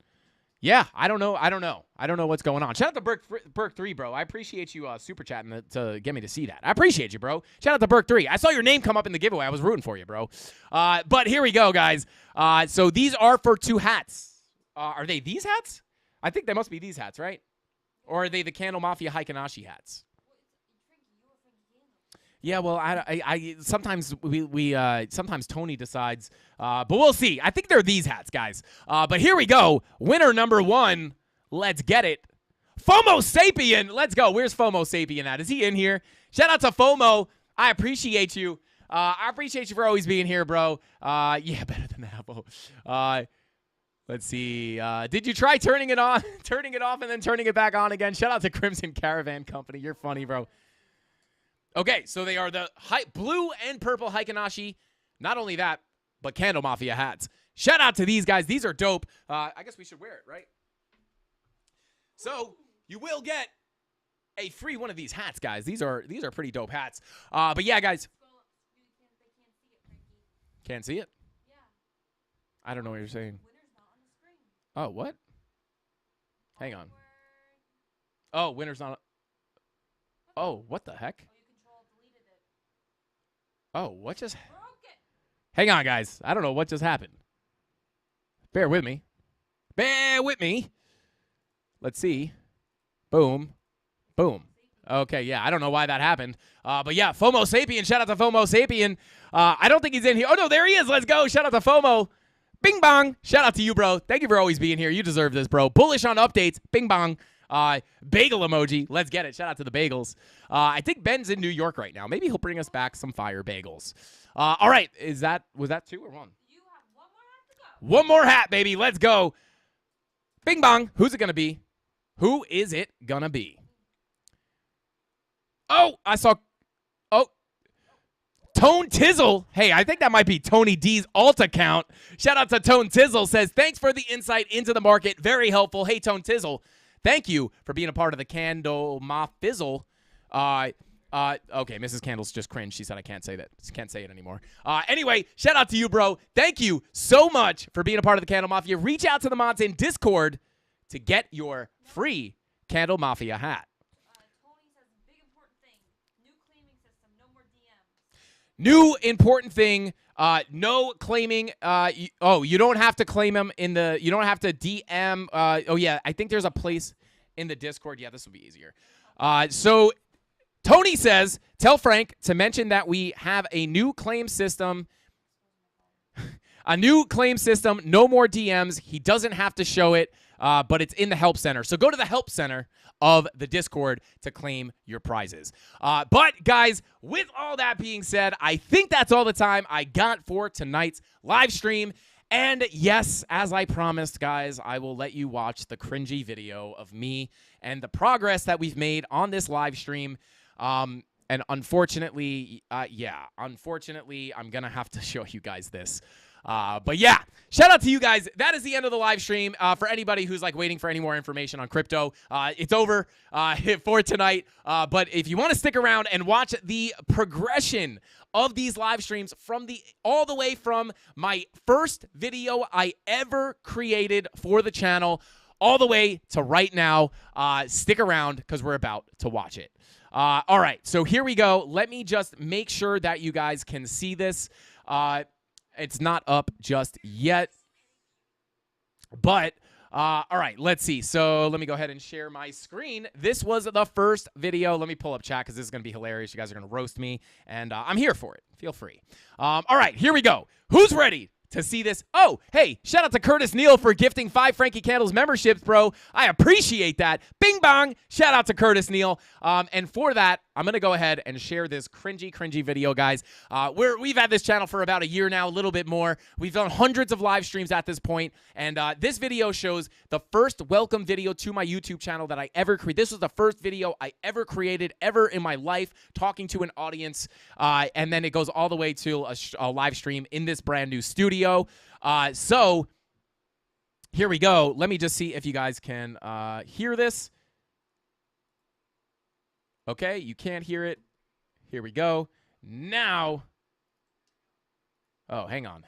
Yeah, I don't know. I don't know what's going on. Shout out to Burke3, bro. I appreciate you super chatting to get me to see that. I appreciate you, bro. Shout out to Burke3. I saw your name come up in the giveaway. I was rooting for you, bro. But here we go, guys. So these are for 2 hats. Are they these hats? I think they must be these hats, right? Or are they the CandleMafia Haikanashi hats? Yeah, well, I sometimes sometimes Tony decides, but we'll see. I think they're these hats, guys. But here we go. Winner number 1. Let's get it. FOMO Sapien. Let's go. Where's FOMO Sapien at? Is he in here? Shout out to FOMO. I appreciate you. I appreciate you for always being here, bro. Yeah, better than Apple. Let's see. Did you try turning it on, turning it off, and then turning it back on again? Shout out to Crimson Caravan Company. You're funny, bro. Okay, so they are the blue and purple Haikanashi. Not only that, but CandleMafia hats. Shout out to these guys. These are dope. I guess we should wear it, right? So you will get a free one of these hats, guys. These are pretty dope hats. But yeah, guys. Can't see it? Yeah. I don't know what you're saying. Winner's not on the screen. Oh, what? Hang on. Oh, winner's not. Oh, what the heck? Oh, you control-deleted it. Oh, what just... Broke it. Hang on, guys. I don't know what just happened. Bear with me. Bear with me. Let's see. Boom. Boom. Okay, yeah, I don't know why that happened. But yeah, FOMO Sapien. Shout out to FOMO Sapien. I don't think he's in here. Oh, no, there he is. Let's go. Shout out to FOMO. Bing bong. Shout out to you, bro. Thank you for always being here. You deserve this, bro. Bullish on updates. Bing bong. Bagel emoji. Let's get it. Shout out to the bagels. I think Ben's in New York right now. Maybe he'll bring us back some fire bagels. All right. Was that 2 or 1? You have one more hat to go. One more hat, baby. Let's go. Bing bong. Who's it going to be? Who is it going to be? Oh, I saw. Oh. Tone Tizzle. Hey, I think that might be Tony D's alt account. Shout out to Tone Tizzle. Says, thanks for the insight into the market. Very helpful. Hey, Tone Tizzle. Thank you for being a part of the CandleMafia. Okay, Mrs. Candles just cringed. She said I can't say that. Can't say it anymore. Anyway, shout out to you, bro. Thank you so much for being a part of the CandleMafia. Reach out to the mods in Discord to get your free CandleMafia hat. Tony says big important thing. New claiming system. No more DMs. New important thing. No claiming. You don't have to claim them in the. You don't have to DM. Oh yeah, I think there's a place in the Discord. Yeah, this will be easier. So Tony says, tell Frank to mention that we have a new claim system. A new claim system. No more DMs. He doesn't have to show it, but it's in the help center. So go to the help center of the Discord to claim your prizes. But guys, with all that being said, I think that's all the time I got for tonight's live stream. And yes, as I promised, guys, I will let you watch the cringy video of me and the progress that we've made on this live stream. And unfortunately, unfortunately, I'm going to have to show you guys this. But yeah, shout out to you guys. That is the end of the live stream. For anybody who's like waiting for any more information on crypto, it's over for tonight. But if you want to stick around and watch the progression of these live streams from all the way from my first video I ever created for the channel all the way to right now, stick around because we're about to watch it. All right, so here we go. Let me just make sure that you guys can see this. It's not up just yet. But, all right, let's see. So let me go ahead and share my screen. This was the first video. Let me pull up chat because this is going to be hilarious. You guys are going to roast me, and I'm here for it. Feel free. All right, here we go. Who's ready to see this? Oh, hey, shout out to Curtis Neal for gifting 5 Frankie Candles memberships, bro. I appreciate that. Bing bong. Shout out to Curtis Neal. And for that, I'm going to go ahead and share this cringy video, guys. We've had this channel for about a year now, a little bit more. We've done hundreds of live streams at this point, and this video shows the first welcome video to my YouTube channel that I ever created. This was the first video I ever created ever in my life, talking to an audience, and then it goes all the way to a live stream in this brand new studio. So here we go. Let me just see if you guys can hear this. Okay, you can't hear it. Here we go. Now, oh, hang on.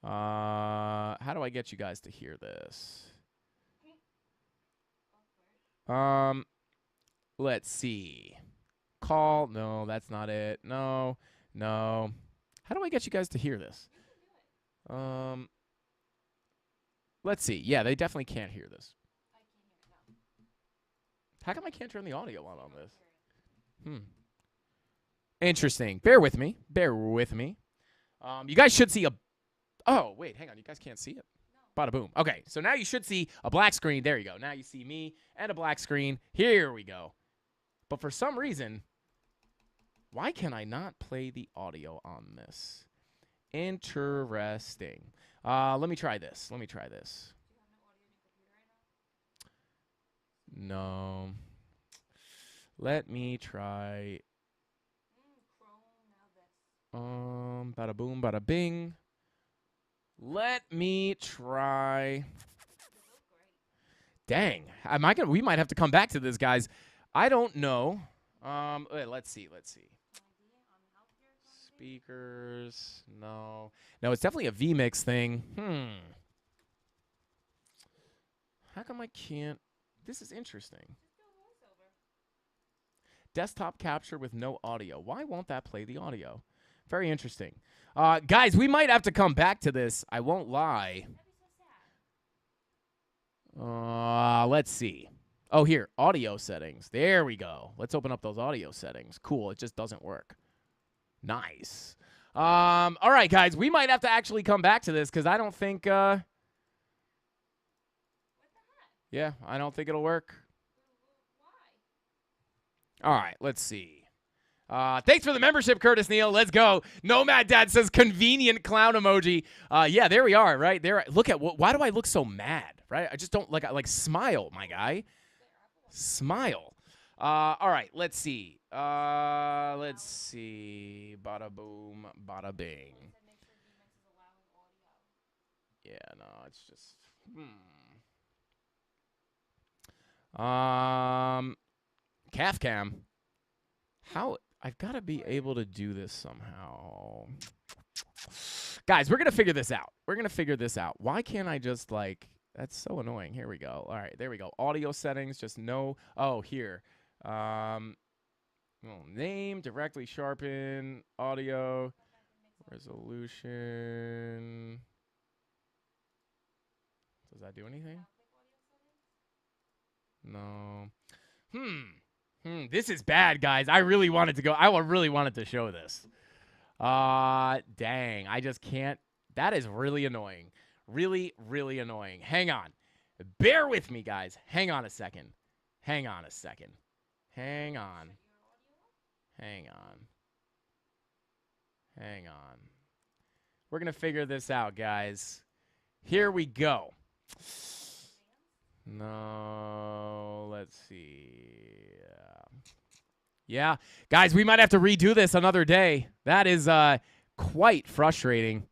How do I get you guys to hear this? Let's see. Call. No, that's not it. No. How do I get you guys to hear this? Let's see. Yeah, they definitely can't hear this. How come I can't turn the audio on this? Interesting. Bear with me. You guys should see a... Oh, wait. Hang on. You guys can't see it? Bada boom. Okay, so now you should see a black screen. There you go. Now you see me and a black screen. Here we go. But for some reason, why can I not play the audio on this? Interesting. Let me try this. No. Let me try. Bada boom, bada bing. Let me try. Dang. We might have to come back to this, guys. I don't know. Let's see. Speakers. No, it's definitely a vMix thing. How come I can't? This is interesting. Desktop capture with no audio. Why won't that play the audio? Very interesting. Guys, we might have to come back to this. I won't lie. Let's see. Oh, here. Audio settings. There we go. Let's open up those audio settings. Cool. It just doesn't work. Nice. All right, guys. We might have to actually come back to this because I don't think... Yeah, I don't think it'll work. All right. Let's see. Thanks for the membership, Curtis Neal. Let's go. Nomad Dad says convenient clown emoji. Yeah, there we are, right? There. Look at why do I look so mad, right? I just don't like smile, my guy. Smile. All right, let's see. Bada boom, bada bing. Yeah, no, it's just calf cam. How I've got to be able to do this somehow. Guys, we're going to figure this out. Why can't I just that's so annoying. Here we go. All right, there we go. Audio settings, just no. Oh, here. Name, directly sharpen, audio, resolution. Does that do anything? No. This is bad, guys. I really wanted to go. I really wanted to show this. Dang. I just can't. That is really annoying. Really, really annoying. Hang on. Bear with me, guys. Hang on a second. Hang on. We're going to figure this out, guys. Here we go. No, let's see. Yeah, guys, we might have to redo this another day. That is quite frustrating.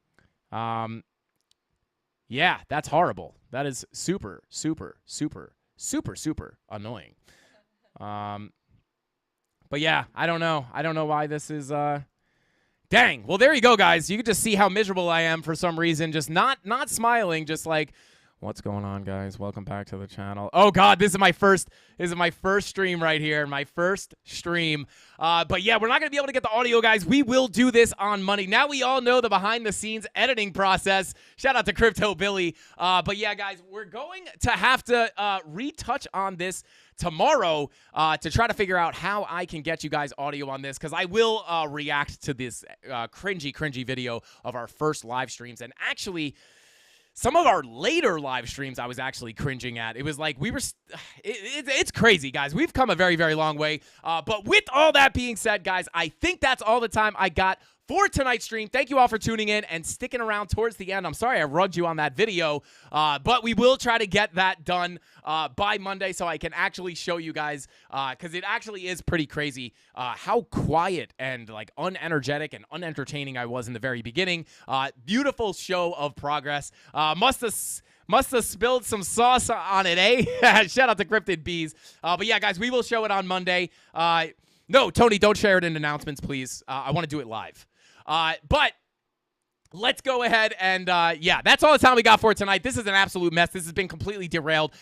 Yeah, that's horrible. That is super, super, super, super, super annoying. But yeah, I don't know. I don't know why this is dang. Well, there you go, guys. You can just see how miserable I am for some reason. Just not smiling, just like, what's going on, guys? Welcome back to the channel. Oh God, this is my first stream right here. My first stream. But yeah, we're not gonna be able to get the audio, guys. We will do this on Monday. Now we all know the behind the scenes editing process. Shout out to Crypto Billy. But yeah, guys, we're going to have to retouch on this tomorrow to try to figure out how I can get you guys audio on this, because I will react to this cringy video of our first live streams. And actually, some of our later live streams I was actually cringing at. It was like we were it's crazy, guys. We've come a very, very long way. But with all that being said, guys, I think that's all the time I got for tonight's stream. Thank you all for tuning in and sticking around towards the end. I'm sorry I rugged you on that video, but we will try to get that done by Monday so I can actually show you guys, because it actually is pretty crazy how quiet and like unenergetic and unentertaining I was in the very beginning. Beautiful show of progress. Must have spilled some sauce on it, eh? Shout out to Cryptid Bees. But yeah, guys, we will show it on Monday. No, Tony, don't share it in announcements, please. I want to do it live. But let's go ahead and, yeah, that's all the time we got for tonight. This is an absolute mess. This has been completely derailed.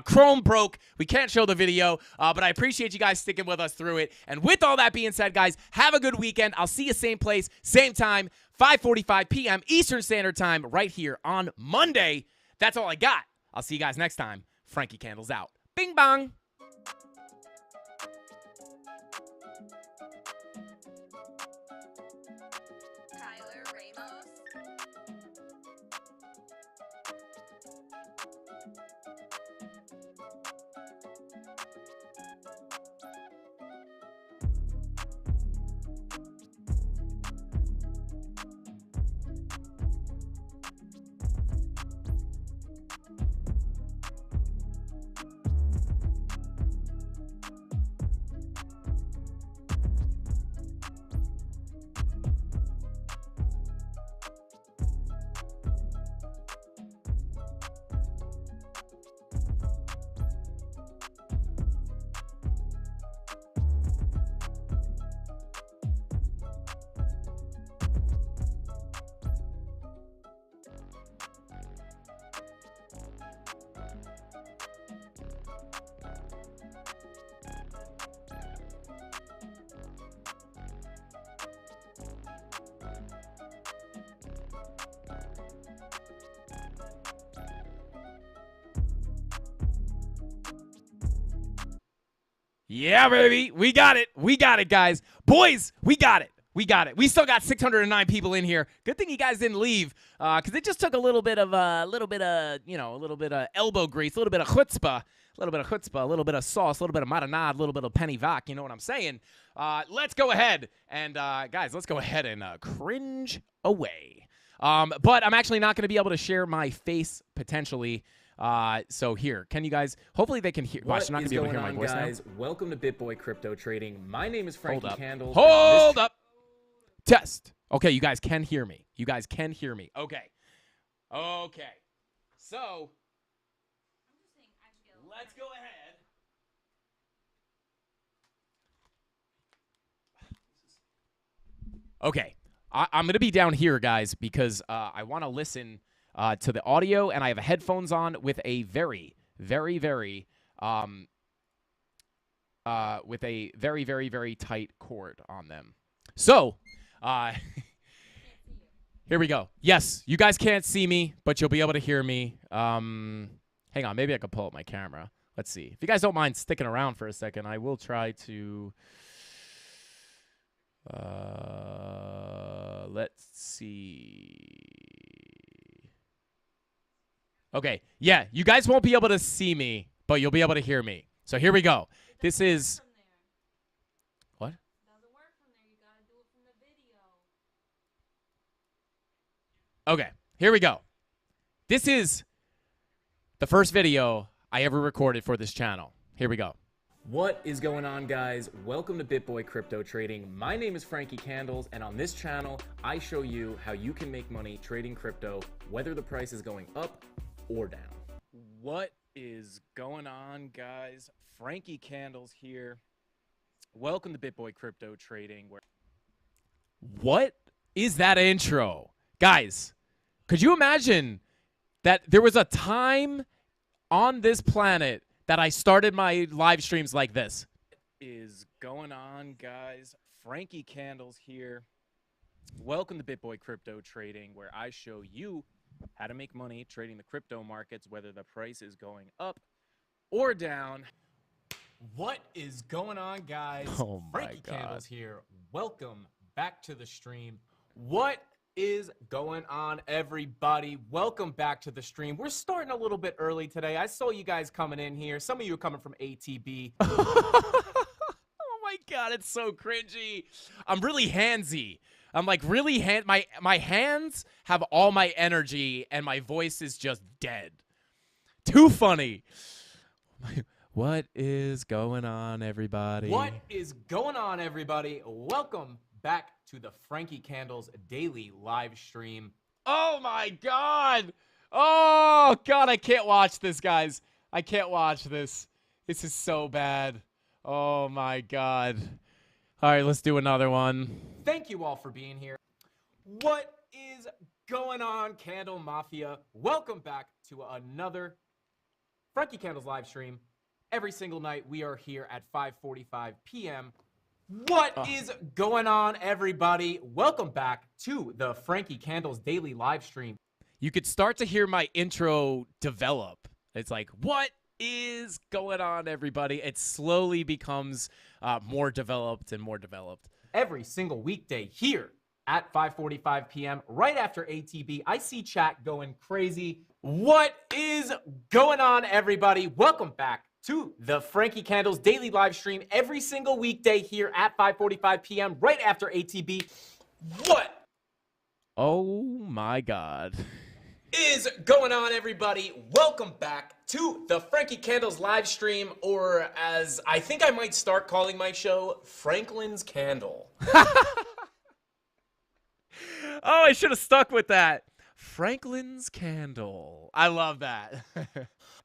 Chrome broke. We can't show the video, but I appreciate you guys sticking with us through it. And with all that being said, guys, have a good weekend. I'll see you same place, same time, 5:45 p.m. Eastern Standard Time right here on Monday. That's all I got. I'll see you guys next time. Frankie Candles out. Bing bong. Yeah, baby. We got it. We got it, guys. Boys, we got it. We got it. We still got 609 people in here. Good thing you guys didn't leave, because it just took a little bit of elbow grease, a little bit of chutzpah, a little bit of sauce, a little bit of marinade, a little bit of penny vac. You know what I'm saying? Let's go ahead and guys, let's go ahead and cringe away. But I'm actually not going to be able to share my face potentially. So here, can you guys, hopefully they can hear, watch, they're not going to be able to hear my voice guys? now. Welcome to BitBoy Crypto Trading. My name is Frankie Candles. Hold up. Test. Okay, you guys can hear me. You guys can hear me. Okay. Okay. So, let's go ahead. Okay. I'm going to be down here, guys, because I want to listen to the audio, and I have headphones on with a very, very, very tight cord on them. So, here we go. Yes, you guys can't see me, but you'll be able to hear me. Hang on, maybe I could pull up my camera. Let's see. If you guys don't mind sticking around for a second, I will try to... let's see. Okay, yeah, you guys won't be able to see me, but you'll be able to hear me. So here we go. This is... What? It doesn't work from there. You gotta do it from the video. Okay, here we go. This is the first video I ever recorded for this channel. Here we go. What is going on, guys? Welcome to BitBoy Crypto Trading. My name is Frankie Candles, and on this channel, I show you how you can make money trading crypto, whether the price is going up or down. What is going on, guys? Frankie Candles here. Welcome to BitBoy Crypto Trading. What is that intro? Guys, could you imagine that there was a time on this planet that I started my live streams like this? What is going on, guys? Frankie Candles here. Welcome to BitBoy Crypto Trading, where I show you how to make money trading the crypto markets, whether the price is going up or down. What is going on, guys? Oh my Frankie God. Candles here. Welcome back to the stream. What is going on, everybody? Welcome back to the stream. We're starting a little bit early today. I saw you guys coming in here. Some of you are coming from ATB. Oh my God, it's so cringy. I'm really handsy. I'm like really my hands have all my energy and my voice is just dead. Too funny. What is going on, everybody? What is going on, everybody? Welcome back to the Frankie Candles daily live stream. Oh my God. Oh God, I can't watch this, guys. I can't watch this. This is so bad. Oh my God. All right, let's do another one. Thank you all for being here. What is going on, Candle Mafia? Welcome back to another Frankie Candles live stream. Every single night we are here at 5:45 p.m. What is going on, everybody? Welcome back to the Frankie Candles daily live stream. You could start to hear my intro develop. It's like, what is going on, everybody? It slowly becomes more developed and more developed. Every single weekday here at 5:45 p.m. right after ATB. I see chat going crazy. What is going on, everybody? Welcome back to the Frankie Candles daily live stream every single weekday here at 5:45 p.m. right after ATB. What? Oh my God. Is going on, everybody? Welcome back to the Frankie Candles live stream, or as I think I might start calling my show, Franklin's Candle. Oh, I should have stuck with that. Franklin's Candle. I love that.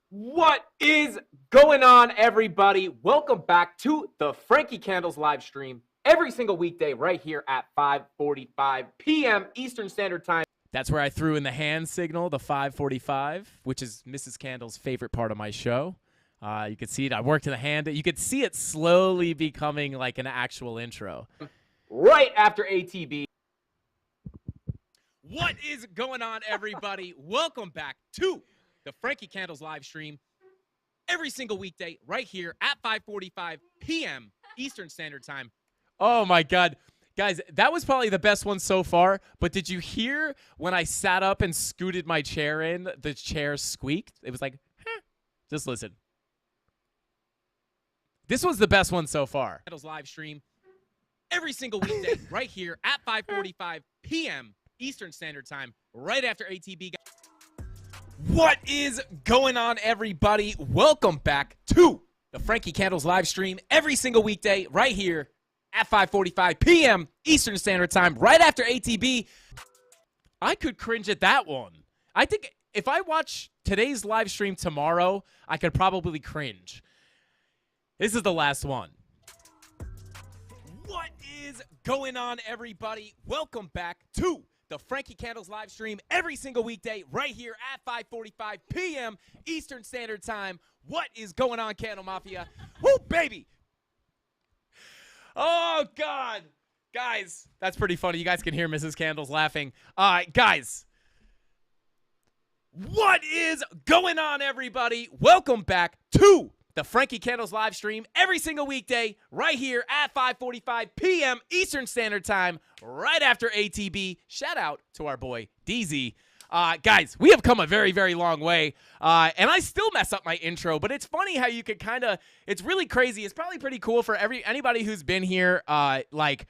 What is going on, everybody? Welcome back to the Frankie Candles live stream every single weekday right here at 5:45 p.m. Eastern Standard Time. That's where I threw in the hand signal, the 5:45, which is Mrs. Candle's favorite part of my show. You could see it. I worked in the hand. You could see it slowly becoming like an actual intro. Right after ATB. What is going on, everybody? Welcome back to the Frankie Candles live stream every single weekday right here at 5:45 p.m. Eastern Standard Time. Oh, my God. Guys, that was probably the best one so far, but did you hear when I sat up and scooted my chair in, the chair squeaked? It was like, huh. Just listen. This was the best one so far. Candles live stream every single weekday right here at 5:45 p.m. Eastern Standard Time, right after ATB. What is going on, everybody? Welcome back to the Frankie Candles live stream every single weekday right here at 5:45 p.m. Eastern Standard Time, right after ATB. I could cringe at that one. I think if I watch today's live stream tomorrow, I could probably cringe. This is the last one. What is going on, everybody? Welcome back to the Frankie Candles live stream every single weekday right here at 5:45 p.m. Eastern Standard Time. What is going on, Candle Mafia? Woo, baby! Oh, God. Guys, that's pretty funny. You guys can hear Mrs. Candles laughing. Guys, what is going on, everybody? Welcome back to the Frankie Candles live stream every single weekday right here at 5:45 p.m. Eastern Standard Time, right after ATB. Shout out to our boy, DZ. Guys, we have come a very, very long way, and I still mess up my intro, but it's funny how you could kind of, it's really crazy. It's probably pretty cool for anybody who's been here, like,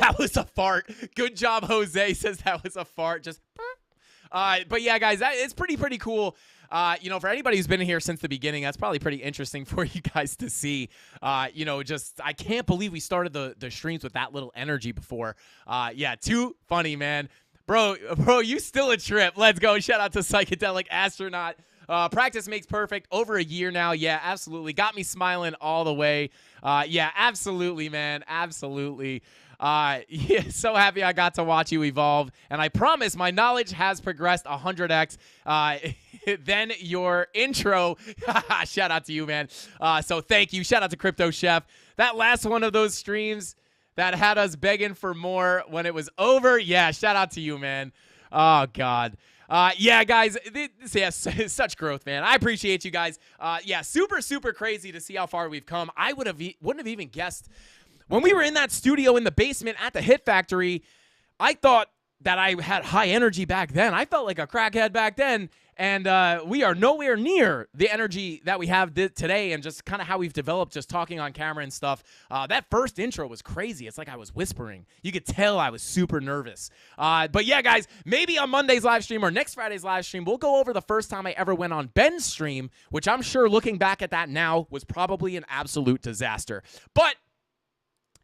that was a fart. Good job, Jose says that was a fart. Just, but yeah, guys, it's pretty cool. You know, for anybody who's been here since the beginning, that's probably pretty interesting for you guys to see. You know, just, I can't believe we started the streams with that little energy before. Yeah, too funny, man. Bro, you still a trip. Let's go. Shout out to Psychedelic Astronaut. Practice makes perfect. Over a year now. Yeah, absolutely. Got me smiling all the way. Yeah, absolutely, man. Absolutely. Yeah, so happy I got to watch you evolve. And I promise my knowledge has progressed 100x. Then your intro. Shout out to you, man. So thank you. Shout out to Crypto Chef. That last one of those streams that had us begging for more when it was over. Yeah, shout out to you, man. Oh, God. Yeah, guys, this is such growth, man. I appreciate you guys. Yeah, super, super crazy to see how far we've come. I wouldn't have even guessed. When we were in that studio in the basement at the Hit Factory, I thought that I had high energy back then. I felt like a crackhead back then. And we are nowhere near the energy that we have today and just kind of how we've developed just talking on camera and stuff. That first intro was crazy. It's like I was whispering. You could tell I was super nervous. But yeah, guys, maybe on Monday's live stream or next Friday's live stream, we'll go over the first time I ever went on Ben's stream, which I'm sure looking back at that now was probably an absolute disaster. But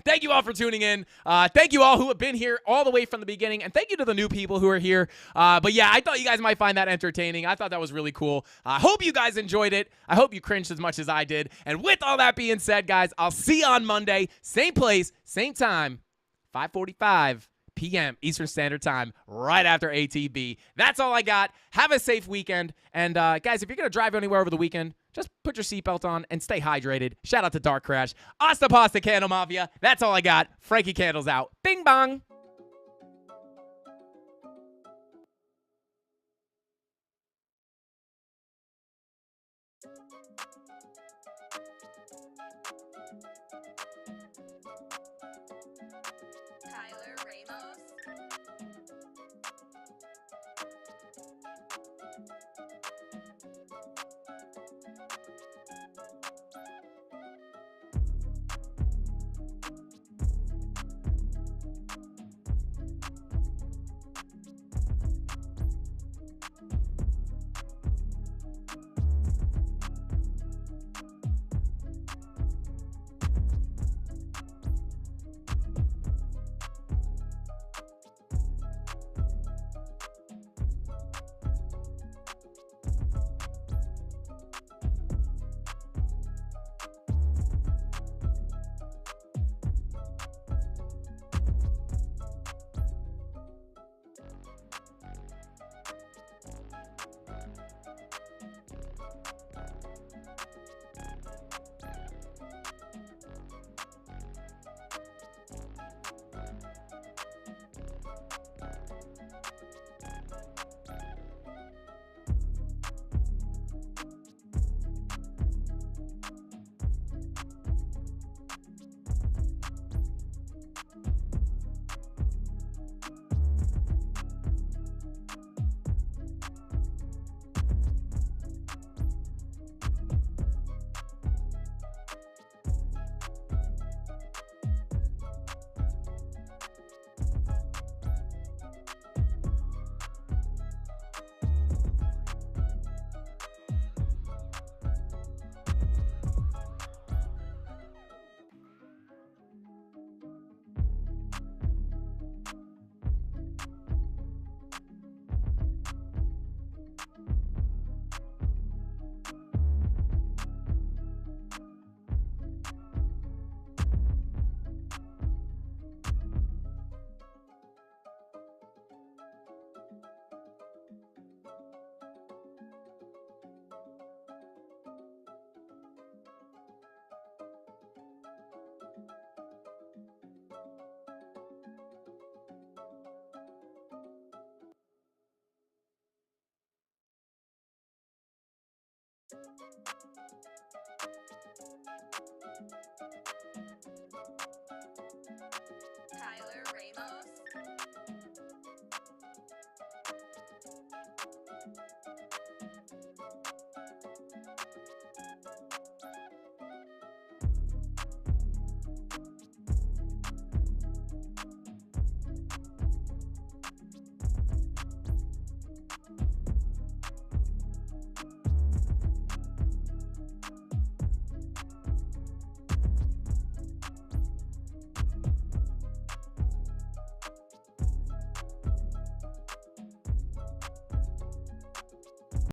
thank you all for tuning in. Thank you all who have been here all the way from the beginning. And thank you to the new people who are here. But yeah, I thought you guys might find that entertaining. I thought that was really cool. I hope you guys enjoyed it. I hope you cringed as much as I did. And with all that being said, guys, I'll see you on Monday. Same place, same time, 5:45 p.m. Eastern Standard Time, right after ATB. That's all I got. Have a safe weekend. And guys, if you're going to drive anywhere over the weekend, just put your seatbelt on and stay hydrated. Shout out to Dark Crash. Hasta pasta, CandleMafia. That's all I got. Frankie Candles out. Bing bong. Tyler Ramos.